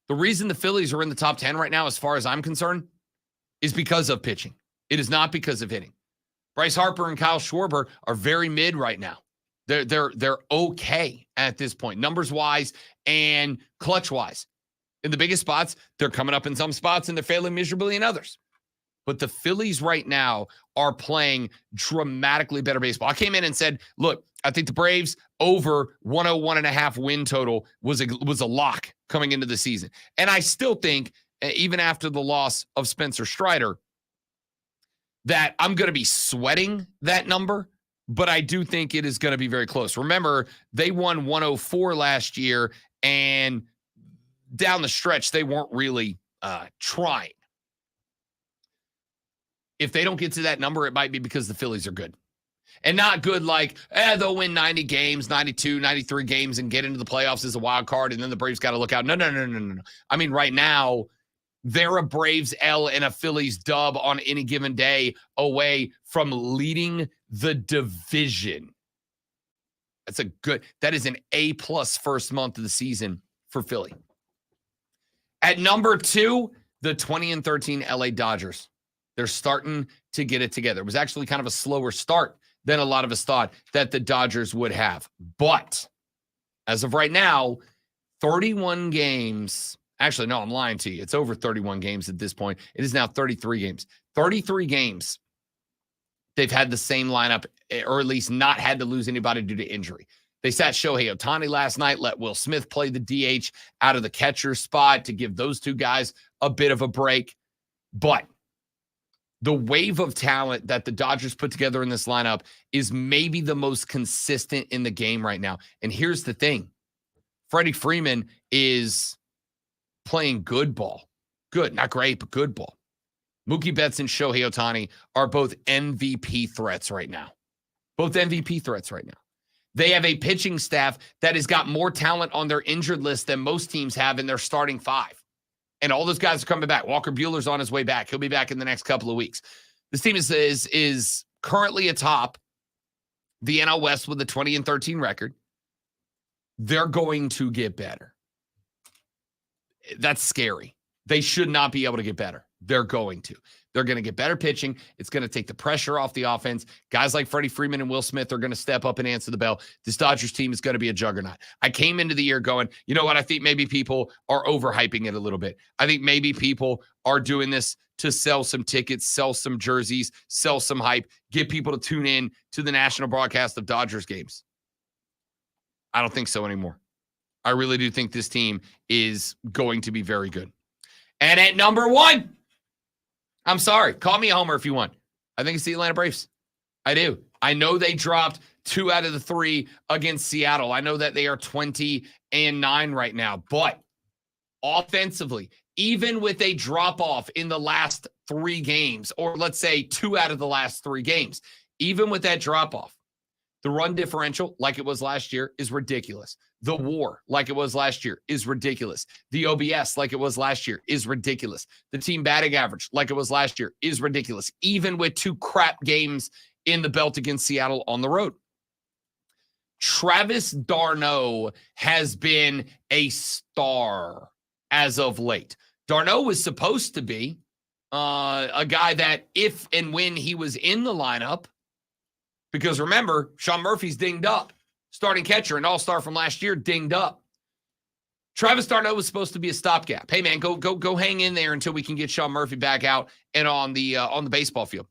The reason the Phillies are in the top 10 right now, as far as I'm concerned, is because of pitching. It is not because of hitting. Bryce Harper and Kyle Schwarber are very mid right now. They're okay at this point, numbers-wise and clutch-wise. In the biggest spots, they're coming up in some spots and they're failing miserably in others. But the Phillies right now are playing dramatically better baseball. I came in and said, look, I think the Braves over 101.5 win total was a lock coming into the season. And I still think, even after the loss of Spencer Strider, that I'm going to be sweating that number, but I do think it is going to be very close. Remember, they won 104 last year, and down the stretch, they weren't really trying. If they don't get to that number, it might be because the Phillies are good. And not good like, they'll win 90 games, 92, 93 games, and get into the playoffs as a wild card, and then the Braves got to look out. No. I mean, right now, they're a Braves L and a Phillies dub on any given day away from leading the division. That is an A+ first month of the season for Philly. At number 2, the 20-13 LA Dodgers. They're starting to get it together. It was actually kind of a slower start than a lot of us thought that the Dodgers would have. But as of right now, 31 games. Actually, no, I'm lying to you. It's over 31 games at this point. It is now 33 games. 33 games they've had the same lineup, or at least not had to lose anybody due to injury. They sat Shohei Ohtani last night, let Will Smith play the DH out of the catcher spot to give those two guys a bit of a break. But the wave of talent that the Dodgers put together in this lineup is maybe the most consistent in the game right now. And here's the thing. Freddie Freeman is playing good ball. Good, not great, but good ball. Mookie Betts and Shohei Ohtani are both MVP threats right now. Both MVP threats right now. They have a pitching staff that has got more talent on their injured list than most teams have in their starting 5. And all those guys are coming back. Walker Buehler's on his way back. He'll be back in the next couple of weeks. This team is currently atop the NL West with a 20-13 record. They're going to get better. That's scary. They should not be able to get better. They're going to. They're going to get better pitching. It's going to take the pressure off the offense. Guys like Freddie Freeman and Will Smith are going to step up and answer the bell. This Dodgers team is going to be a juggernaut. I came into the year going, you know what? I think maybe people are overhyping it a little bit. I think maybe people are doing this to sell some tickets, sell some jerseys, sell some hype, get people to tune in to the national broadcast of Dodgers games. I don't think so anymore. I really do think this team is going to be very good. And at number 1, I'm sorry, call me a homer if you want. I think it's the Atlanta Braves. I do. I know they dropped 2 out of the 3 against Seattle. I know that they are 20-9 right now. But offensively, even with a drop-off in the last 3 games, or let's say 2 out of the last 3 games, even with that drop-off, the run differential, like it was last year, is ridiculous. The WAR, like it was last year, is ridiculous. The OBS, like it was last year, is ridiculous. The team batting average, like it was last year, is ridiculous, even with 2 crap games in the belt against Seattle on the road. Travis d'Arnaud has been a star as of late. d'Arnaud was supposed to be a guy that if and when he was in the lineup, because remember, Sean Murphy's dinged up. Starting catcher, an all-star from last year, dinged up. Travis d'Arnaud was supposed to be a stopgap. Hey, man, go hang in there until we can get Sean Murphy back out and on the baseball field.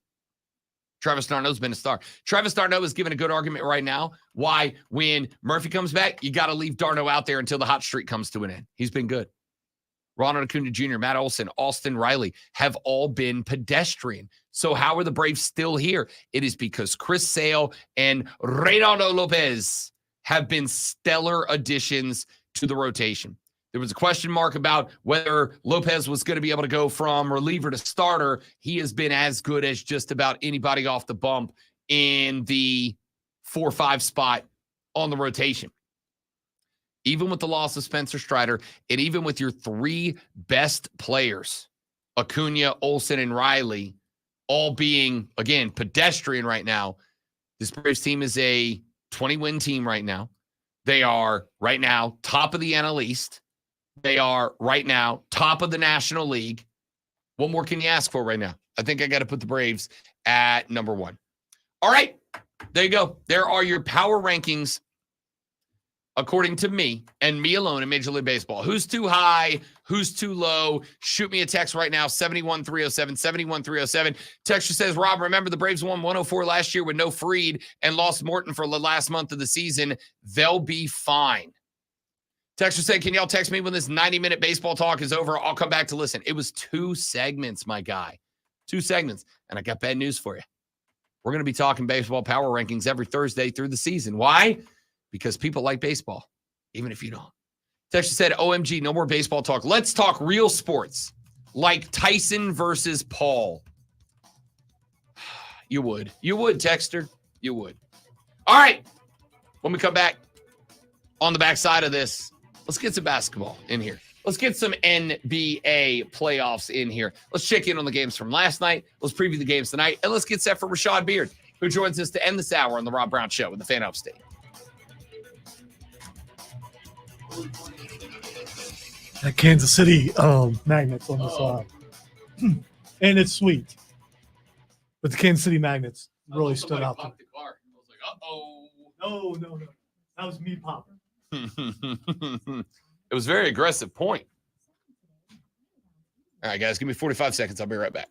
Travis d'Arnaud's been a star. Travis d'Arnaud is giving a good argument right now why when Murphy comes back, you got to leave d'Arnaud out there until the hot streak comes to an end. He's been good. Ronald Acuna Jr., Matt Olson, Austin Riley have all been pedestrian. So how are the Braves still here? It is because Chris Sale and Reynaldo Lopez have been stellar additions to the rotation. There was a question mark about whether Lopez was going to be able to go from reliever to starter. He has been as good as just about anybody off the bump in the 4-5 spot on the rotation. Even with the loss of Spencer Strider, and even with your 3 best players, Acuna, Olsen, and Riley, all being, again, pedestrian right now, this Braves team is a 20-win team right now. They are, right now, top of the NL East. They are, right now, top of the National League. What more can you ask for right now? I think I got to put the Braves at number 1. All right, there you go. There are your power rankings according to me and me alone in Major League Baseball. Who's too high? Who's too low? Shoot me a text right now, 71307, 71307. Texture says, Rob, remember the Braves won 104 last year with no Fried and lost Morton for the last month of the season. They'll be fine. Texture said, can y'all text me when this 90-minute baseball talk is over? I'll come back to listen. It was 2 segments, my guy. 2 segments. And I got bad news for you. We're going to be talking baseball power rankings every Thursday through the season. Why? Because people like baseball, even if you don't. Texture said, OMG, no more baseball talk. Let's talk real sports, like Tyson versus Paul. You would. You would, Texter. You would. All right. When we come back on the backside of this, let's get some basketball in here. Let's get some NBA playoffs in here. Let's check in on the games from last night. Let's preview the games tonight. And let's get set for Rashad Beard, who joins us to end this hour on the Rob Brown Show with the Fan Upstate. That Kansas City Magnets on the side. And it's sweet. But the Kansas City Magnets really stood out. The car. I was like, uh-oh. No. That was me popping. It was a very aggressive point. All right, guys, give me 45 seconds. I'll be right back.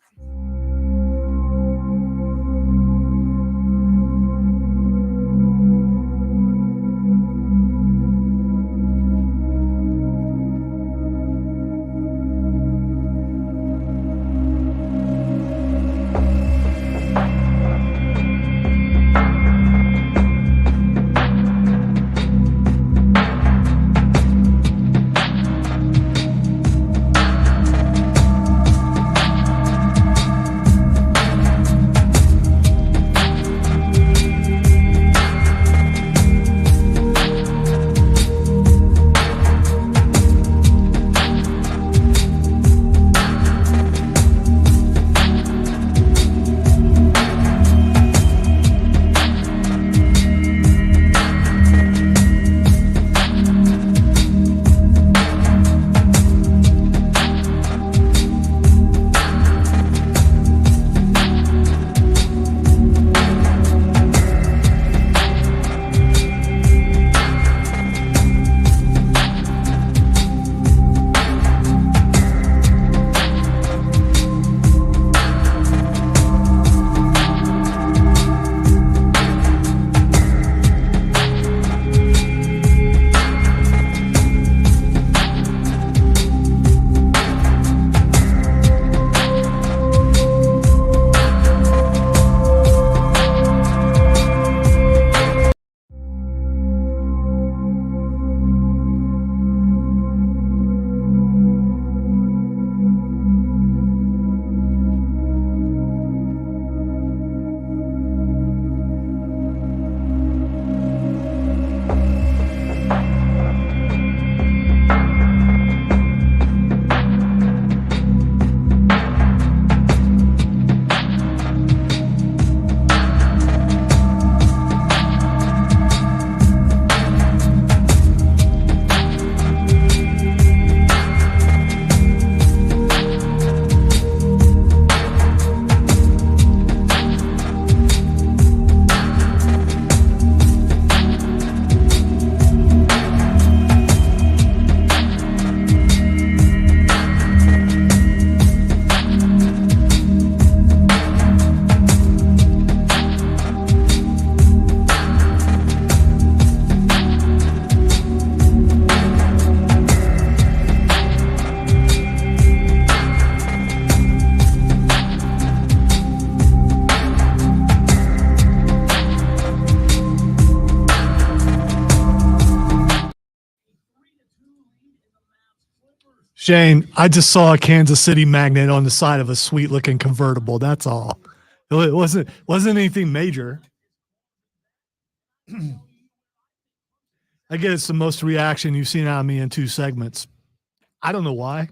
Shane, I just saw a Kansas City magnet on the side of a sweet-looking convertible. That's all. It wasn't anything major. I get it's the most reaction you've seen out of me in 2 segments. I don't know why.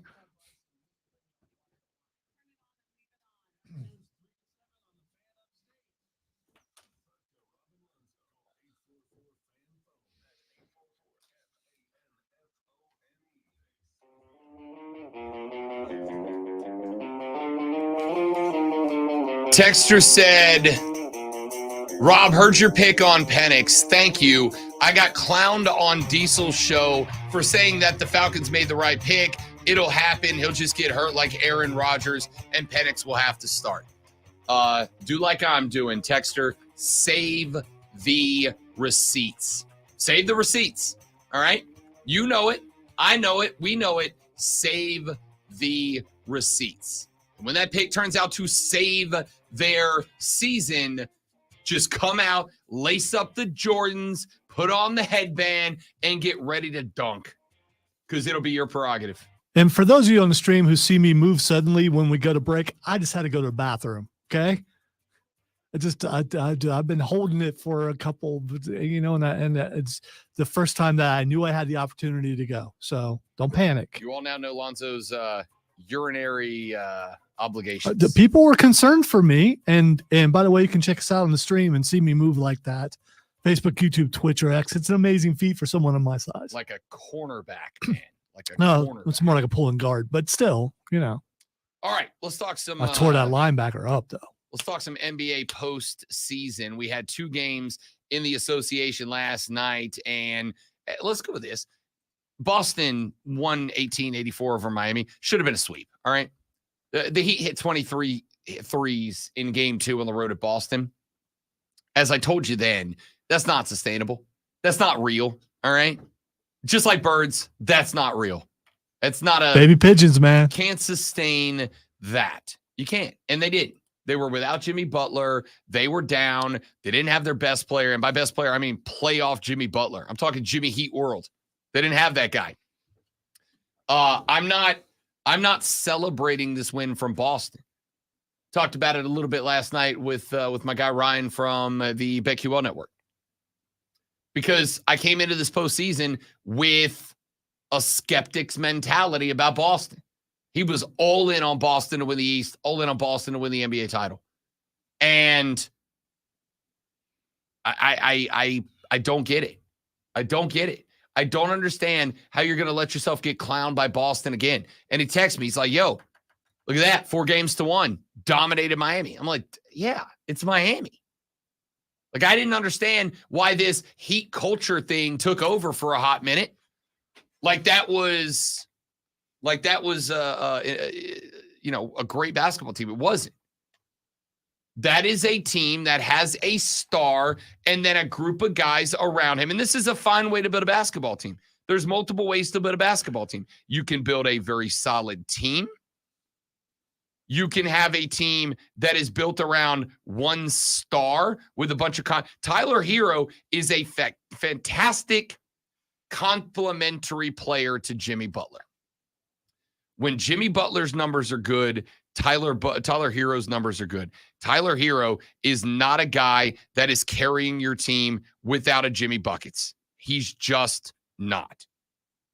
Texter said, Rob, heard your pick on Penix. Thank you. I got clowned on Diesel's show for saying that the Falcons made the right pick. It'll happen. He'll just get hurt like Aaron Rodgers, and Penix will have to start. Do like I'm doing, Texter. Save the receipts. Save the receipts. All right? You know it. I know it. We know it. Save the receipts. And when that pick turns out to save their season, just come out, lace up the Jordans, put on the headband, and get ready to dunk, because it'll be your prerogative. And for those of you on the stream who see me move suddenly when we go to break, I just had to go to the bathroom. Okay. I've been holding it for a couple, and it's the first time that I knew I had the opportunity to go. So don't panic. You all now know Lonzo's urinary obligations. The people were concerned for me. And by the way, you can check us out on the stream and see me move like that. Facebook, YouTube, Twitch, or X. It's an amazing feat for someone of my size. Like a cornerback, man. No, it's more like a pulling guard, but still, All right, let's talk some. I tore that linebacker up, though. Let's talk some NBA postseason. We had 2 games in the association last night, and let's go with this. Boston won 18-84 over Miami. Should have been a sweep, all right? The Heat hit 23 threes in game 2 on the road at Boston. As I told you then, that's not sustainable. That's not real, all right? Just like birds, that's not real. It's not a... Baby pigeons, man. Can't sustain that. You can't. And they didn't. They were without Jimmy Butler. They were down. They didn't have their best player. And by best player, I mean playoff Jimmy Butler. I'm talking Jimmy Heat World. They didn't have that guy. I'm not celebrating this win from Boston. Talked about it a little bit last night with my guy Ryan from the BetQL Network. Because I came into this postseason with a skeptic's mentality about Boston. He was all in on Boston to win the East, all in on Boston to win the NBA title. And I don't get it. I don't get it. I don't understand how you're going to let yourself get clowned by Boston again. And he texts me. He's like, yo, look at that. 4-1. Dominated Miami. I'm like, yeah, it's Miami. Like, I didn't understand why this Heat culture thing took over for a hot minute. That was a great basketball team. It wasn't. That is a team that has a star and then a group of guys around him. And this is a fine way to build a basketball team. There's multiple ways to build a basketball team. You can build a very solid team. You can have a team that is built around one star with a bunch of Tyler Hero is a fantastic complementary player to Jimmy Butler. When Jimmy Butler's numbers are good, Tyler Hero's numbers are good. Tyler Hero is not a guy that is carrying your team without a Jimmy Buckets. He's just not.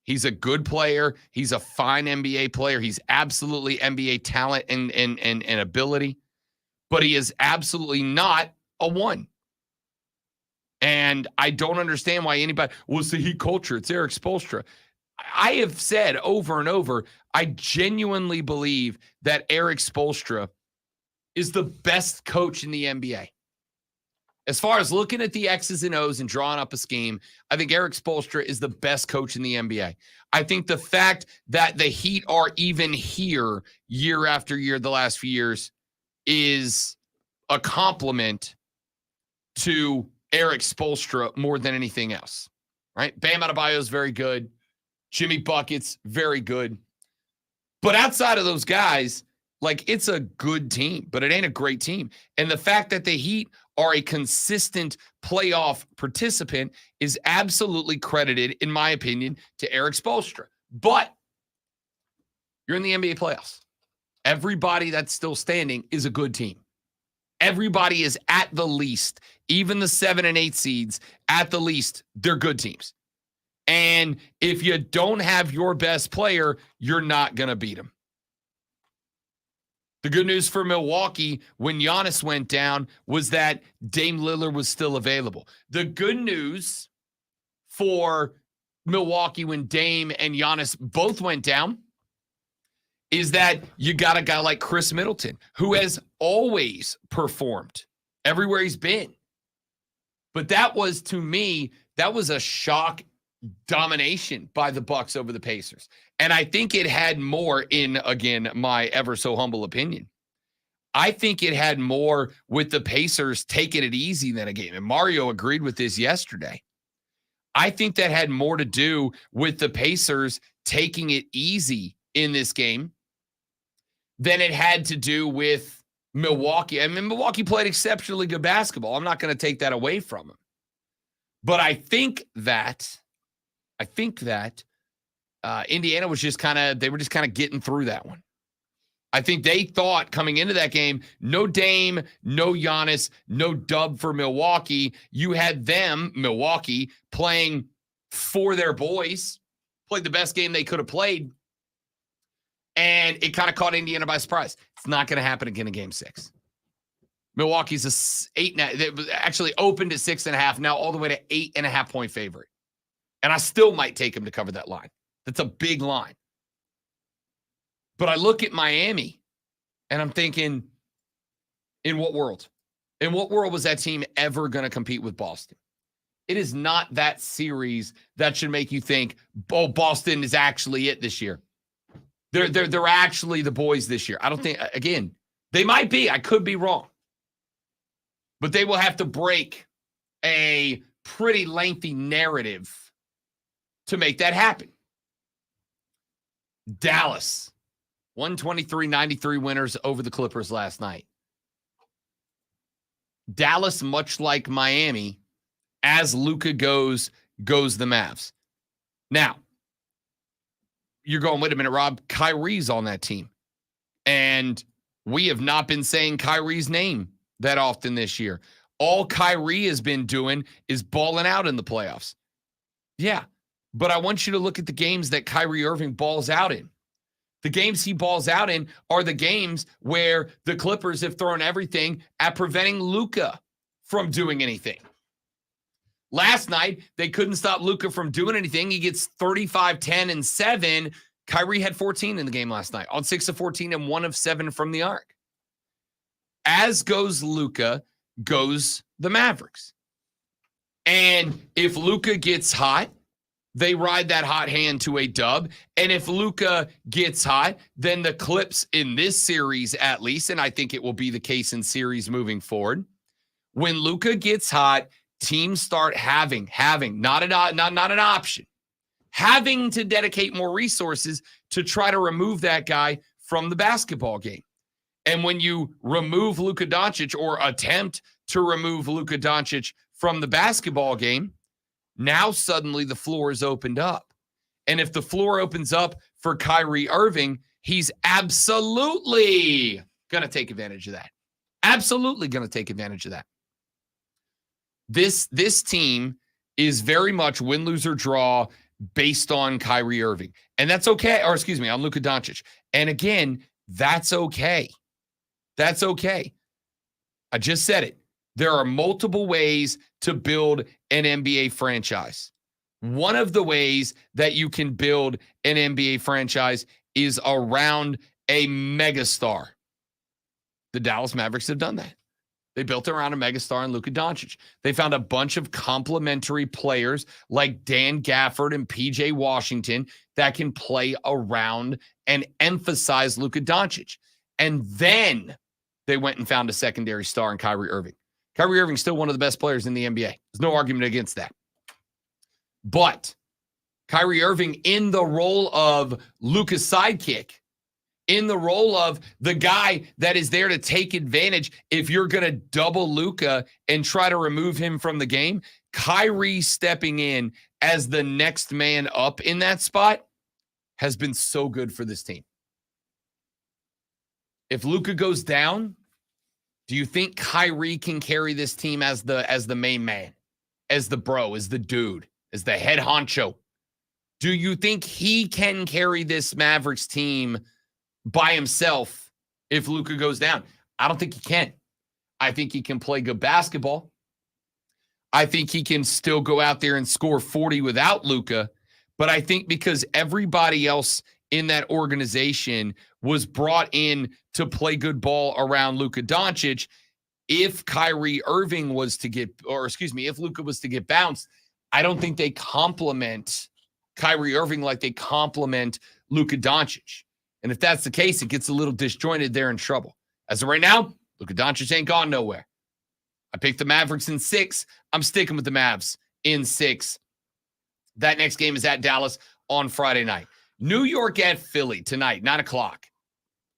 He's a good player. He's a fine NBA player. He's absolutely NBA talent and ability, but he is absolutely not a 1. And I don't understand why anybody, it's the Heat culture. It's Eric Spoelstra. I have said over and over, I genuinely believe that Eric Spoelstra is the best coach in the NBA. As far as looking at the X's and O's and drawing up a scheme, I think Eric Spoelstra is the best coach in the NBA. I think the fact that the Heat are even here year after year the last few years is a compliment to Eric Spoelstra more than anything else, right? Bam Adebayo is very good. Jimmy Buckets, very good. But outside of those guys, it's a good team, but it ain't a great team. And the fact that the Heat are a consistent playoff participant is absolutely credited, in my opinion, to Eric Spoelstra. But You're in the NBA playoffs. Everybody that's still standing is a good team. Everybody is at the least, even the 7 and 8 seeds, at the least, they're good teams. And if you don't have your best player, you're not going to beat them. The good news for Milwaukee when Giannis went down was that Dame Lillard was still available. The good news for Milwaukee when Dame and Giannis both went down is that you got a guy like Chris Middleton, who has always performed everywhere he's been. But that was, to me, that was a shock domination by the Bucks over the Pacers. And I think it had more, in, again, my ever so humble opinion, I think it had more with the Pacers taking it easy than a game. And Mario agreed with this yesterday. I think that had more to do with the Pacers taking it easy in this game than it had to do with Milwaukee. I mean, Milwaukee played exceptionally good basketball. I'm not going to take that away from them. But I think that Indiana was just they were just kind of getting through that one. I think they thought coming into that game, no Dame, no Giannis, no dub for Milwaukee. You had them, Milwaukee, playing for their boys, played the best game they could have played. And it kind of caught Indiana by surprise. It's not going to happen again in Game 6. Milwaukee's it was actually opened at 6.5, now all the way to 8.5 point favorite. And I still might take them to cover that line. That's a big line. But I look at Miami and I'm thinking, in what world? In what world was that team ever going to compete with Boston? It is not that series that should make you think, oh, Boston is actually it this year. They're actually the boys this year. I don't think, again, they might be. I could be wrong. But they will have to break a pretty lengthy narrative to make that happen. Dallas, 123-93 winners over the Clippers last night. Dallas, much like Miami, as Luka goes the Mavs. Now, you're going, wait a minute, Rob, Kyrie's on that team. And we have not been saying Kyrie's name that often this year. All Kyrie has been doing is balling out in the playoffs. Yeah, but I want you to look at the games that Kyrie Irving balls out in. The games he balls out in are the games where the Clippers have thrown everything at preventing Luka from doing anything. Last night, they couldn't stop Luka from doing anything. He gets 35, 10, and 7. Kyrie had 14 in the game last night, on 6 of 14 and 1 of 7 from the arc. As goes Luka, goes the Mavericks. And if Luka gets hot, they ride that hot hand to a dub. And if Luka gets hot, then the Clips in this series at least, and I think it will be the case in series moving forward, when Luka gets hot, teams start having not an option, having to dedicate more resources to try to remove that guy from the basketball game. And when you remove Luka Doncic or attempt to remove Luka Doncic from the basketball game, now suddenly the floor is opened up. And if the floor opens up for Kyrie Irving, he's absolutely going to take advantage of that. Absolutely going to take advantage of that. This team is very much win, lose, or draw based on Kyrie Irving. And that's okay. Or excuse me, on Luka Doncic. And again, that's okay. That's okay. I just said it. There are multiple ways to build an NBA franchise. One of the ways that you can build an NBA franchise is around a megastar. The Dallas Mavericks have done that. They built around a megastar in Luka Doncic. They found a bunch of complementary players like Dan Gafford and PJ Washington that can play around and emphasize Luka Doncic. And then they went and found a secondary star in Kyrie Irving. Kyrie Irving's still one of the best players in the NBA. There's no argument against that. But Kyrie Irving in the role of Luka's sidekick, in the role of the guy that is there to take advantage if you're going to double Luka and try to remove him from the game, Kyrie stepping in as the next man up in that spot has been so good for this team. If Luka goes down, do you think Kyrie can carry this team as the main man, as the bro, as the dude, as the head honcho? Do you think he can carry this Mavericks team by himself if Luka goes down? I don't think he can. I think he can play good basketball. I think he can still go out there and score 40 without Luka. But I think because everybody else in that organization was brought in to play good ball around Luka Doncic, if Kyrie Irving was to get, or excuse me, if Luka was to get bounced, I don't think they complement Kyrie Irving like they complement Luka Doncic. And if that's the case, it gets a little disjointed. They're in trouble. As of right now, Luka Doncic ain't gone nowhere. I picked the Mavericks in 6. I'm sticking with the Mavs in 6. That next game is at Dallas on Friday night. New York at Philly tonight, 9 o'clock.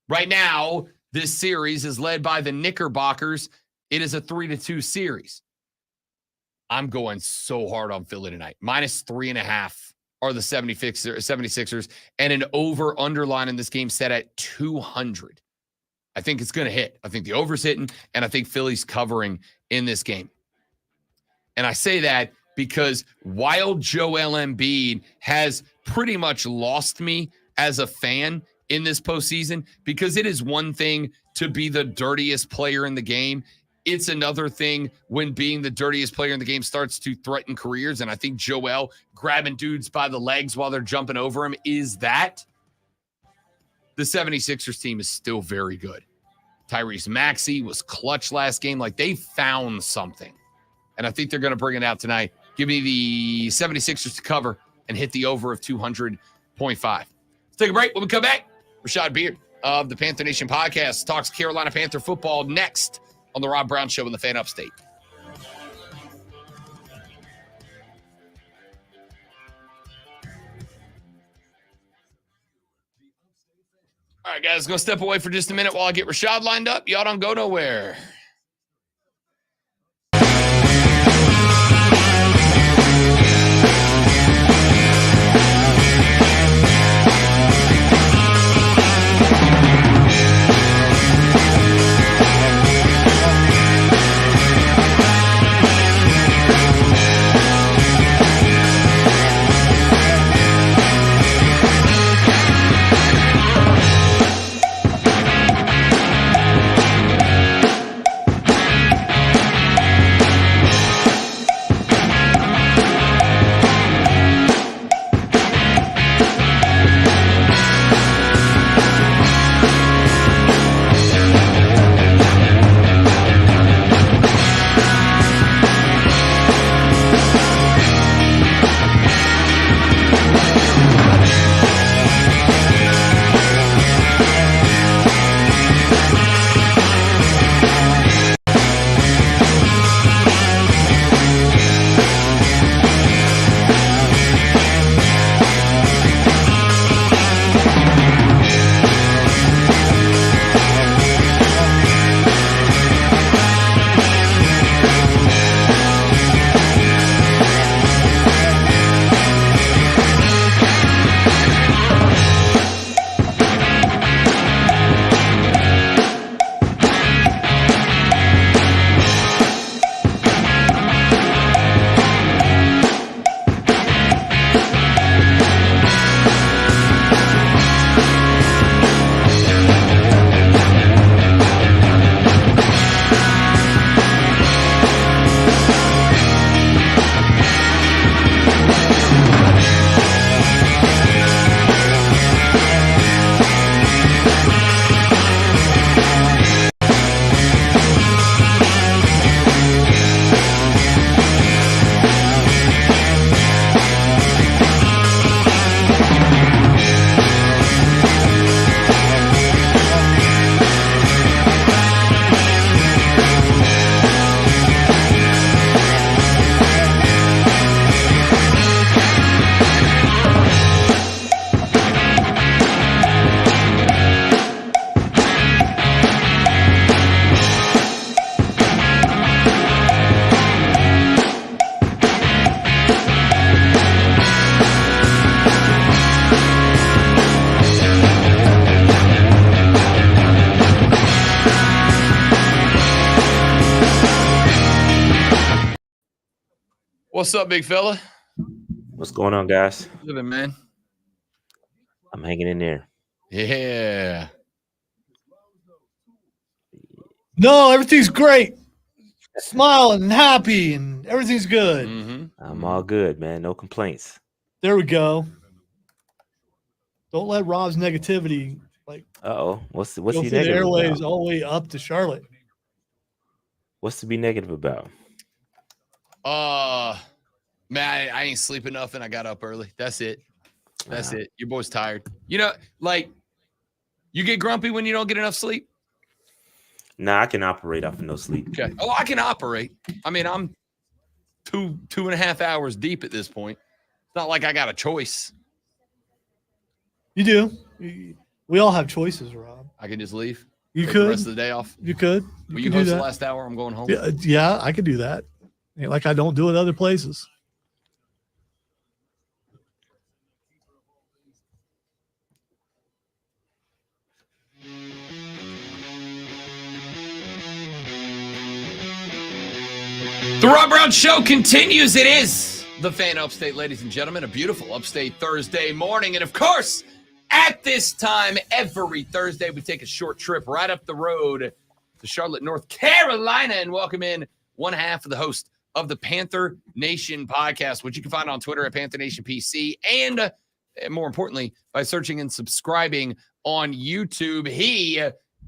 Right now, this series is led by the Knickerbockers. It is a 3-2 series. I'm going so hard on Philly tonight. -3.5 are the 76ers, and an over-underline in this game set at 200. I think it's going to hit. I think the over's hitting, and I think Philly's covering in this game. And I say that because while Joel Embiid has pretty much lost me as a fan in this postseason, because it is one thing to be the dirtiest player in the game. It's another thing when being the dirtiest player in the game starts to threaten careers. And I think Joel grabbing dudes by the legs while they're jumping over him is that. The 76ers team is still very good. Tyrese Maxey was clutch last game. Like, they found something. And I think they're going to bring it out tonight. Give me the 76ers to cover and hit the over of 200.5. Let's take a break. When we come back, Rashad Beard of the Panther Nation podcast talks Carolina Panther football next on the Rob Brown Show in the Fan Upstate. All right, guys, going to step away for just a minute while I get Rashad lined up. Y'all don't go nowhere. What's up, big fella? What's going on, guys? Living, man. I'm hanging in there. Yeah. No, everything's great. Smiling and happy and everything's good. Mm-hmm. I'm all good, man. No complaints. There we go. Don't let Rob's negativity What's go he through the negative airwaves about? all the way up to Charlotte. What's to be negative about? Man, I ain't sleep enough and I got up early. That's it. That's it. Your boy's tired. You know, like, you get grumpy when you don't get enough sleep? Nah, I can operate off of no sleep. Okay. Oh, I can operate. I mean, I'm 2.5 hours deep at this point. It's not like I got a choice. You do. We all have choices, Rob. I can just leave. You Take could. the rest of the day off. You could. Will You you could do host the that. last hour? I'm going home. Yeah, I could do that. Ain't like I don't do it other places. The Rob Brown Show continues. It is the Fan Upstate, ladies and gentlemen. A beautiful Upstate Thursday morning. And of course, at this time, every Thursday, we take a short trip right up the road to Charlotte, North Carolina, and welcome in one half of the host of the Panther Nation podcast, which you can find on Twitter at Panther Nation PC, and more importantly, by searching and subscribing on YouTube. He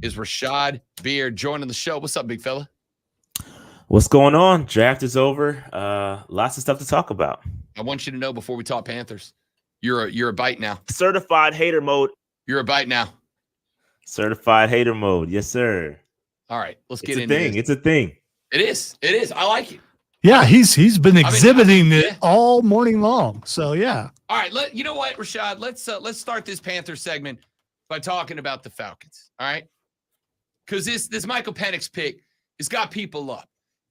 is Rashad Beard joining the show. What's up, big fella? What's going on? Draft is over. Lots of stuff to talk about. I want you to know before we talk Panthers, you're a bite now. Certified hater mode. You're a bite now. Certified hater mode. Yes, sir. All right, let's It's get a into thing. this. It's a thing. It is. It is. I like it. Yeah, he's been exhibiting yeah. it all morning long. So yeah. All right, you know what, Rashad? Let's start this Panther segment by talking about the Falcons. All right, because this Michael Penix pick has got people up,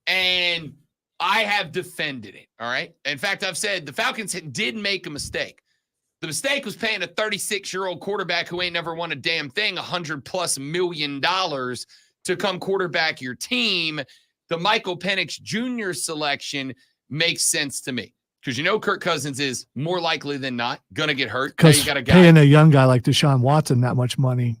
and I have defended it. All right. In fact, I've said the Falcons did make a mistake. The mistake was paying a 36-year-old quarterback who ain't never won a damn thing $100+ million to come quarterback your team. The Michael Penix Jr. selection makes sense to me because Kirk Cousins is more likely than not going to get hurt. Now Because you got a guy. paying a young guy like Deshaun Watson that much money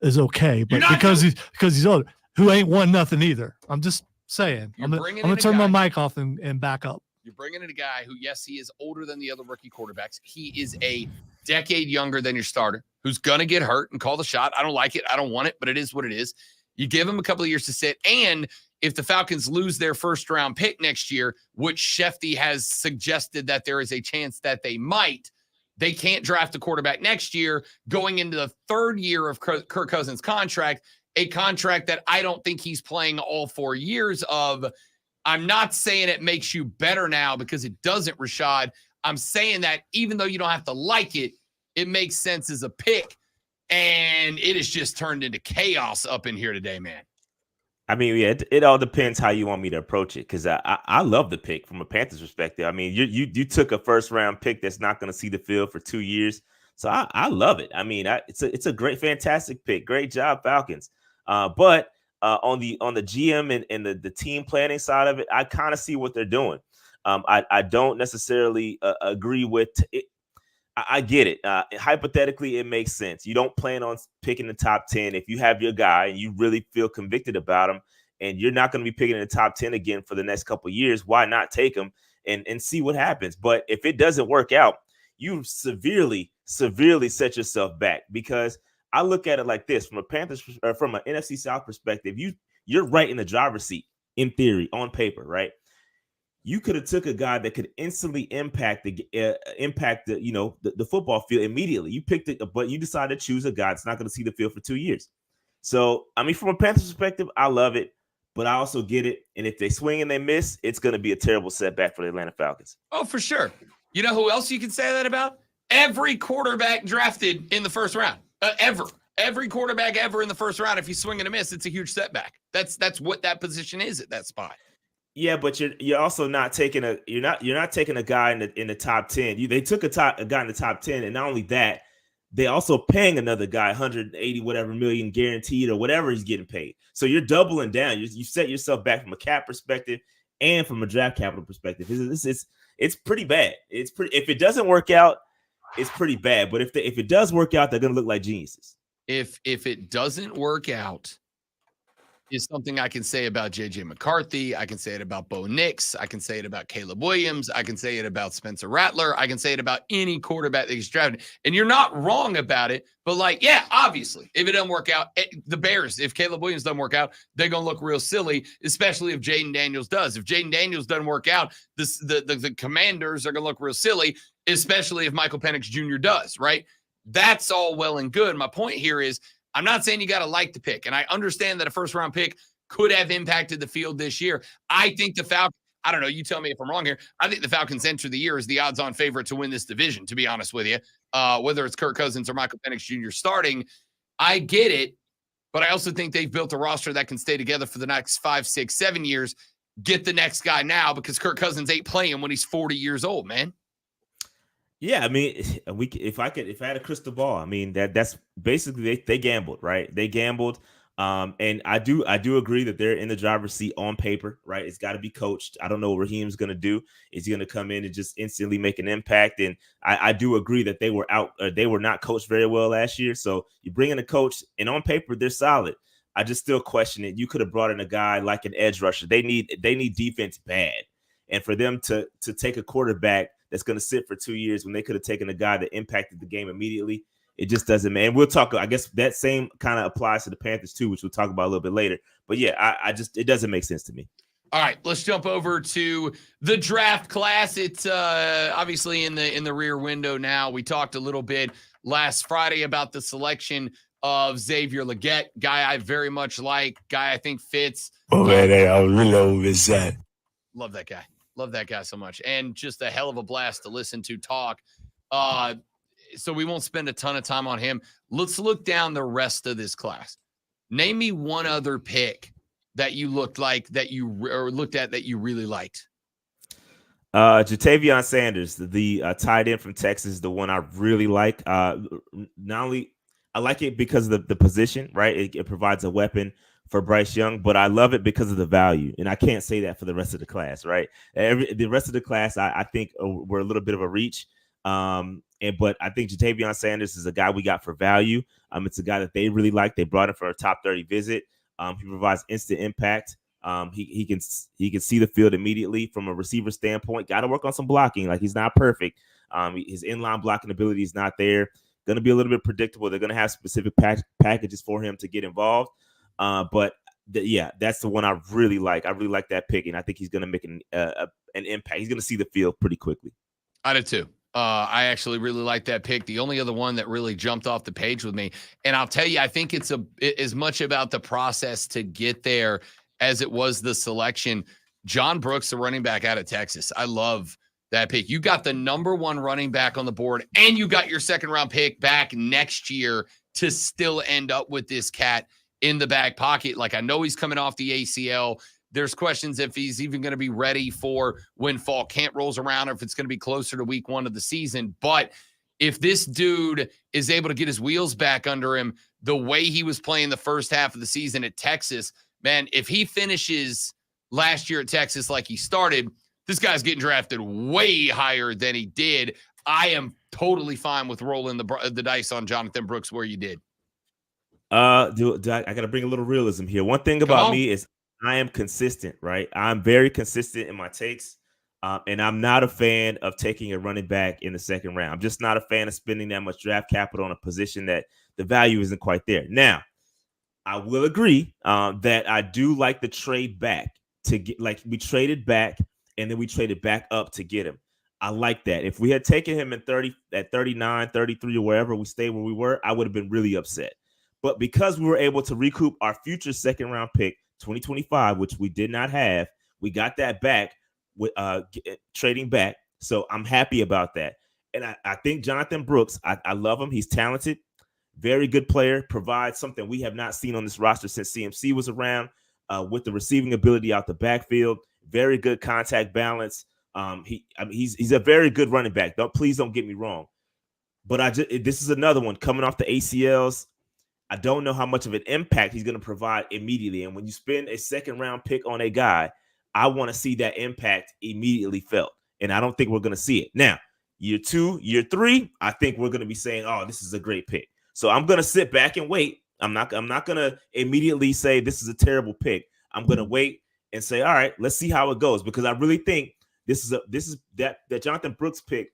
is okay, but because he's old, who ain't won nothing either. I'm just saying. I'm gonna turn my mic off and back up. You're bringing in a guy who, yes, he is older than the other rookie quarterbacks. He is a decade younger than your starter who's going to get hurt and call the shot. I don't like it. I don't want it, but it is what it is. You give him a couple of years to sit. And if the Falcons lose their first-round pick next year, which Shefty has suggested that there is a chance that they might, they can't draft a quarterback next year going into the third year of Kirk Cousins' contract, a contract that I don't think he's playing all 4 years of. I'm not saying it makes you better now because it doesn't, Rashad. I'm saying that even though you don't have to like it, it makes sense as a pick. And it has just turned into chaos up in here today, man. I mean, yeah, it all depends how you want me to approach it because I love the pick from a Panthers perspective. I mean, you took a first-round pick that's not going to see the field for 2 years. So I love it. I mean, it's a great, fantastic pick. Great job, Falcons. But on the GM and the team planning side of it, I kind of see what they're doing. I don't necessarily agree with it. I get it. Hypothetically, it makes sense. You don't plan on picking the top 10 if you have your guy and you really feel convicted about him, and you're not going to be picking in the top 10 again for the next couple of years. Why not take him and see what happens? But if it doesn't work out, you severely set yourself back because I look at it like this from a Panthers or from an NFC South perspective. You're right in the driver's seat in theory, on paper, right? You could have took a guy that could instantly impact the football field immediately. You picked it, but you decided to choose a guy that's not going to see the field for 2 years. So, I mean, from a Panthers perspective, I love it, but I also get it. And if they swing and they miss, it's going to be a terrible setback for the Atlanta Falcons. Oh, for sure. You know who else you can say that about? Every quarterback drafted in the first round, ever. Every quarterback ever in the first round. If you swing and a miss, it's a huge setback. That's what that position is at that spot. Yeah, but you're also not taking you're not taking a guy in the top 10. They took a guy in the top 10, and not only that, they also paying another guy 180 whatever million guaranteed or whatever he's getting paid. So you're doubling down. You set yourself back from a cap perspective, and from a draft capital perspective. It's pretty bad. If it doesn't work out, it's pretty bad. But if it does work out, they're gonna look like geniuses. If it doesn't work out, is something I can say about JJ McCarthy. I can say it about Bo Nix. I can say it about Caleb Williams. I can say it about Spencer Rattler. I can say it about any quarterback that gets drafted. And you're not wrong about it, but like, yeah, obviously, if it doesn't work out, the Bears, if Caleb Williams doesn't work out, they're going to look real silly, especially if Jaden Daniels does. If Jaden Daniels doesn't work out, the Commanders are going to look real silly, especially if Michael Penix Jr. does, right? That's all well and good. My point here is, I'm not saying you got to like the pick, and I understand that a first-round pick could have impacted the field this year. I think the Falcons, I don't know, you tell me if I'm wrong here, I think the Falcons enter the year as the odds-on favorite to win this division, to be honest with you, whether it's Kirk Cousins or Michael Penix Jr. starting. I get it, but I also think they've built a roster that can stay together for the next 5, 6, 7 years. Get the next guy now because Kirk Cousins ain't playing when he's 40 years old, man. Yeah, I mean, if I had a crystal ball, I mean that's basically they gambled, right? They gambled, and I do agree that they're in the driver's seat on paper, right? It's got to be coached. I don't know what Raheem's going to do. Is he going to come in and just instantly make an impact? And I do agree that they were not coached very well last year. So you bring in a coach, and on paper they're solid. I just still question it. You could have brought in a guy like an edge rusher. They need defense bad, and for them to take a quarterback that's going to sit for 2 years when they could have taken a guy that impacted the game immediately. It just doesn't, man. We'll talk. I guess that same kind of applies to the Panthers too, which we'll talk about a little bit later. But yeah, it doesn't make sense to me. All right, let's jump over to the draft class. It's obviously in the rear window now. We talked a little bit last Friday about the selection of Xavier Legette, guy I very much like, guy I think fits. Oh man, I really know is that. Love that guy. Love that guy so much. And just a hell of a blast to listen to talk. So we won't spend a ton of time on him. Let's look down the rest of this class. Name me one other pick that you looked at that you really liked. Jatavion Sanders, the tight end from Texas, the one I really like. Not only I like it because of the position, right? It provides a weapon for Bryce Young, but I love it because of the value. And I can't say that for the rest of the class, right? The rest of the class, I think we're a little bit of a reach. But I think Jatavion Sanders is a guy we got for value. It's a guy that they really like. They brought him for a top 30 visit. He provides instant impact. He can see the field immediately from a receiver standpoint. Got to work on some blocking. Like, he's not perfect. His inline blocking ability is not there. Going to be a little bit predictable. They're going to have specific packages for him to get involved. But that's the one I really like. I really like that pick, and I think he's going to make an impact. He's going to see the field pretty quickly. I did too. I actually really like that pick. The only other one that really jumped off the page with me, and I'll tell you, I think it's as much about the process to get there as it was the selection. John Brooks, the running back out of Texas. I love that pick. You got the number one running back on the board, and you got your second round pick back next year to still end up with this cat in the back pocket. Like, I know he's coming off the ACL. There's questions if he's even going to be ready for when fall camp rolls around, or if it's going to be closer to week 1 of the season. But if this dude is able to get his wheels back under him the way he was playing the first half of the season at Texas, man, if he finishes last year at Texas like he started, this guy's getting drafted way higher than he did. I am totally fine with rolling the dice on Jonathan Brooks where you did. I got to bring a little realism here. One thing about me is I am consistent, right? I'm very consistent in my takes, and I'm not a fan of taking a running back in the second round. I'm just not a fan of spending that much draft capital on a position that the value isn't quite there. Now, I will agree that I do like the trade back to get, like, we traded back and then we traded back up to get him. I like that. If we had taken him at 39, 33, or wherever we stayed where we were, I would have been really upset. But because we were able to recoup our future second round pick, 2025, which we did not have, we got that back with trading back. So I'm happy about that. And I think Jonathan Brooks, I love him. He's talented, very good player, provides something we have not seen on this roster since CMC was around, with the receiving ability out the backfield, very good contact balance. He's a very good running back. Please don't get me wrong. But this is another one coming off the ACLs. I don't know how much of an impact he's going to provide immediately. And when you spend a second round pick on a guy, I want to see that impact immediately felt. And I don't think we're going to see it. Now, year 2, year 3, I think we're going to be saying, oh, this is a great pick. So I'm going to sit back and wait. I'm not going to immediately say this is a terrible pick. I'm going to wait and say, all right, let's see how it goes, because I really think that Jonathan Brooks pick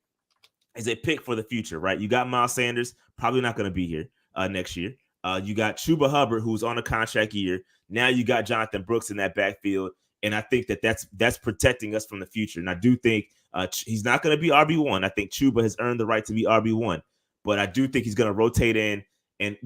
is a pick for the future, right? You got Miles Sanders, probably not going to be here next year. You got Chuba Hubbard, who's on a contract year. Now you got Jonathan Brooks in that backfield. And I think that's protecting us from the future. And I do think he's not going to be RB1. I think Chuba has earned the right to be RB1. But I do think he's going to rotate in, and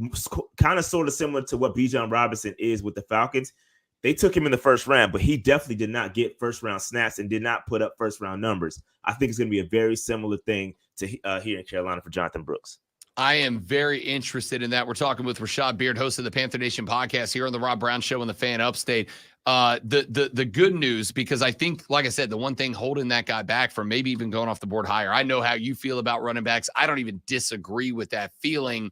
kind of sort of similar to what Bijan Robinson is with the Falcons. They took him in the first round, but he definitely did not get first-round snaps and did not put up first-round numbers. I think it's going to be a very similar thing to here in Carolina for Jonathan Brooks. I am very interested in that. We're talking with Rashad Beard, host of the Panther Nation podcast here on the Rob Brown Show on the Fan Upstate. The good news, because I think, like I said, the one thing holding that guy back from maybe even going off the board higher, I know how you feel about running backs. I don't even disagree with that feeling.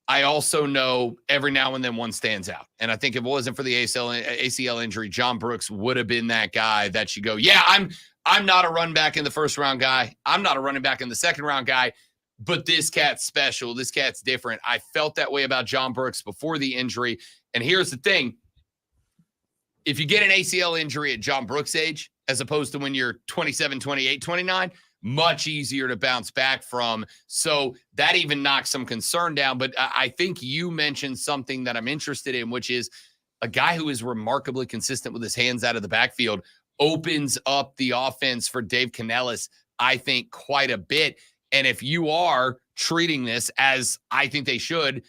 I also know every now and then one stands out. And I think if it wasn't for the ACL injury, John Brooks would have been that guy that you go, yeah, I'm not a run back in the first round guy. I'm not a running back in the second round guy. But this cat's special. This cat's different. I felt that way about John Brooks before the injury. And here's the thing. If you get an ACL injury at John Brooks' age, as opposed to when you're 27, 28, 29, much easier to bounce back from. So that even knocks some concern down. But I think you mentioned something that I'm interested in, which is a guy who is remarkably consistent with his hands out of the backfield opens up the offense for Dave Canellis, I think, quite a bit. And if you are treating this as I think they should,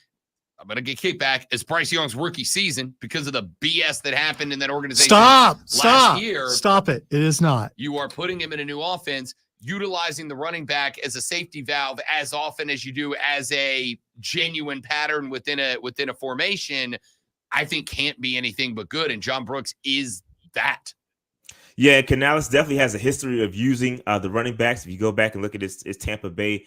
I'm going to get kickback as Bryce Young's rookie season because of the BS that happened in that organization last year. Stop it. It is not. You are putting him in a new offense, utilizing the running back as a safety valve as often as you do as a genuine pattern within a formation, I think can't be anything but good. And John Brooks is that. Yeah, Canales definitely has a history of using the running backs. If you go back and look at his Tampa Bay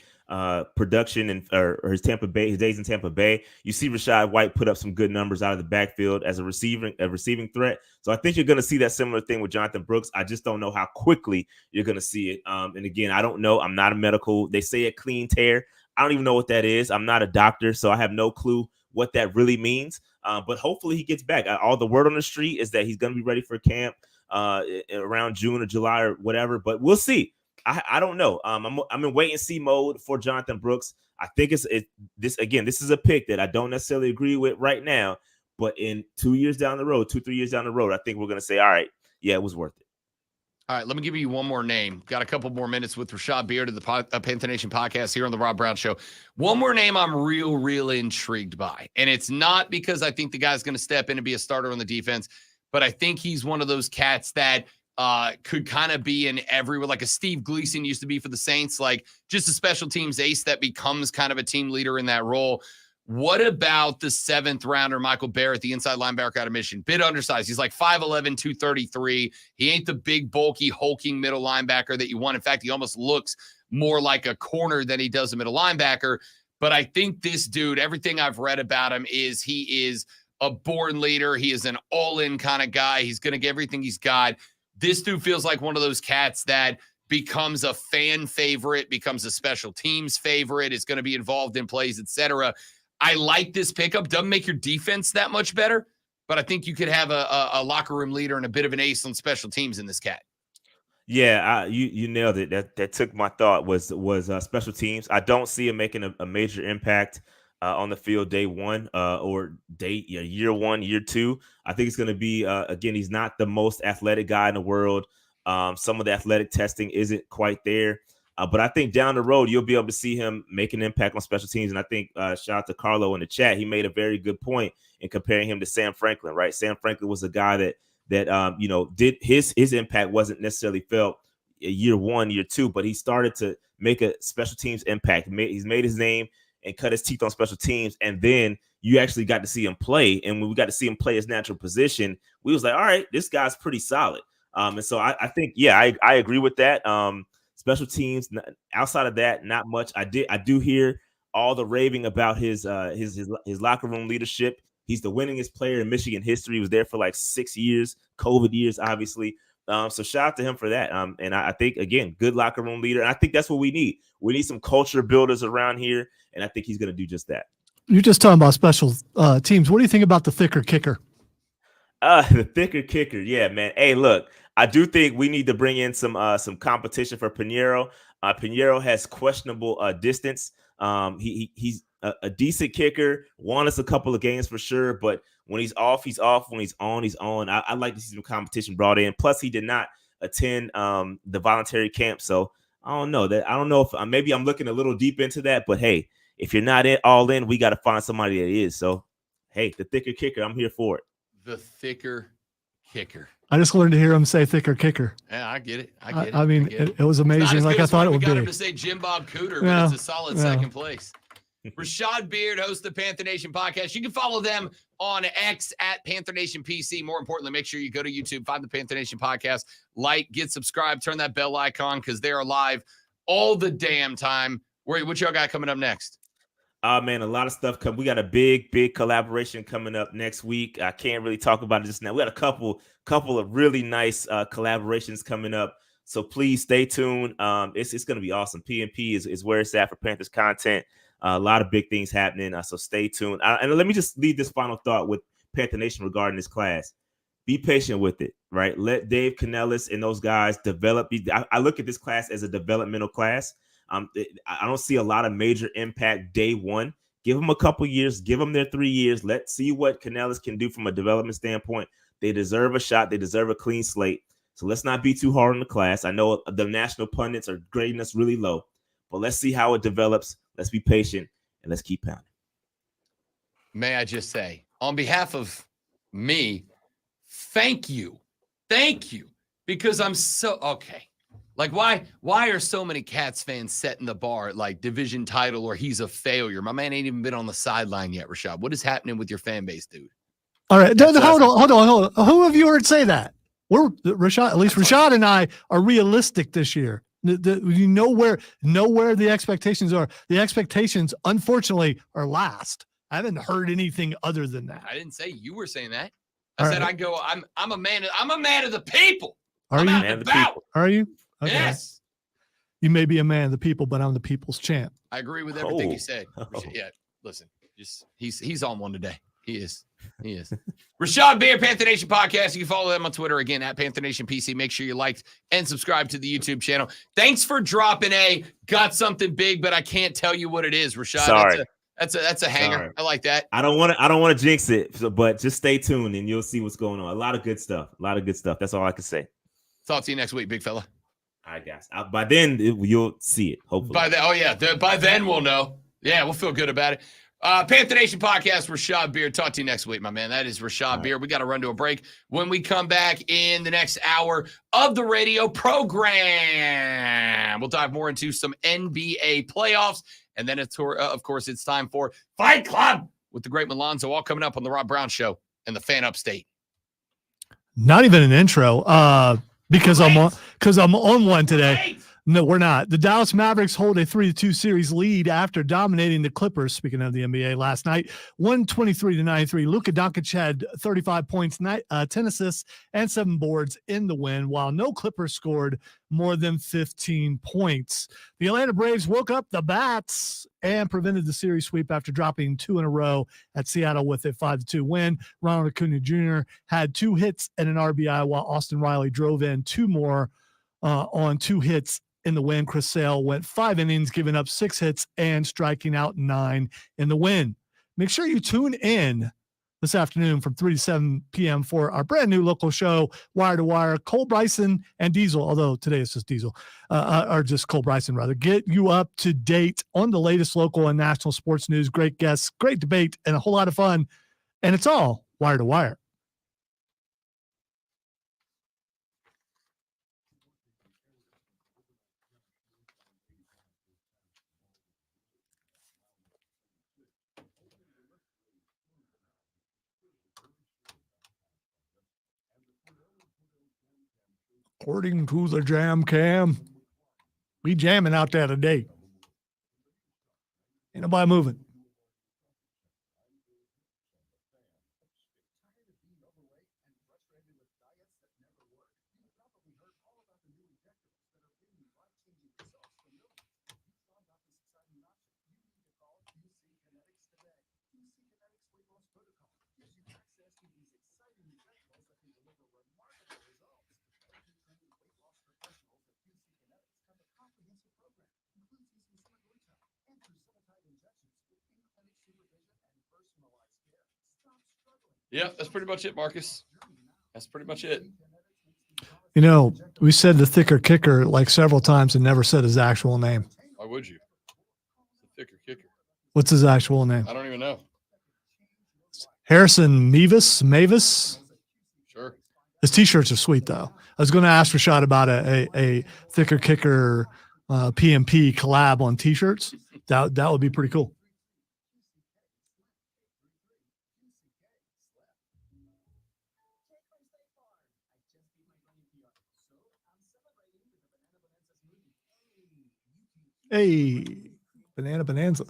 production and or his days in Tampa Bay, you see Rashad White put up some good numbers out of the backfield as a receiving threat. So I think you're going to see that similar thing with Jonathan Brooks. I just don't know how quickly you're going to see it. And again, I don't know. I'm not a medical. They say a clean tear. I don't even know what that is. I'm not a doctor, so I have no clue what that really means. But hopefully he gets back. All the word on the street is that he's going to be ready for camp around June or July or whatever, but we'll see. I don't know. I'm in wait and see mode for Jonathan Brooks. I think this is a pick that I don't necessarily agree with right now, but in 2 years down the road, 2-3 years down the road, I think we're going to say, all right, yeah, it was worth it. All right, let me give you one more name. Got a couple more minutes with Rashad Beard of the Panther Nation podcast here on the Rob Brown Show. One more name I'm real intrigued by, and it's not because I think the guy's going to step in and be a starter on the defense, but I think he's one of those cats that could kind of be in everywhere, like a Steve Gleason used to be for the Saints, like just a special teams ace that becomes kind of a team leader in that role. What about the 7th rounder, Michael Barrett, the inside linebacker out of Michigan? Bit undersized. He's like 5'11", 233. He ain't the big, bulky, hulking middle linebacker that you want. In fact, he almost looks more like a corner than he does a middle linebacker. But I think this dude, everything I've read about him is he is a born leader. He is an all-in kind of guy. He's going to get everything he's got. This dude feels like one of those cats that becomes a fan favorite, becomes a special teams favorite, is going to be involved in plays, etc. I like this pickup. Doesn't make your defense that much better, but I think you could have a locker room leader and a bit of an ace on special teams in this cat. Yeah, you nailed it. That took my thought was special teams. I don't see him making a major impact on the field day one or year one, year two. I think it's going to be, again, he's not the most athletic guy in the world. Some of the athletic testing isn't quite there. But I think down the road, you'll be able to see him make an impact on special teams. And I think shout out to Carlo in the chat. He made a very good point in comparing him to Sam Franklin, right? Sam Franklin was a guy that did his impact wasn't necessarily felt year one, year two, but he started to make a special teams impact. He's made his name and cut his teeth on special teams. And then you actually got to see him play. And when we got to see him play his natural position, we was like, all right, this guy's pretty solid. And so I think, yeah, I agree with that. Special teams, outside of that, not much. I do hear all the raving about his locker room leadership. He's the winningest player in Michigan history. He was there for like 6 years, COVID years, obviously. So shout out to him for that. And I think, again, good locker room leader. And I think that's what we need. We need some culture builders around here. And I think he's going to do just that. You're just talking about special teams. What do you think about the thicker kicker? The thicker kicker. Yeah, man. Hey, look, I do think we need to bring in some competition for Pinheiro. Pinheiro has questionable distance. He's a decent kicker. Won us a couple of games for sure, but when he's off, he's off. When he's on, he's on. I'd like to see some competition brought in. Plus, he did not attend the voluntary camp, so I don't know if maybe I'm looking a little deep into that. But hey, if you're not all in, we got to find somebody that is. So hey, the thicker kicker, I'm here for it. The thicker kicker. I just learned to hear him say thicker kicker. Yeah, I get it. I mean, it was amazing, like I thought it would be. We got him to say Jim Bob Cooter, but it's a solid second place. Rashad Beard, host of the Panther Nation podcast. You can follow them on X at Panther Nation PC. More importantly, make sure you go to YouTube, find the Panther Nation podcast, like, get subscribed, turn that bell icon because they are live all the damn time. What y'all got coming up next? Man, a lot of stuff coming. We got a big collaboration coming up next week. I can't really talk about it just now. We got a couple of really nice collaborations coming up. So please stay tuned. It's going to be awesome. PNP is where it's at for Panthers content. A lot of big things happening. So stay tuned. And let me just leave this final thought with Panther Nation regarding this class. Be patient with it, right? Let Dave Canellis and those guys develop. I look at this class as a developmental class. I don't see a lot of major impact day one. Give them a couple years. Give them their 3 years. Let's see what Canellis can do from a development standpoint. They deserve a shot. They deserve a clean slate. So let's not be too hard on the class. I know the national pundits are grading us really low, but let's see how it develops. Let's be patient and let's keep pounding. May I just say, on behalf of me, thank you. Thank you. Because I'm so okay. Like, why are so many Cats fans setting the bar at like division title or he's a failure? My man ain't even been on the sideline yet, Rashad. What is happening with your fan base, dude? All right. Hold on. Who have you heard say that? We're Rashad, at least Rashad and I are realistic this year. You know where the expectations are. The expectations, unfortunately, are last. I haven't heard anything other than that. I didn't say you were saying that. I said I'm a man of the people. Are I'm you? out and about. Are you? Okay. Yes. You may be a man of the people, but I'm the people's champ. I agree with everything you said. Yeah, listen, he's on one today. He is. Rashad Beard, Panther Nation podcast. You can follow them on Twitter again at Panther Nation PC. Make sure you like and subscribe to the YouTube channel. Thanks for dropping got something big, but I can't tell you what it is, Rashad. Sorry. That's a hanger. Sorry. I like that. I don't want to jinx it, but just stay tuned and you'll see what's going on. A lot of good stuff. That's all I can say. Talk to you next week, big fella. All right, guys. By then you'll see it. Hopefully. By then we'll know. Yeah, we'll feel good about it. Panther Nation podcast, Rashad Beard. Talk to you next week, my man. That is Rashad Beard. We got to run to a break. When we come back in the next hour of the radio program, we'll dive more into some NBA playoffs. And then, of course, it's time for Fight Club with the great Lonzo, all coming up on the Rob Brown Show and the Fan Upstate. Not even an intro, because I'm on one today. Great. No, we're not. The Dallas Mavericks hold a 3-2 series lead after dominating the Clippers, speaking of the NBA, last night, 123-93. Luka Doncic had 35 points, 10 assists, and 7 boards in the win, while no Clippers scored more than 15 points. The Atlanta Braves woke up the bats and prevented the series sweep after dropping 2 in a row at Seattle with a 5-2 win. Ronald Acuna Jr. had 2 hits and an RBI, while Austin Riley drove in 2 more on 2 hits in the win. Chris Sale went 5 innings, giving up 6 hits and striking out 9 in the win. Make sure you tune in this afternoon from 3 to 7 p.m. for our brand new local show, Wire to Wire. Cole Bryson and Diesel, although today it's just Diesel, or just Cole Bryson rather, get you up to date on the latest local and national sports news. Great guests, great debate, and a whole lot of fun. And it's all Wire to Wire. According to the jam cam, we jamming out there today. Ain't nobody moving. Yeah, that's pretty much it, Marcus. That's pretty much it. You know, we said the thicker kicker like several times and never said his actual name. Why would you? The thicker kicker. What's his actual name? I don't even know. Harrison Mavis. Sure. His t-shirts are sweet though. I was going to ask Rashad about a thicker kicker PMP collab on t-shirts. That would be pretty cool. Hey, Banana Bonanza.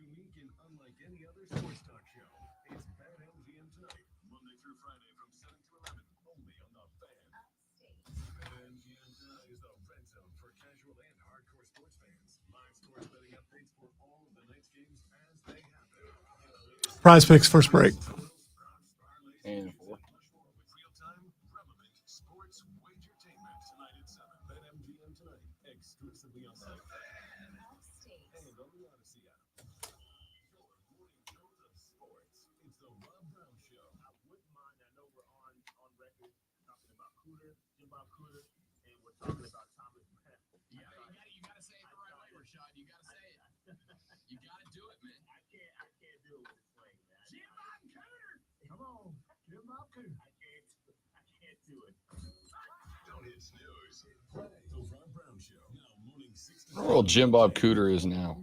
Unique and unlike any other sports talk show, it's Bad MGM Tonight, Monday through Friday from 7 to 11, only on The Fan. Bad MGM Tonight is the red zone for casual and hardcore sports fans. Live sports betting updates for all of the night's games as they happen. Prize Picks first break. And 4. Real-time, relevant sports wagertainment tonight at 7. Bad MGM Tonight, exclusively on The Fan. And on the Odyssey app. It's the Rob Brown Show. I wouldn't mind. I know we're on record talking about Cooter, Jim Bob Cooter, and we're talking about Thomas. You gotta say it the right way, Rashad. You gotta say it. You gotta do it, man. I can't do it with the slang, man. Jim Bob Cooter. Come on, Jim Bob Cooter. I can't do it. Don't hit snooze. Play the Rob Brown Show. Now morning 6 to I don't know what Jim Bob Cooter is now.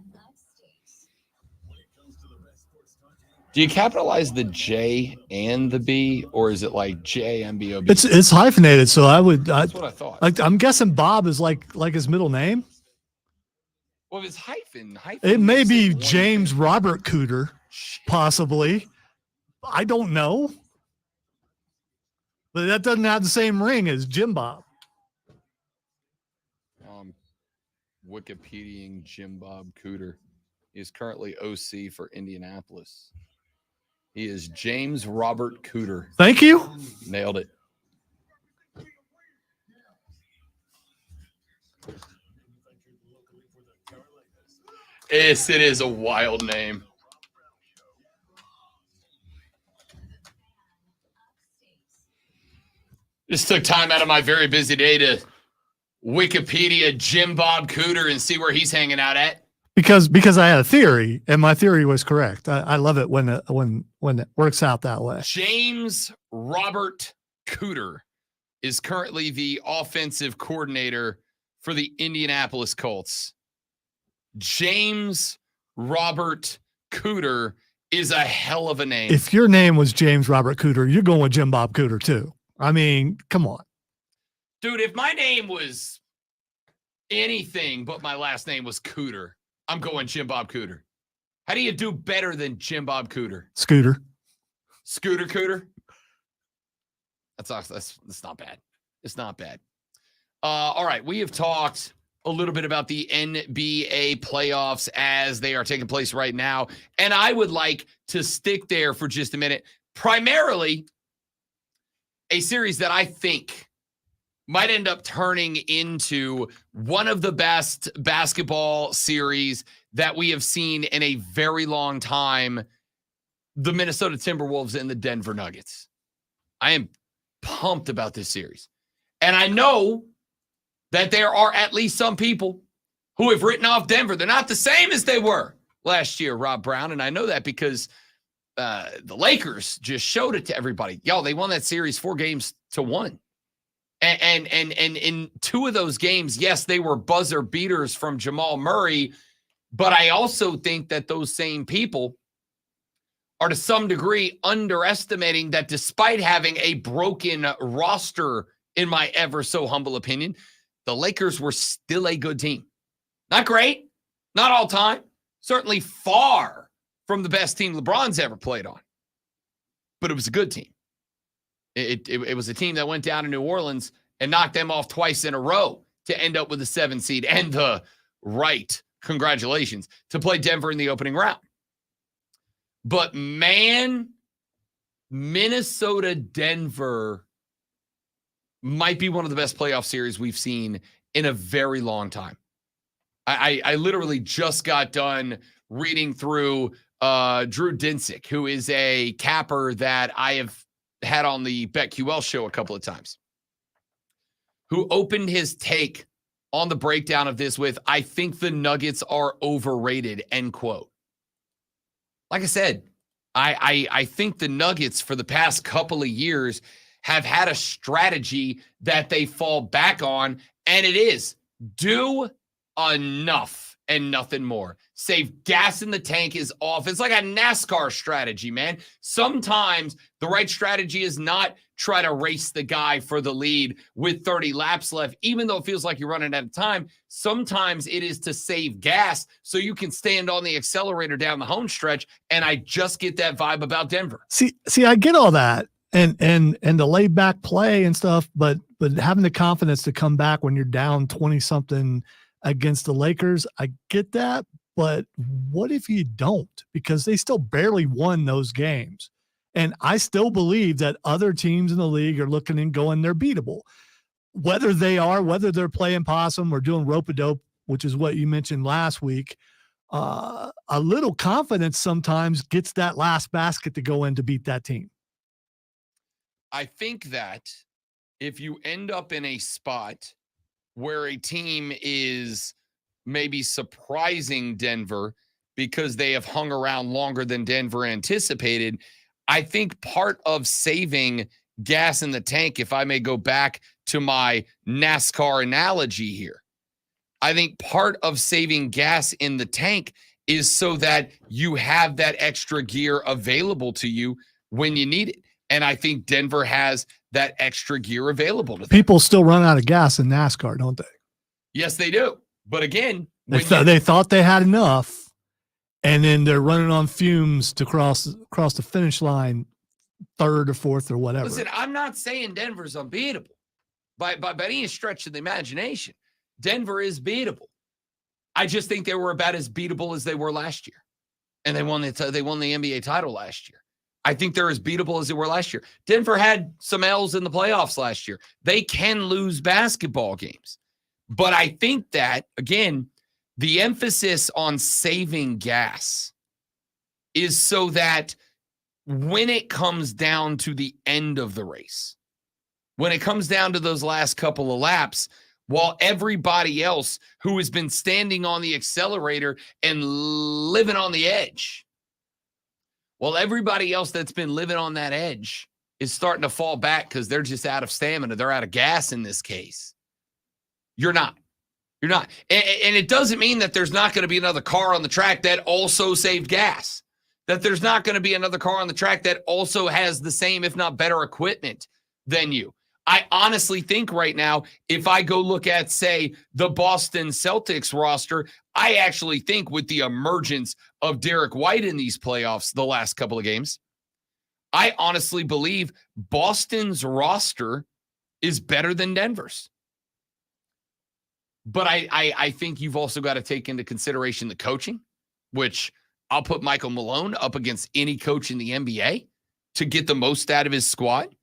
when it comes to the best sports talk. Do you capitalize the J and the B, or is it like JMBOB? It's hyphenated, so That's what I thought. like I'm guessing Bob is like his middle name. Well, if it's hyphen. It may makes be it one James thing. Robert Cooter, possibly. I don't know. But that doesn't have the same ring as Jim Bob. Wikipediaing Jim Bob Cooter. He is currently OC for Indianapolis. He is James Robert Cooter. Thank you. Nailed it. Yes, it is a wild name. Just took time out of my very busy day to Wikipedia Jim Bob Cooter and see where he's hanging out at. Because I had a theory, and my theory was correct. I love it when it works out that way. James Robert Cooter is currently the offensive coordinator for the Indianapolis Colts. James Robert Cooter is a hell of a name. If your name was James Robert Cooter, you're going with Jim Bob Cooter too. I mean, come on. Dude, if my name was anything but my last name was Cooter, I'm going Jim Bob Cooter. How do you do better than Jim Bob Cooter? Scooter. Scooter Cooter? That's not bad. It's not bad. All right, we have talked a little bit about the NBA playoffs as they are taking place right now, and I would like to stick there for just a minute. Primarily, a series that I think might end up turning into one of the best basketball series that we have seen in a very long time, the Minnesota Timberwolves and the Denver Nuggets. I am pumped about this series. And I know that there are at least some people who have written off Denver. They're not the same as they were last year, Rob Brown. And I know that because the Lakers just showed it to everybody. Yo, they won that series 4-1. And in two of those games, yes, they were buzzer beaters from Jamal Murray, but I also think that those same people are to some degree underestimating that despite having a broken roster, in my ever so humble opinion, the Lakers were still a good team. Not great, not all time, certainly far from the best team LeBron's ever played on, but it was a good team. It was a team that went down to New Orleans and knocked them off twice in a row to end up with a 7 seed and the right, congratulations, to play Denver in the opening round. But man, Minnesota-Denver might be one of the best playoff series we've seen in a very long time. I literally just got done reading through Drew Dinsick, who is a capper that I have had on the BetQL show a couple of times, who opened his take on the breakdown of this with, "I think the Nuggets are overrated," end quote. Like I said, I think the Nuggets for the past couple of years have had a strategy that they fall back on, and it is do enough and nothing more. Save gas in the tank is off. It's like a NASCAR strategy, man. Sometimes the right strategy is not try to race the guy for the lead with 30 laps left, even though it feels like you're running out of time. Sometimes it is to save gas so you can stand on the accelerator down the home stretch, and I just get that vibe about Denver. See, I get all that and the laid back play and stuff, but having the confidence to come back when you're down 20 something against the Lakers, I get that. But what if you don't? Because they still barely won those games. And I still believe that other teams in the league are looking and going, they're beatable. Whether they're playing possum or doing rope-a-dope, which is what you mentioned last week, a little confidence sometimes gets that last basket to go in to beat that team. I think that if you end up in a spot where a team is maybe surprising Denver because they have hung around longer than Denver anticipated, I think part of saving gas in the tank, if I may go back to my NASCAR analogy here, I think part of saving gas in the tank is so that you have that extra gear available to you when you need it. And I think Denver has that extra gear available to them. People still run out of gas in NASCAR, don't they? Yes, they do. But again, they thought they had enough, and then they're running on fumes to cross the finish line, third or fourth or whatever. Listen, I'm not saying Denver's unbeatable by any stretch of the imagination. Denver is beatable. I just think they were about as beatable as they were last year, and they won the NBA title last year. I think they're as beatable as they were last year. Denver had some L's in the playoffs last year. They can lose basketball games. But I think that, again, the emphasis on saving gas is so that when it comes down to the end of the race, when it comes down to those last couple of laps, while everybody else who has been standing on the accelerator and living on the edge, while everybody else that's been living on that edge is starting to fall back because they're just out of stamina, they're out of gas in this case, you're not. You're not. And it doesn't mean that there's not going to be another car on the track that also saved gas, that there's not going to be another car on the track that also has the same, if not better, equipment than you. I honestly think right now, if I go look at, say, the Boston Celtics roster, I actually think with the emergence of Derek White in these playoffs the last couple of games, I honestly believe Boston's roster is better than Denver's. But I think you've also got to take into consideration the coaching, which I'll put Michael Malone up against any coach in the NBA to get the most out of his squad.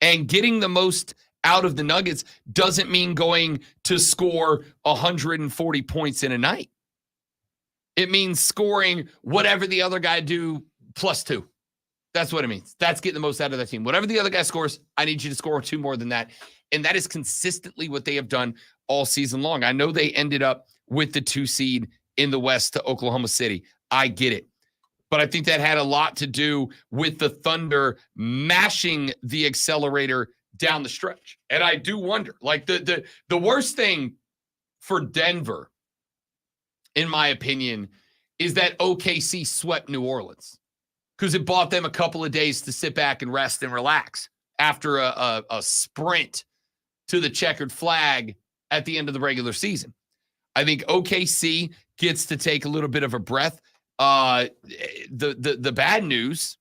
And getting the most out of the Nuggets doesn't mean going to score 140 points in a night. It means scoring whatever the other guy do +2. That's what it means. That's getting the most out of that team. Whatever the other guy scores, I need you to score 2 more than that. And that is consistently what they have done all season long. I know they ended up with the 2 seed in the West to Oklahoma City. I get it. But I think that had a lot to do with the Thunder mashing the accelerator down the stretch. And I do wonder, like the worst thing for Denver, in my opinion, is that OKC swept New Orleans because it bought them a couple of days to sit back and rest and relax after a sprint to the checkered flag at the end of the regular season. I think OKC gets to take a little bit of a breath. The bad news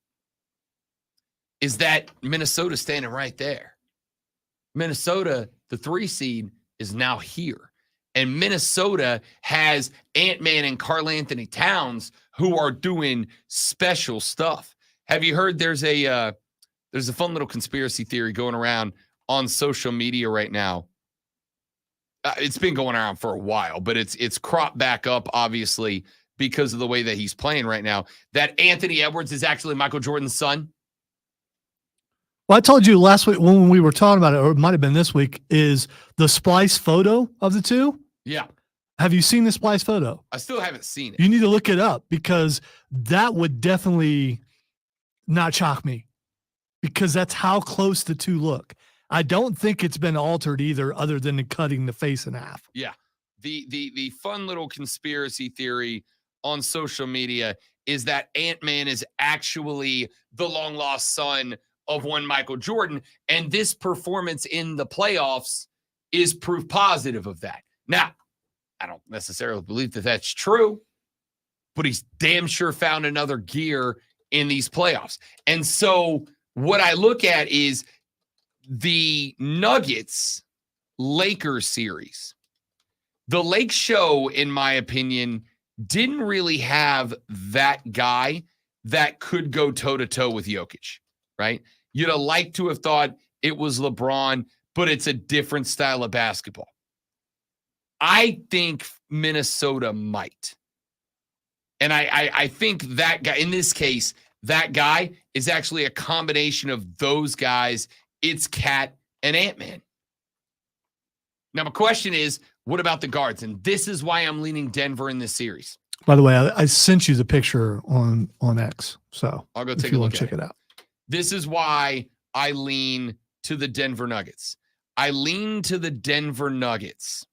is that Minnesota's standing right there. Minnesota, the 3 seed, is now here. And Minnesota has Ant-Man and Karl Anthony Towns who are doing special stuff. Have you heard there's a fun little conspiracy theory going around on social media right now? It's been going around for a while, but it's cropped back up, obviously, because of the way that he's playing right now, that Anthony Edwards is actually Michael Jordan's son. Well, I told you last week when we were talking about it, or it might have been this week, is the splice photo of the two. Yeah. Have you seen the splice photo? I still haven't seen it. You need to look it up because that would definitely not shock me because that's how close the two look. I don't think it's been altered either other than cutting the face in half. Yeah. The fun little conspiracy theory on social media is that Ant-Man is actually the long-lost son of one Michael Jordan, and this performance in the playoffs is proof positive of that. Now, I don't necessarily believe that that's true, but he's damn sure found another gear in these playoffs. And so what I look at is the Nuggets Lakers series. The Lake Show, in my opinion, didn't really have that guy that could go toe-to-toe with Jokic, right? You'd have liked to have thought it was LeBron, but it's a different style of basketball. I think Minnesota might. And I think that guy, in this case, that guy is actually a combination of those guys. It's Cat and Ant-Man. Now, my question is, what about the guards? And this is why I'm leaning Denver in this series. By the way, I sent you the picture on X. So I'll go take a look at check it out. This is why I lean to the Denver Nuggets. I lean to the Denver Nuggets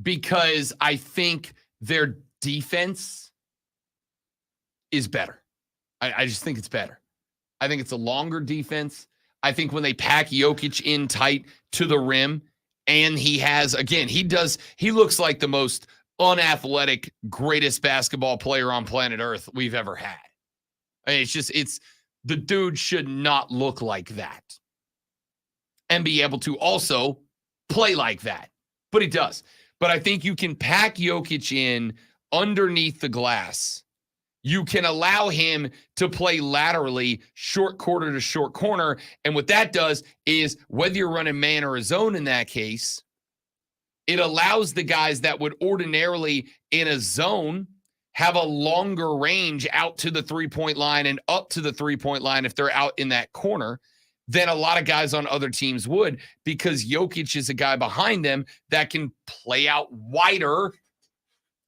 because I think their defense is better. I just think it's better. I think it's a longer defense. I think when they pack Jokic in tight to the rim, and he has, again, he looks like the most unathletic, greatest basketball player on planet Earth we've ever had. I mean, the dude should not look like that and be able to also play like that, but he does. But I think you can pack Jokic in underneath the glass. You can allow him to play laterally, short quarter to short corner. And what that does is, whether you're running man or a zone in that case, it allows the guys that would ordinarily in a zone have a longer range out to the three-point line and up to the three-point line if they're out in that corner than a lot of guys on other teams would, because Jokic is a guy behind them that can play out wider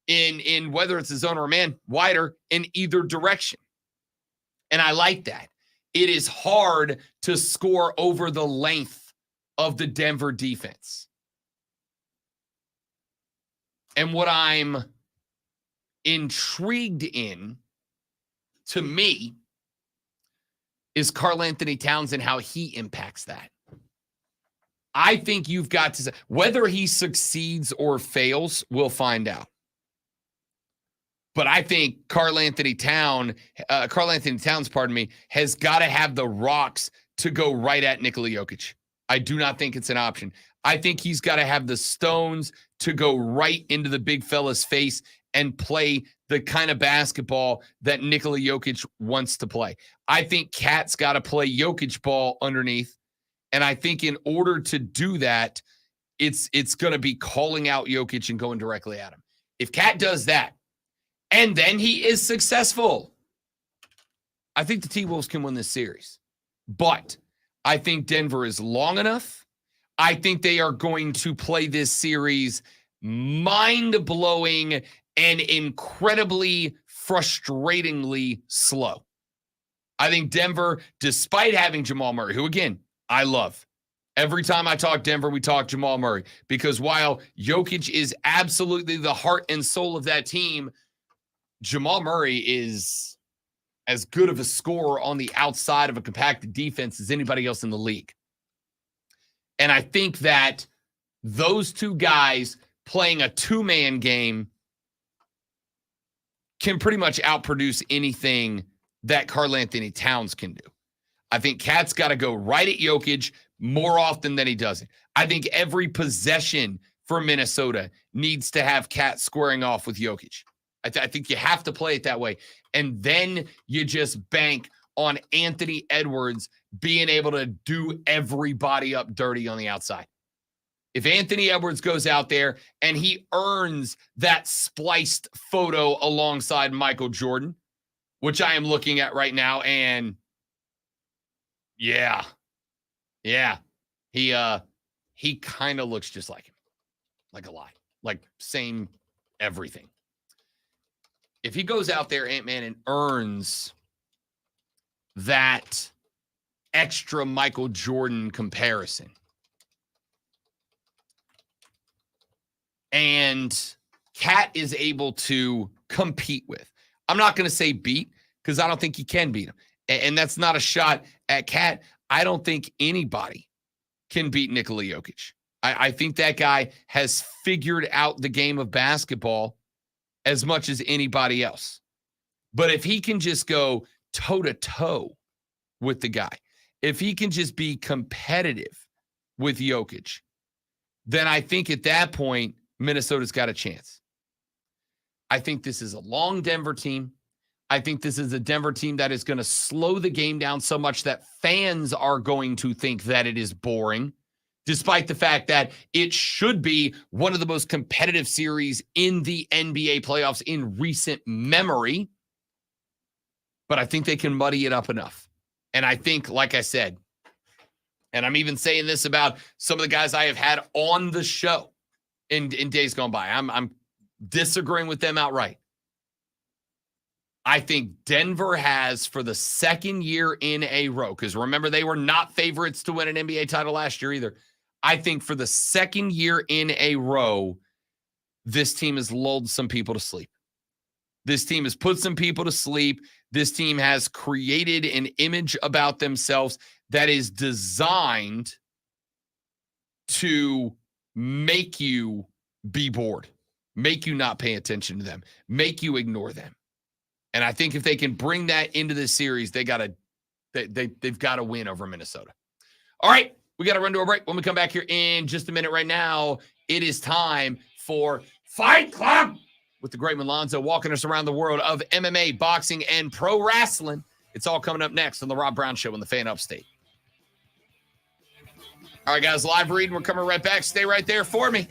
in whether it's a zone or a man, wider in either direction. And I like that. It is hard to score over the length of the Denver defense. And what I'm intrigued in, to me, is Karl Anthony Towns and how he impacts that. I think you've got to, whether he succeeds or fails, we'll find out. But I think Karl Anthony Towns, has got to have the rocks to go right at Nikola Jokic. I do not think it's an option. I think he's got to have the stones to go right into the big fella's face and play the kind of basketball that Nikola Jokic wants to play. I think Cat's got to play Jokic ball underneath. And I think in order to do that, it's going to be calling out Jokic and going directly at him. If Cat does that, and then he is successful, I think the T-Wolves can win this series. But I think Denver is long enough. I think they are going to play this series mind-blowing and incredibly frustratingly slow. I think Denver, despite having Jamal Murray, who, again, I love. Every time I talk Denver, we talk Jamal Murray, because while Jokic is absolutely the heart and soul of that team, Jamal Murray is as good of a scorer on the outside of a compacted defense as anybody else in the league. And I think that those two guys playing a two-man game can pretty much outproduce anything that Karl-Anthony Towns can do. I think Cat's got to go right at Jokic more often than he doesn't. I think every possession for Minnesota needs to have Cat squaring off with Jokic. I think you have to play it that way. And then you just bank on Anthony Edwards being able to do everybody up dirty on the outside. If Anthony Edwards goes out there and he earns that spliced photo alongside Michael Jordan, which I am looking at right now, and yeah, he kind of looks just like him, like a lot, like same everything. If he goes out there, Ant-Man, and earns that extra Michael Jordan comparison, and Cat is able to compete with, I'm not going to say beat, because I don't think he can beat him. And that's not a shot at Cat. I don't think anybody can beat Nikola Jokic. I think that guy has figured out the game of basketball as much as anybody else. But if he can just go toe-to-toe with the guy, if he can just be competitive with Jokic, then I think at that point, Minnesota's got a chance. I think this is a long Denver team. I think this is a Denver team that is going to slow the game down so much that fans are going to think that it is boring, despite the fact that it should be one of the most competitive series in the NBA playoffs in recent memory. But I think they can muddy it up enough. And I think, like I said, and I'm even saying this about some of the guys I have had on the show in days gone by, I'm disagreeing with them outright. I think Denver has, for the second year in a row, because remember, they were not favorites to win an NBA title last year either. I think for the second year in a row, this team has lulled some people to sleep. This team has put some people to sleep. This team has created an image about themselves that is designed to make you be bored, make you not pay attention to them, make you ignore them. And I think if they can bring that into this series, they've got to win over Minnesota. All right, we got to run to a break. When we come back here in just a minute, right now, it is time for Fight Club with the great Lonzo, walking us around the world of MMA, boxing, and pro wrestling. It's all coming up next on the Rob Brown Show on the Fan Upstate. All right, guys, live reading. We're coming right back. Stay right there for me.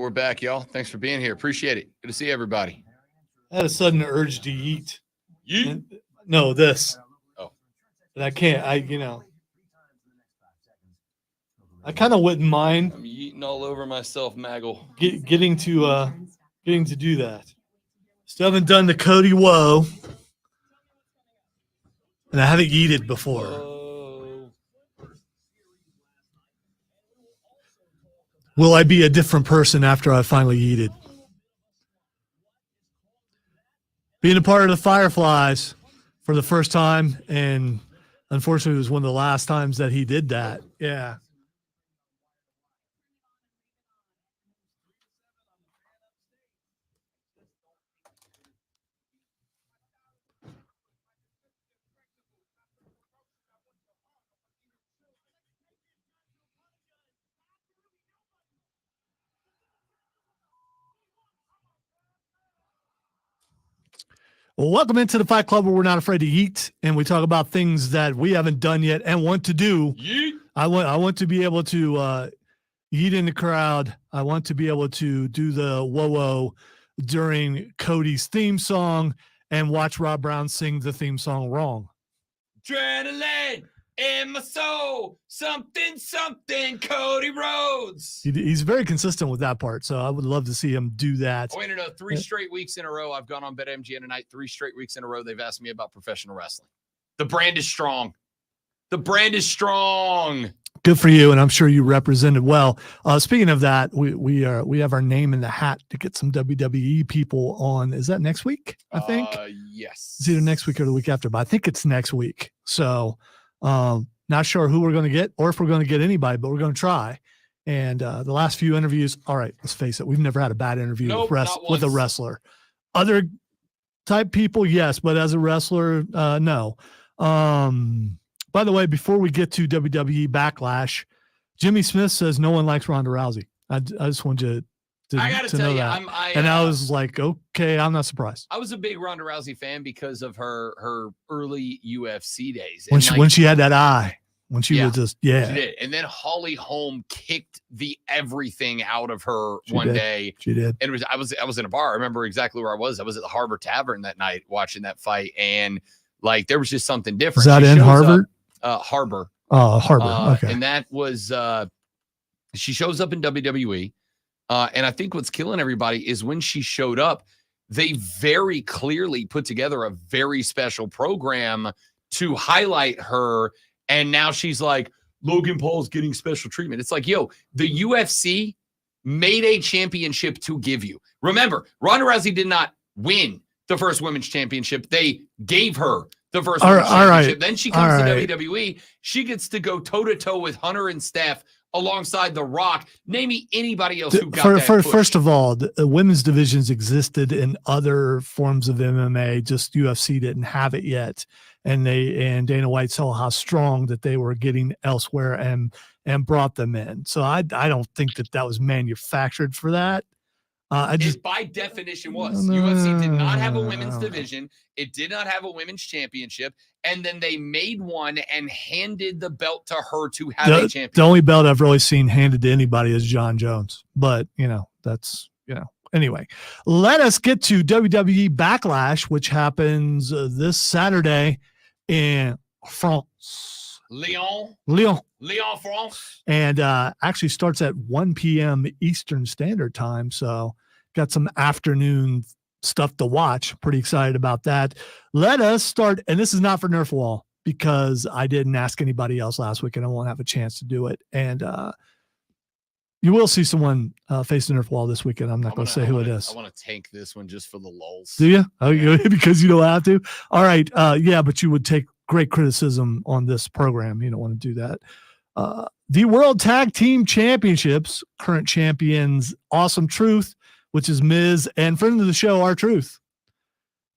we're back, y'all. Thanks for being here. Appreciate it. Good to see everybody. I had a sudden urge to eat. Yeet. No, this. Oh. But I can't. I kind of wouldn't mind. I'm eating all over myself, Maggle. Getting to do that. Still haven't done the Cody Woe, and I haven't eaten before. Whoa. Will I be a different person after I finally eat it? Being a part of the Fireflies for the first time, and unfortunately, it was one of the last times that he did that. Yeah. Well, welcome into the Fight Club, where we're not afraid to eat, and we talk about things that we haven't done yet and want to do. Yeet. I want to be able to eat in the crowd. I want to be able to do the whoa during Cody's theme song and watch Rob Brown sing the theme song wrong. Adrenaline in my soul. Something, Cody Rhodes. He's very consistent with that part, so I would love to see him do that. I want to know 3 straight weeks in a row. I've gone on BetMGM tonight. 3 straight weeks in a row. They've asked me about professional wrestling. The brand is strong. The brand is strong. Good for you, and I'm sure you represented well. Speaking of that, we have our name in the hat to get some WWE people on. Is that next week? I think. Yes. It's either next week or the week after, but I think it's next week. So, not sure who we're going to get or if we're going to get anybody, but we're going to try. And the last few interviews, all right, let's face it, we've never had a bad interview with a wrestler. Other type people, yes, but as a wrestler, no. By the way, before we get to WWE Backlash, Jimmy Smith says no one likes Ronda Rousey. I just want you to I got to tell know you, that. I was like, okay, I'm not surprised. I was a big Ronda Rousey fan because of her early UFC days. When she had that eye, when she was just, she did. And then Holly Holm kicked the everything out of her one day. She did. And I was in a bar. I remember exactly where I was. I was at the Harbor Tavern that night watching that fight, and like there was just something different. Is that in Harvard? Harbor. Oh, Harbor. Okay. And that was she shows up in WWE. And I think what's killing everybody is when she showed up, they very clearly put together a very special program to highlight her. And now she's like, Logan Paul's getting special treatment. It's like, yo, the UFC made a championship to give you. Remember, Ronda Rousey did not win the first women's championship. They gave her the first women's championship. Right. Then she comes to WWE. She gets to go toe-to-toe with Hunter and Steph alongside The Rock. Name me anybody else who got that push. First of all, the women's divisions existed in other forms of MMA. Just UFC didn't have it yet, and Dana White saw how strong that they were getting elsewhere and brought them in. So I don't think that was manufactured for that. It by definition was. UFC did not have a women's division. It did not have a women's championship. And then they made one and handed the belt to her to have a championship. The only belt I've really seen handed to anybody is John Jones. But, anyway, let us get to WWE Backlash, which happens this Saturday in France. Lyon, France. And actually starts at 1 p.m. Eastern Standard Time. So got some afternoon stuff to watch. Pretty excited about that. Let us start. And this is not for Nerf Wall because I didn't ask anybody else last week and I won't have a chance to do it. And you will see someone face the Nerf Wall this weekend. I'm not going to say who it is. I want to tank this one just for the lulz. Do you? Okay, because you don't have to. All right. Yeah, but you would take great criticism on this program. You don't want to do that. The World Tag Team Championships, current champions, Awesome Truth, which is Miz, and friend of the show, R-Truth,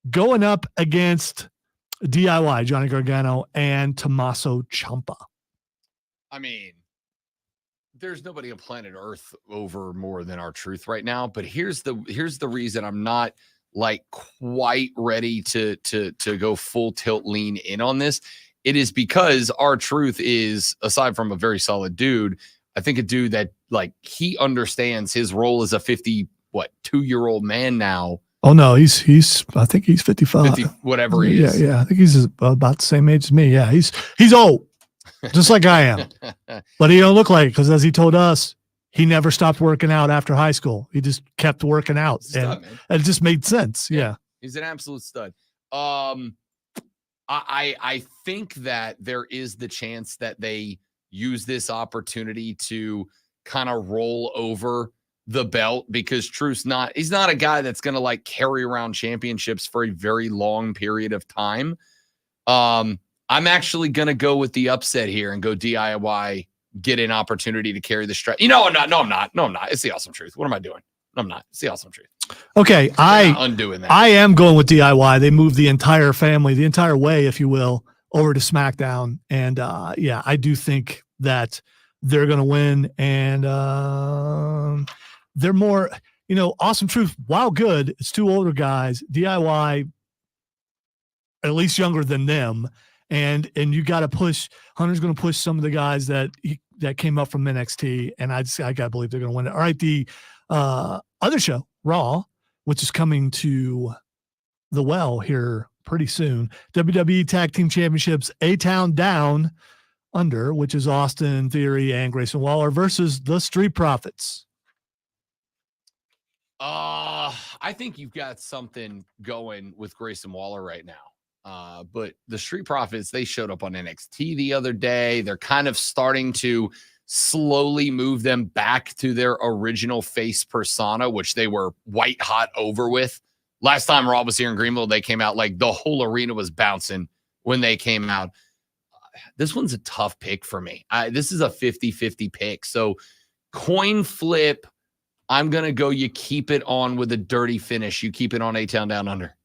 going up against DIY, Johnny Gargano, and Tommaso Ciampa. I mean, there's nobody on planet Earth over more than R-Truth right now. But here's the reason I'm not like quite ready to go full tilt lean in on this. It is because R-Truth is, aside from a very solid dude, I think a dude that like he understands his role as a 2-year-old man now. Oh no, he's I think he's 55. 50, whatever he is. Yeah. I think he's about the same age as me. Yeah, he's old, just like I am. But he don't look like it because, as he told us, he never stopped working out after high school. He just kept working out, and it just made sense. Yeah. He's an absolute stud. I think that there is the chance that they use this opportunity to kind of roll over the belt, because he's not a guy that's going to like carry around championships for a very long period of time. I'm actually going to go with the upset here and go DIY, get an opportunity to carry the strap. I'm not. It's the awesome truth. What am I doing? I'm not. It's the awesome truth. Okay. Undoing that. I am going with DIY. They moved the entire family, the entire way, if you will, over to SmackDown. And I do think that they're going to win. And they're more, awesome truth. While good, it's two older guys. DIY, at least younger than them. And you got to push. Hunter's going to push some of the guys that came up from NXT. And I got to believe they're going to win it. All right. The other show, Raw, which is coming to the well here pretty soon. WWE Tag Team Championships, A-Town Down Under, which is Austin Theory and Grayson Waller versus the Street Profits. I think you've got something going with Grayson Waller right now. But the Street Profits, they showed up on NXT the other day. They're kind of starting to slowly move them back to their original face persona, which they were white hot over with. Last time Raw was here in Greenville, they came out like the whole arena was bouncing when they came out. This one's a tough pick for me. This is a 50-50 pick. So coin flip, I'm going to go you keep it on with a dirty finish. You keep it on A-Town Down Under.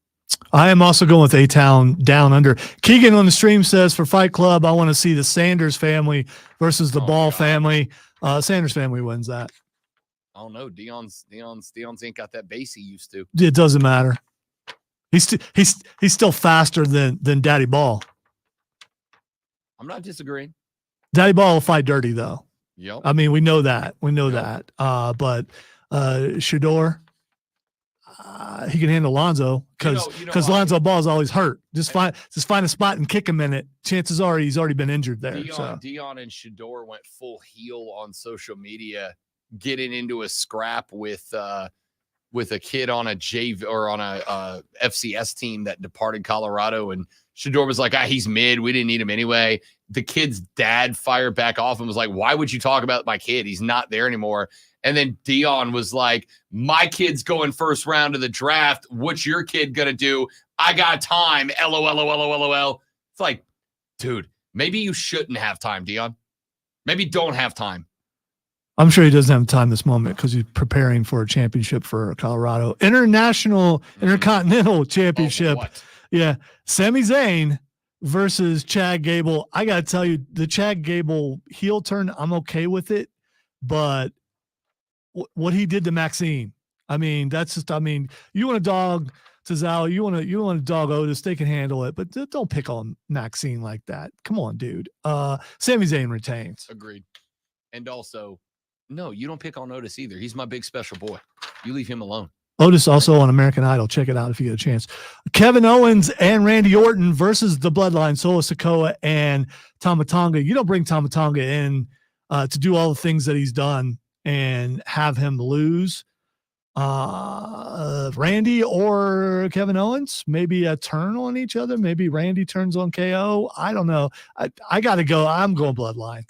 I am also going with A-Town Down Under. Keegan on the stream says, for Fight Club, I want to see the Sanders family versus the Ball family. Sanders family wins that. I don't know. Dion's ain't got that base he used to. It doesn't matter. He's still faster than Daddy Ball. I'm not disagreeing. Daddy Ball will fight dirty though. Yep. I mean, we know that. But Shador, he can handle Lonzo because Lonzo Ball is always hurt. Just find a spot and kick him in it. Chances are he's already been injured there. Dion and Shador went full heel on social media, getting into a scrap with a kid on a JV or on a FCS team that departed Colorado, and Shador was like, he's mid. We didn't need him anyway. The kid's dad fired back off and was like, why would you talk about my kid? He's not there anymore. And then Dion was like, my kid's going first round of the draft. What's your kid going to do? I got time. LOL. It's like, dude, maybe you shouldn't have time, Dion. Maybe don't have time. I'm sure he doesn't have time this moment because he's preparing for a championship for Colorado. Intercontinental Championship. Yeah. Sami Zayn versus Chad Gable. I got to tell you, the Chad Gable heel turn, I'm okay with it. But what he did to Maxine, you want to dog Cesaro, you want to dog Otis, they can handle it, but don't pick on Maxine like that. Come on, dude. Sami Zayn retains. Agreed. And also, no, you don't pick on Otis either. He's my big special boy. You leave him alone. Otis also on American Idol. Check it out if you get a chance. Kevin Owens and Randy Orton versus the Bloodline, Solo Sikoa and Tama Tonga. You don't bring Tama Tonga in to do all the things that he's done and have him lose. Randy or Kevin Owens, maybe a turn on each other. Maybe Randy turns on KO. I don't know. I got to go. I'm going Bloodline.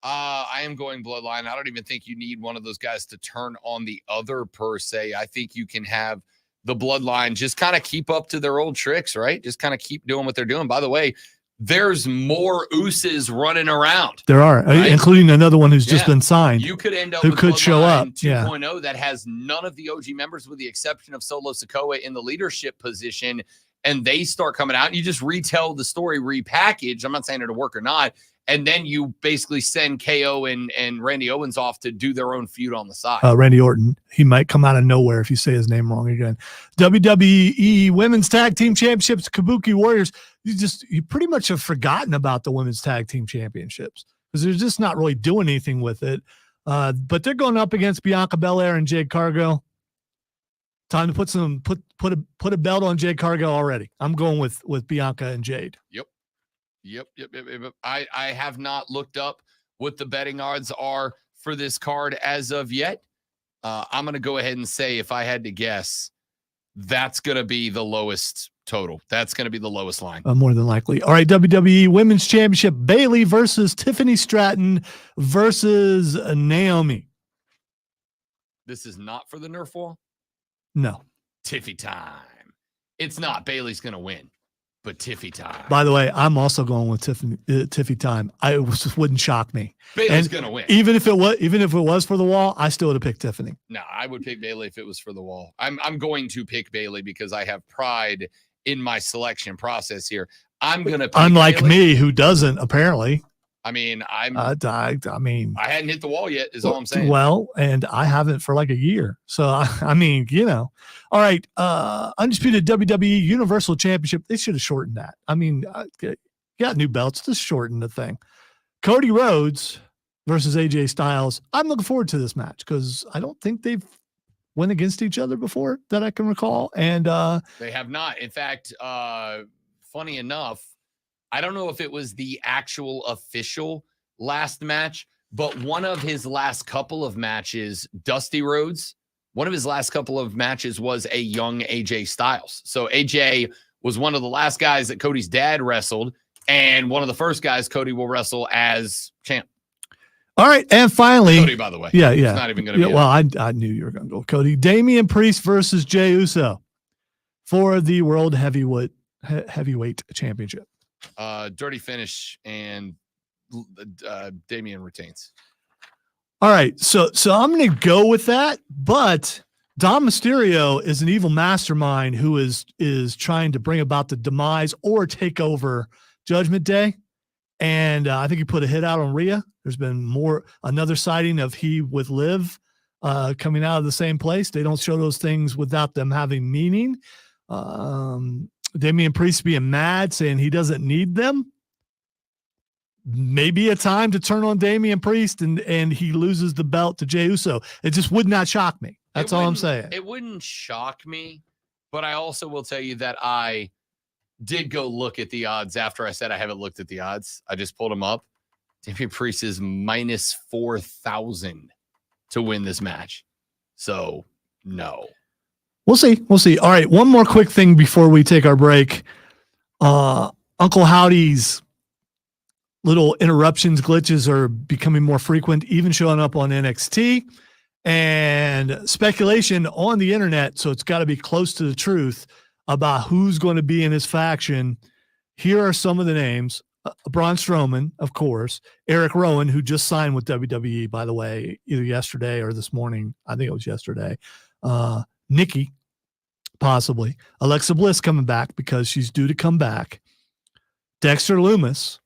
I am going Bloodline. I don't even think you need one of those guys to turn on the other per se. I think you can have the Bloodline just kind of keep up to their old tricks, right? Just kind of keep doing what they're doing. By the way, there's more Usos running around. There are, right? Including another one who's just been signed. You could end up who with could show up 2.0 that has none of the OG members with the exception of Solo Sikoa in the leadership position, and they start coming out and you just retell the story, repackage. I'm not saying it'll work or not. And then you basically send KO and Randy Owens off to do their own feud on the side. Randy Orton. He might come out of nowhere if you say his name wrong again. WWE Women's Tag Team Championships, Kabuki Warriors. You pretty much have forgotten about the Women's Tag Team Championships because they're just not really doing anything with it. But they're going up against Bianca Belair and Jade Cargill. Time to put a belt on Jade Cargill already. I'm going with Bianca and Jade. Yep. I have not looked up what the betting odds are for this card as of yet. I'm going to go ahead and say, if I had to guess, that's going to be the lowest total. That's going to be the lowest line. More than likely. All right, WWE Women's Championship, Bayley versus Tiffany Stratton versus Naomi. This is not for the Nerf wall? No. Tiffy time. It's not. Bayley's going to win, but Tiffy time. By the way, I'm also going with Tiffy time. Wouldn't shock me. Bayley's going to win. Even if it was for the wall, I still would have picked Tiffany. No, I would pick Bayley if it was for the wall. I'm going to pick Bayley because I have pride in my selection process here. I'm going to pick Unlike Bayley. me, who doesn't, apparently. I mean, I hadn't hit the wall yet, is all I'm saying. Well, and I haven't for like a year. So, I mean, All right. Undisputed WWE Universal Championship. They should have shortened that. I mean, got new belts. Just shorten the thing. Cody Rhodes versus AJ Styles. I'm looking forward to this match because I don't think they've went against each other before that I can recall. And they have not. In fact, funny enough, I don't know if it was the actual official last match, but one of his last couple of matches, Dusty Rhodes, one of his last couple of matches was a young AJ Styles. So AJ was one of the last guys that Cody's dad wrestled, and one of the first guys Cody will wrestle as champ. All right, and finally, Cody, by the way. Yeah. It's not even going to be. Well, I knew you were going to go Cody. Damian Priest versus Jey Uso for the World Heavyweight Championship. Dirty finish, and Damian retains. All right, so I'm going to go with that, but Dom Mysterio is an evil mastermind who is trying to bring about the demise or take over Judgment Day, and I think he put a hit out on Rhea. There's been another sighting of he with Liv coming out of the same place. They don't show those things without them having meaning. Damian Priest being mad, saying he doesn't need them. Maybe a time to turn on Damian Priest and he loses the belt to Jey Uso. It just would not shock me. That's all I'm saying. It wouldn't shock me, but I also will tell you that I did go look at the odds after I said I haven't looked at the odds. I just pulled them up. Damian Priest is minus 4,000 to win this match. So, no. We'll see. All right, one more quick thing before we take our break. Uncle Howdy's little interruptions, glitches are becoming more frequent, even showing up on NXT, and speculation on the internet, so it's got to be close to the truth about who's going to be in his faction. Here are some of the names. Braun Strowman, of course. Eric Rowan, who just signed with WWE, by the way, either yesterday or this morning. I think it was yesterday. Nikki, possibly. Alexa Bliss coming back because she's due to come back. Dexter Lumis,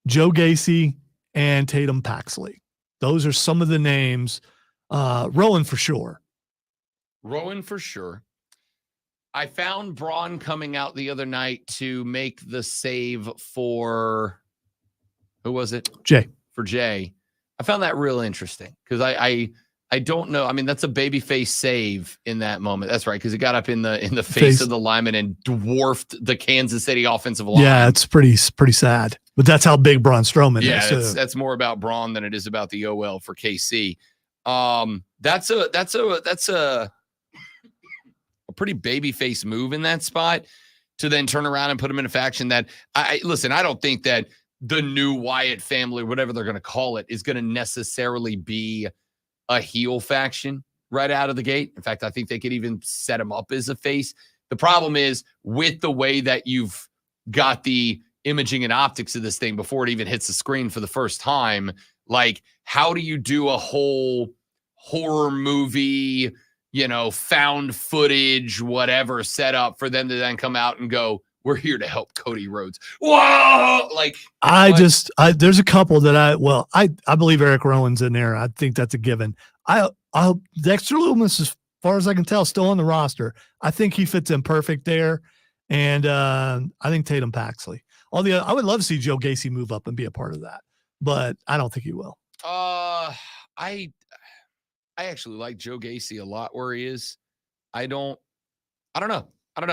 Joe Gacy, and Tatum Paxley. Those are some of the names. Rowan for sure. I found Braun coming out the other night to make the save for, who was it? Jay. For Jay. I found that real interesting because I don't know. I mean, that's a babyface save in that moment. That's right, because he got up in the face of the lineman and dwarfed the Kansas City offensive line. Yeah, it's pretty sad. But that's how big Braun Strowman is. Yeah, that's more about Braun than it is about the OL for KC. That's a pretty babyface move in that spot to then turn around and put him in a faction that I don't think that the new Wyatt family, whatever they're going to call it, is going to necessarily be a heel faction right out of the gate. In fact, I think they could even set him up as a face. The problem is with the way that you've got the imaging and optics of this thing before it even hits the screen for the first time, like, how do you do a whole horror movie, found footage, whatever setup for them to then come out and go, we're here to help Cody Rhodes. Whoa! Like, there's a couple that I believe Eric Rowan's in there. I think that's a given. Dexter Lumis, as far as I can tell, still on the roster. I think he fits in perfect there. And I think Tatum Paxley. I would love to see Joe Gacy move up and be a part of that, but I don't think he will. I actually like Joe Gacy a lot where he is. I don't know. I don't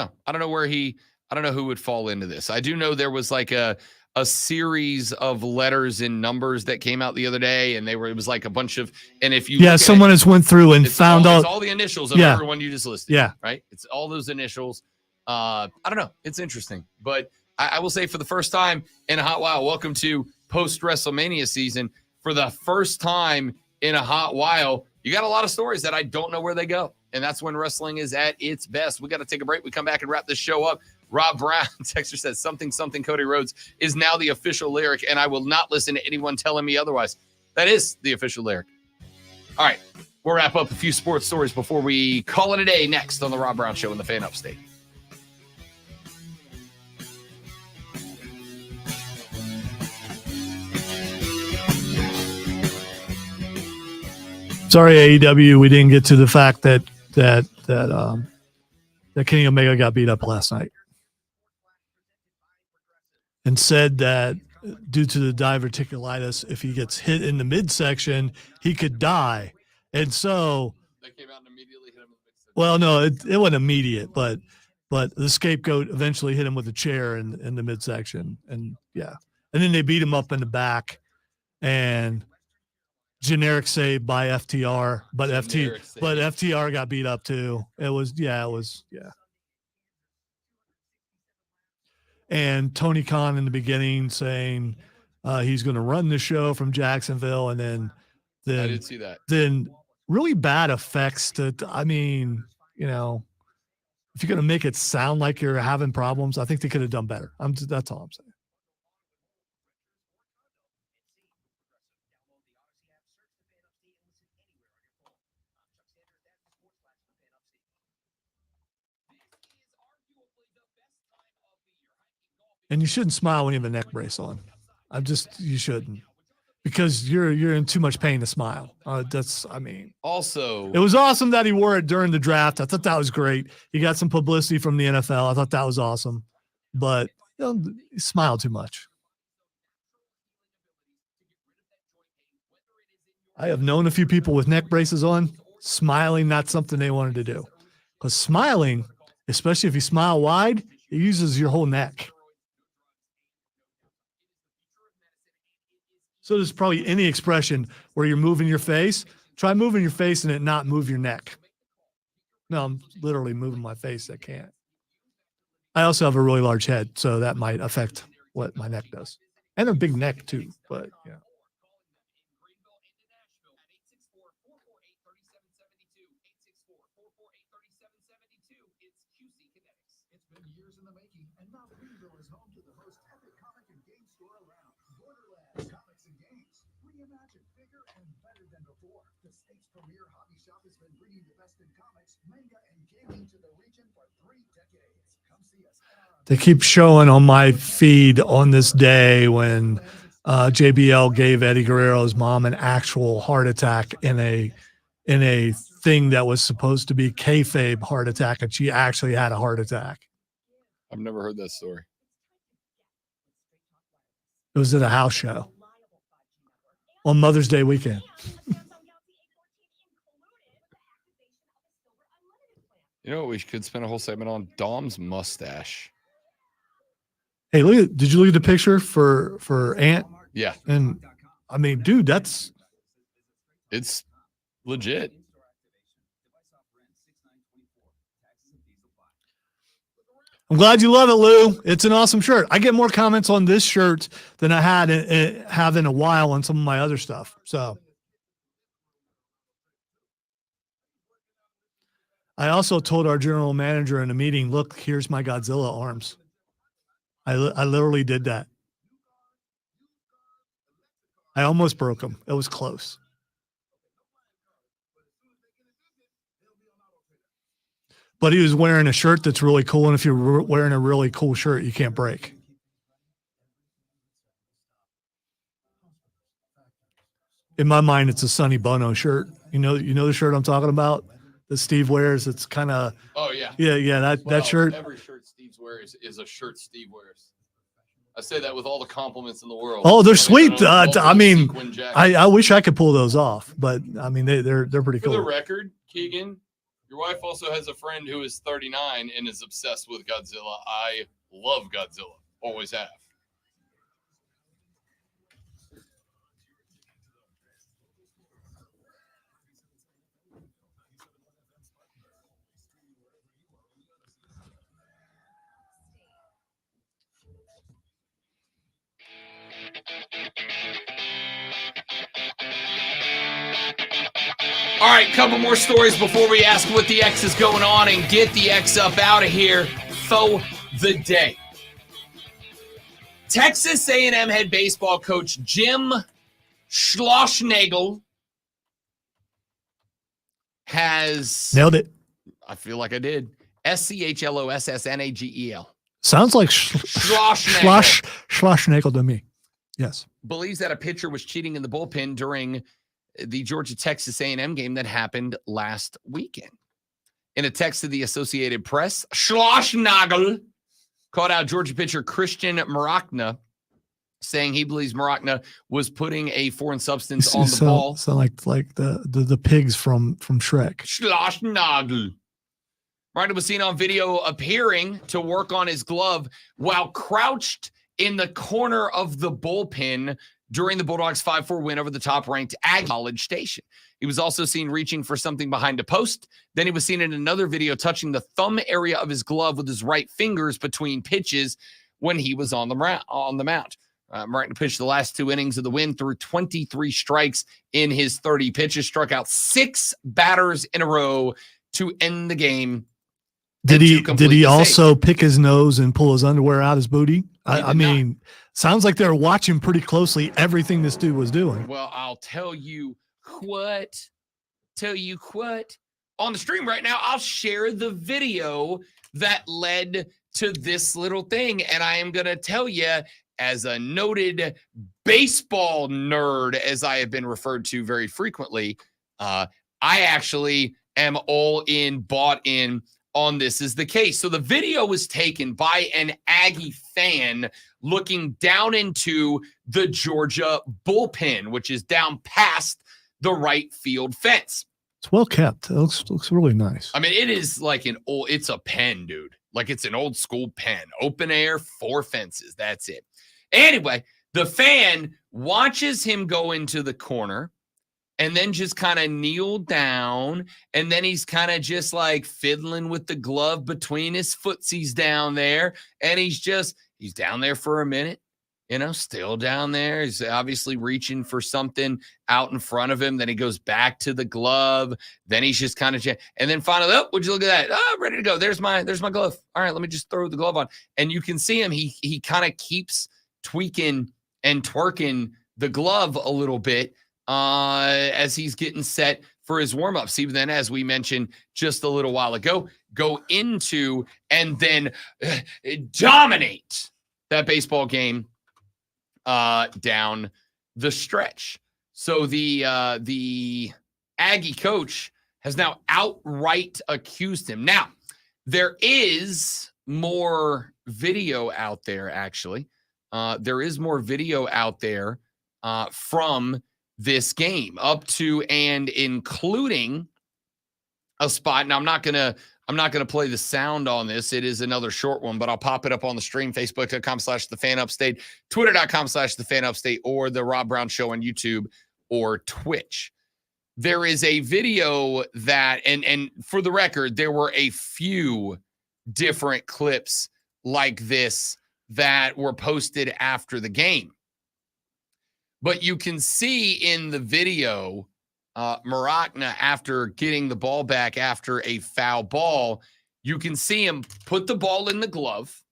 know who would fall into this. I do know there was like a series of letters and numbers that came out the other day, and it was like a bunch of, and if you someone has went through and found out it's all the initials of everyone you just listed. Yeah. Right. It's all those initials. I don't know. It's interesting, but I will say for the first time in a hot while, welcome to post WrestleMania season. For the first time in a hot while, you got a lot of stories that I don't know where they go. And that's when wrestling is at its best. We got to take a break. We come back and wrap this show up. Rob Brown, Texter says, something, Cody Rhodes is now the official lyric, and I will not listen to anyone telling me otherwise. That is the official lyric. All right. We'll wrap up a few sports stories before we call it a day next on the Rob Brown Show in the Fan Upstate. Sorry, AEW, we didn't get to the fact that Kenny Omega got beat up last night, and said that due to the diverticulitis, if he gets hit in the midsection, he could die. And so, They came out and immediately hit him with a big stick. well, no, it wasn't immediate, but the scapegoat eventually hit him with a chair in the midsection, and then they beat him up in the back, and generic save by FTR, but FTR got beat up too. It was. And Tony Khan in the beginning saying he's going to run the show from Jacksonville, and then I did see that. Then really bad effects to. I mean, if you're going to make it sound like you're having problems, I think they could have done better. That's all I'm saying. And you shouldn't smile when you have a neck brace on. You shouldn't, because you're in too much pain to smile. Also, it was awesome that he wore it during the draft. I thought that was great. He got some publicity from the NFL. I thought that was awesome, but he smiled too much. I have known a few people with neck braces on, smiling, not something they wanted to do, because smiling, especially if you smile wide, it uses your whole neck. So there's probably any expression where you're moving your face. Try moving your face and it not move your neck. No, I'm literally moving my face. I can't. I also have a really large head, so that might affect what my neck does. And a big neck too, but yeah. They keep showing on my feed on this day when JBL gave Eddie Guerrero's mom an actual heart attack in a thing that was supposed to be kayfabe heart attack, and she actually had a heart attack. I've never heard that story. It was at a house show on Mother's Day weekend. You know what? We could spend a whole segment on Dom's mustache. Hey, did you look at the picture for Ant? Yeah. And I mean, dude, it's legit. I'm glad you love it, Lou. It's an awesome shirt. I get more comments on this shirt than I have in a while on some of my other stuff. So I also told our general manager in a meeting, look, here's my Godzilla arms. I literally did that. I almost broke them. It was close. But he was wearing a shirt that's really cool, and if you're wearing a really cool shirt, you can't break. In my mind, it's a Sonny Bono shirt. You know the shirt I'm talking about that Steve wears. It's kind of oh yeah that shirt. Every shirt Steve wears is a shirt Steve wears. I say that with all the compliments in the world. Oh, they're I sweet. don't love I those mean, sequin jackets. I wish I could pull those off, but I mean, they're pretty For the cool. record, Keegan, your wife also has a friend who is 39 and is obsessed with Godzilla. I love Godzilla. Always have. All right, couple more stories before we ask what the X is going on and get the X up out of here for the day. Texas A&M head baseball coach Jim Schlossnagle has... Nailed it. I feel like I did. Schlossnagel. Sounds like Schlossnagle. Schlossnagle to me. Yes. Believes that a pitcher was cheating in the bullpen during the Georgia-Texas A&M game that happened last weekend. In a text to the Associated Press, Schlossnagle called out Georgia pitcher Christian Maracna, saying he believes Maracna was putting a foreign substance on the ball. Sound like the pigs from Shrek. Schlossnagle. Maracna was seen on video appearing to work on his glove while crouched in the corner of the bullpen during the Bulldogs' 5-4 win over the top-ranked Ag College Station. He was also seen reaching for something behind a post. Then he was seen in another video touching the thumb area of his glove with his right fingers between pitches when he was on the mound. Martin pitched the last 2 innings of the win through 23 strikes in his 30 pitches, struck out 6 batters in a row to end the game. Did he also pick his nose and pull his underwear out his booty? I mean, sounds like they're watching pretty closely everything this dude was doing. Well, I'll tell you what. On the stream right now, I'll share the video that led to this little thing. And I am going to tell you, as a noted baseball nerd, as I have been referred to very frequently, I actually am all in, bought in on this is the case. So the video was taken by an Aggie fan looking down into the Georgia bullpen, which is down past the right field fence. It's well kept. It looks really nice. I mean, it is like it's a pen, dude. Like it's an old school pen, open air, 4 fences. That's it. Anyway, the fan watches him go into the corner and then just kind of kneel down. And then he's kind of just like fiddling with the glove between his footsies down there. And he's down there for a minute, still down there. He's obviously reaching for something out in front of him. Then he goes back to the glove. Then he's just kind of, and then finally, would you look at that? Oh, ready to go. There's my glove. All right, let me just throw the glove on. And you can see him. He kind of keeps tweaking and twerking the glove a little bit as he's getting set for his warm-ups. Even then, as we mentioned just a little while ago, go into and then dominate that baseball game down the stretch. So the Aggie coach has now outright accused him. Now, there is more video out there, actually. There is more video out there from this game, up to and including a spot. Now, I'm not gonna play the sound on this. It is another short one, but I'll pop it up on the stream, facebook.com/thefanupstate, twitter.com/thefanupstate, or the Rob Brown Show on YouTube or Twitch. There is a video that, and for the record, there were a few different clips like this that were posted after the game. But you can see in the video, Maracna, after getting the ball back after a foul ball, you can see him put the ball in the glove,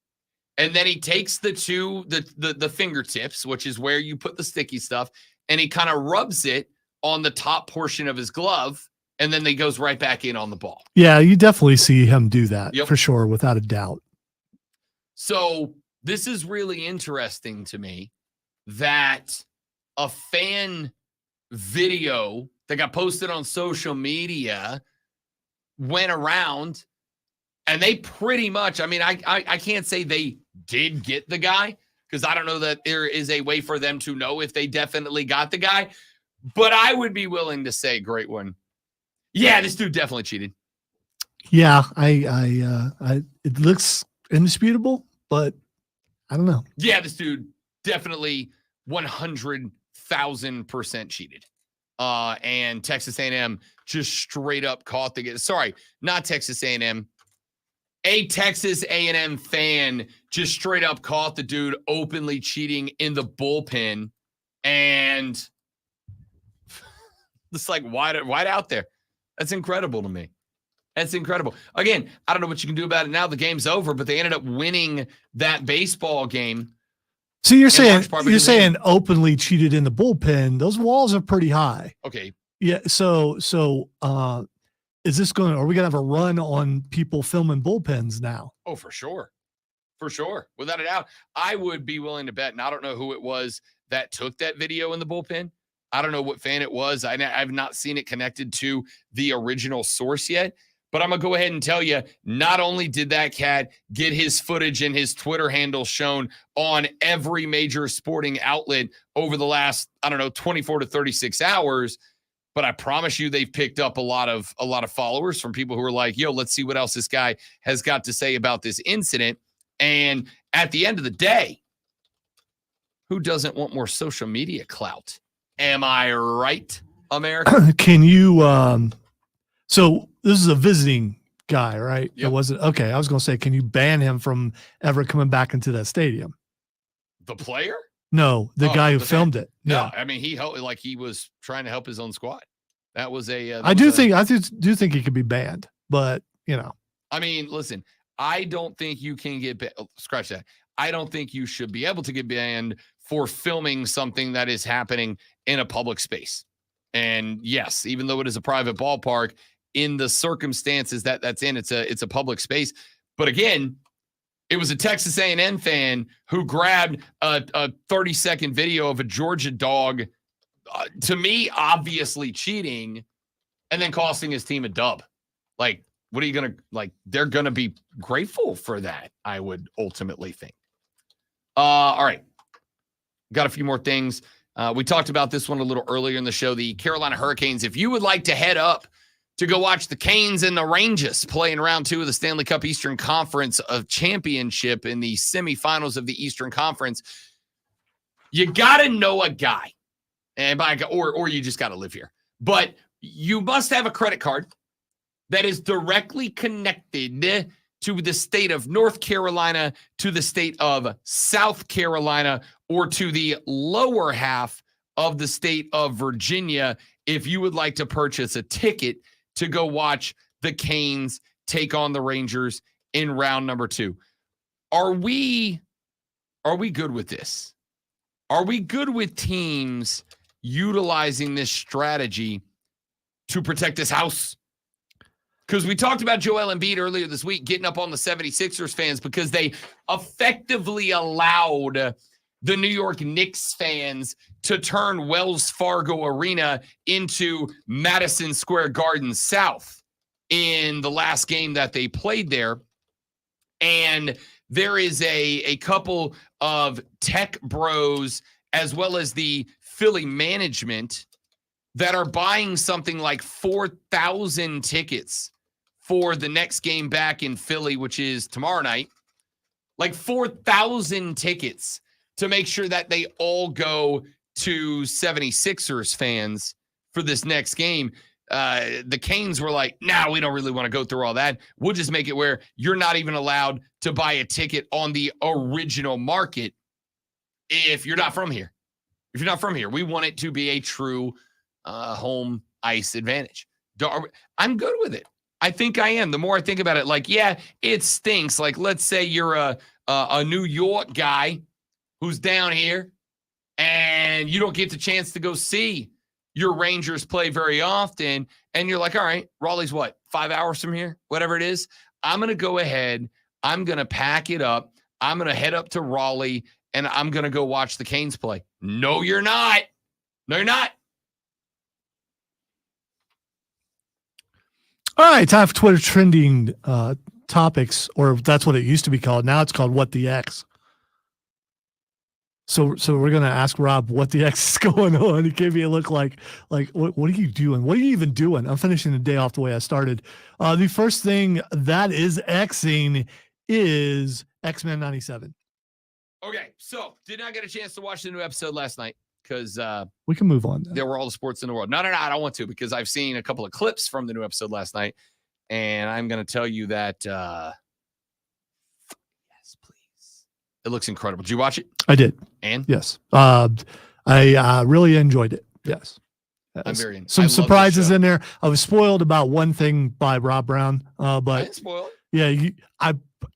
and then he takes the fingertips, which is where you put the sticky stuff, and he kind of rubs it on the top portion of his glove, and then he goes right back in on the ball. Yeah, you definitely see him do that, Yep. for sure, without a doubt. So this is really interesting to me that a fan video that got posted on social media went around, and they pretty much, I mean, I can't say they did get the guy, because I don't know that there is a way for them to know if they definitely got the guy. But I would be willing to say, great one. Yeah, this dude definitely cheated. Yeah, it looks indisputable, but I don't know. Yeah, this dude definitely 100,000% cheated. And Texas A&M just straight up caught the game. Sorry, not Texas A&M. A Texas A&M fan just straight up caught the dude openly cheating in the bullpen, and it's like wide out there. That's incredible to me. That's incredible. Again, I don't know what you can do about it now. The game's over, but they ended up winning that baseball game. So you're saying openly cheated in the bullpen. Those walls are pretty high. Okay. Yeah. So is this are we going to have a run on people filming bullpens now? Oh, for sure. For sure. Without a doubt. I would be willing to bet, and I don't know who it was that took that video in the bullpen. I don't know what fan it was. I've not seen it connected to the original source yet. But I'm going to go ahead and tell you, not only did that cat get his footage and his Twitter handle shown on every major sporting outlet over the last, 24 to 36 hours, but I promise you they've picked up a lot of followers from people who are like, yo, let's see what else this guy has got to say about this incident. And at the end of the day, who doesn't want more social media clout? Am I right, America? Can you so this is a visiting guy, right? Yep. It wasn't okay. I was going to say, can you ban him from ever coming back into that stadium? The player? No, the guy who filmed it. No, I mean he was trying to help his own squad. That was a. I do think he could be banned, but I mean, listen, I don't think you can get scratch that. I don't think you should be able to get banned for filming something that is happening in a public space. And yes, even though it is a private ballpark, in the circumstances that's in, it's a public space. But again, it was a Texas A&M fan who grabbed a 30-second video of a Georgia dog, to me, obviously cheating, and then costing his team a dub. Like, what are you going to, they're going to be grateful for that, I would ultimately think. All right. Got a few more things. We talked about this one a little earlier in the show, the Carolina Hurricanes. If you would like to head up to go watch the Canes and the Rangers play in round 2 of the Stanley Cup Eastern Conference of Championship in the semifinals of the Eastern Conference, you got to know a guy, and or you just got to live here. But you must have a credit card that is directly connected to the state of North Carolina, to the state of South Carolina, or to the lower half of the state of Virginia, if you would like to purchase a ticket to go watch the Canes take on the Rangers in round number 2. Are we good with this? Are we good with teams utilizing this strategy to protect this house? Because we talked about Joel Embiid earlier this week getting up on the 76ers fans because they effectively allowed the New York Knicks fans to turn Wells Fargo Arena into Madison Square Garden South in the last game that they played there. And there is a couple of tech bros as well as the Philly management that are buying something like 4,000 tickets for the next game back in Philly, which is tomorrow night. Like 4,000 tickets to make sure that they all go to 76ers fans for this next game. The Canes were like, nah, we don't really want to go through all that. We'll just make it where you're not even allowed to buy a ticket on the original market if you're not from here. If you're not from here, we want it to be a true home ice advantage. I'm good with it. I think I am. The more I think about it, yeah, it stinks. Let's say you're a New York guy who's down here and you don't get the chance to go see your Rangers play very often. And you're like, all right, Raleigh's what, 5 hours from here, whatever it is. I'm going to go ahead. I'm going to pack it up. I'm going to head up to Raleigh and I'm going to go watch the Canes play. No, you're not. No, you're not. All right, time for Twitter trending topics, or that's what it used to be called. Now it's called What the X. So we're gonna ask Rob what the X is going on. He gave me a look like what are you doing? What are you even doing? I'm finishing the day off the way I started. The first thing that is Xing is X-Men 97. Okay, so did not get a chance to watch the new episode last night because We can move on. there were all the sports in the world. No, I don't want to because I've seen a couple of clips from the new episode last night, and I'm going to tell you that yes, please. It looks incredible. Did you watch it? I did. And Yes. I really enjoyed it. Yes. I'm very I some love this surprises show. in there. I was spoiled about one thing by Rob Brown, I but didn't spoil it. yeah,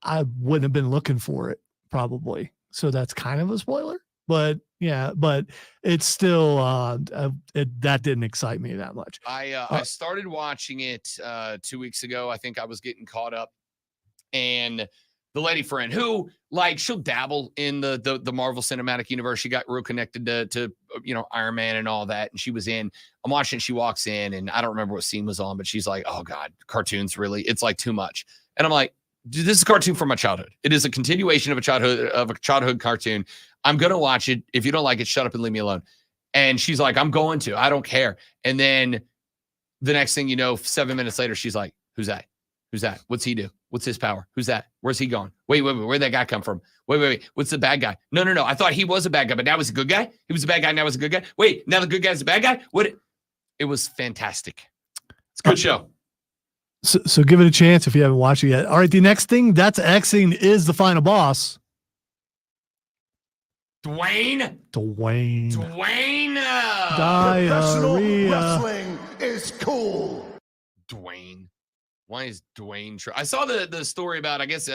I wouldn't have been looking for it probably. So that's kind of a spoiler, but it's still that didn't excite me that much. I started watching it 2 weeks ago. I think I was getting caught up, and the lady friend who she'll dabble in the Marvel Cinematic Universe. She got real connected to Iron Man and all that, and she was in. I'm watching. She walks in, and I don't remember what scene was on, but she's like, "Oh God, cartoons really? It's like too much." And I'm like, "Dude, this is a cartoon from my childhood. It is a continuation of a childhood cartoon. I'm gonna watch it. If you don't like it, shut up and leave me alone." And she's like, "I'm going to. I don't care." And then the next thing you know, 7 minutes later, she's like, "Who's that? Who's that? What's he do? What's his power? Who's that? Where's he going? Wait. Where'd that guy come from? Wait. What's the bad guy? No. I thought he was a bad guy, but now he's a good guy. He was a bad guy. Now he's a good guy. Wait, now the good guy's a bad guy. What?" It was fantastic. It's a good show. So give it a chance if you haven't watched it yet. All right, the next thing that's Xing is the final boss. Dwayne. Diarrhea. wrestling is cool. Dwayne. Why is Dwayne? I saw the story about. I guess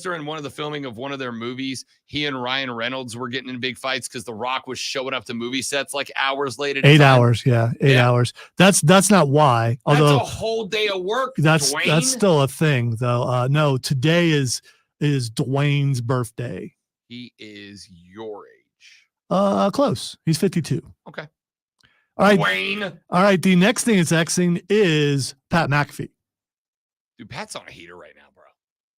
during one of the filming of one of their movies, he and Ryan Reynolds were getting in big fights because The Rock was showing up to movie sets like hours late. At 8 time. hours, yeah, 8 hours. That's not why. Although that's a whole day of work. that's Dwayne. still a thing though. No, today is Dwayne's birthday. He is your age. Close. He's 52. Okay. All right. Dwayne. All right. The next thing it's Xing is Pat McAfee. Dude, Pat's on a heater right now, bro.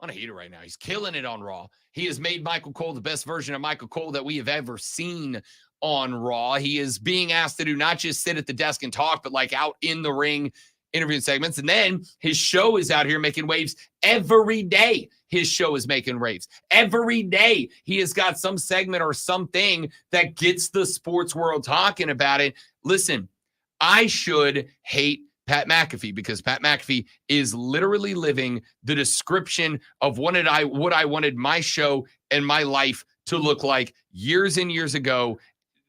On a heater right now. He's killing it on Raw. He has made Michael Cole the best version of Michael Cole that we have ever seen on Raw. He is being asked to do not just sit at the desk and talk, but out in the ring interviewing segments. And then his show is out here making waves every day. His show is making waves every day. He has got some segment or something that gets the sports world talking about it. Listen, I should hate Pat McAfee because Pat McAfee is literally living the description of what I wanted my show and my life to look like years and years ago,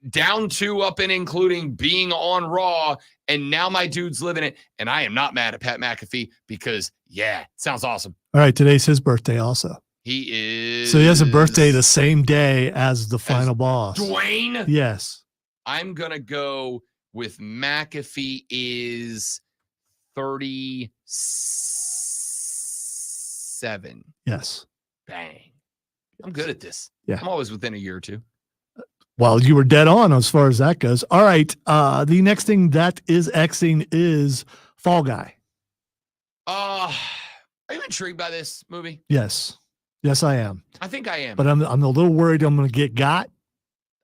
down to up and including being on Raw. And now my dude's living it. And I am not mad at Pat McAfee because, yeah, sounds awesome. All right. Today's his birthday also. He is. So he has a birthday the same day as the final boss. Dwayne? Yes. I'm going to go with McAfee is 37. Yes. Bang. I'm good at this. Yeah. I'm always within a year or two. Well, you were dead on as far as that goes. All right. The next thing that is Xing is Fall Guy. Are you intrigued by this movie? Yes. Yes, I am. I think I am. But I'm a little worried I'm going to get got.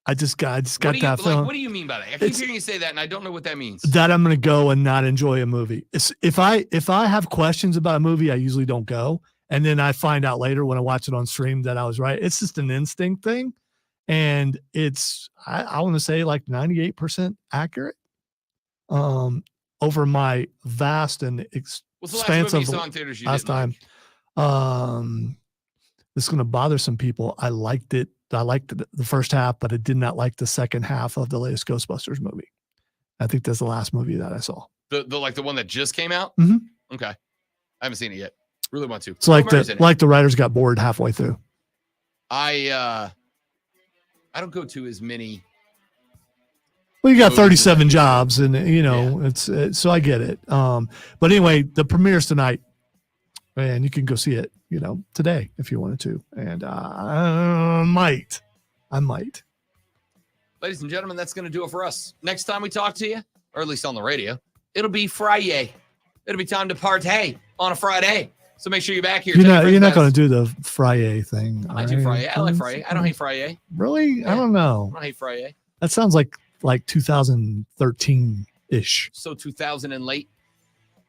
I just got that feeling. What do you mean by that? I keep hearing you say that, and I don't know what that means. That I'm going to go and not enjoy a movie. If I have questions about a movie, I usually don't go. And then I find out later when I watch it on stream that I was right. It's just an instinct thing. And it's, I want to say 98% accurate over my vast and expansive last time. This is going to bother some people. I liked it. I liked the first half, but I did not like the second half of the latest Ghostbusters movie. I think that's the last movie that I saw. The one that just came out? Mm-hmm. Okay. I haven't seen it yet. Really want to. It's like the writers got bored halfway through. I don't go to as many. Well, you got 37 jobs, and it's so I get it. But anyway, the premiere's tonight, and you can go see it, today if you wanted to. And I might. Ladies and gentlemen, that's going to do it for us. Next time we talk to you, or at least on the radio, it'll be Friday. It'll be time to partay on a Friday. So make sure you're back here. You're Tell your not friends going to about do the Friday thing. I do Friday. I like Friday. I don't hate Friday. Really? Yeah. I don't know. I don't hate Friday. That sounds like 2013 ish. So 2000 and late.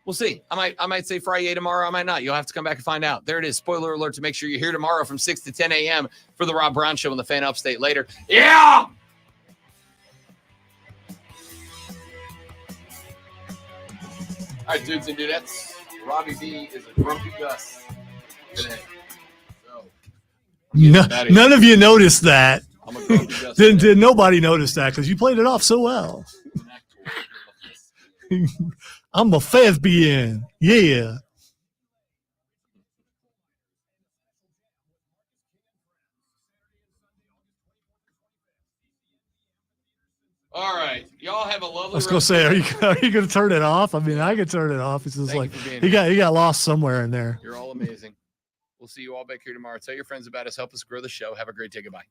We'll see. I might say Friday tomorrow. I might not. You'll have to come back and find out. There it is. Spoiler alert to make sure you're here tomorrow from 6 to 10 a.m. for the Rob Brown Show on the Fan Upstate later. Yeah! All right, dudes and dudettes. Robbie B is a grumpy Gus today. So, None of you noticed that. I'm a grumpy Gus. Did nobody notice that because you played it off so well. I'm a thespian. Yeah. All right. Y'all have a lovely I was gonna say, are you gonna turn it off? I mean, I could turn it off. It's just Thank like you for being he here. got lost somewhere in there. You're all amazing. We'll see you all back here tomorrow. Tell your friends about us. Help us grow the show. Have a great day. Goodbye.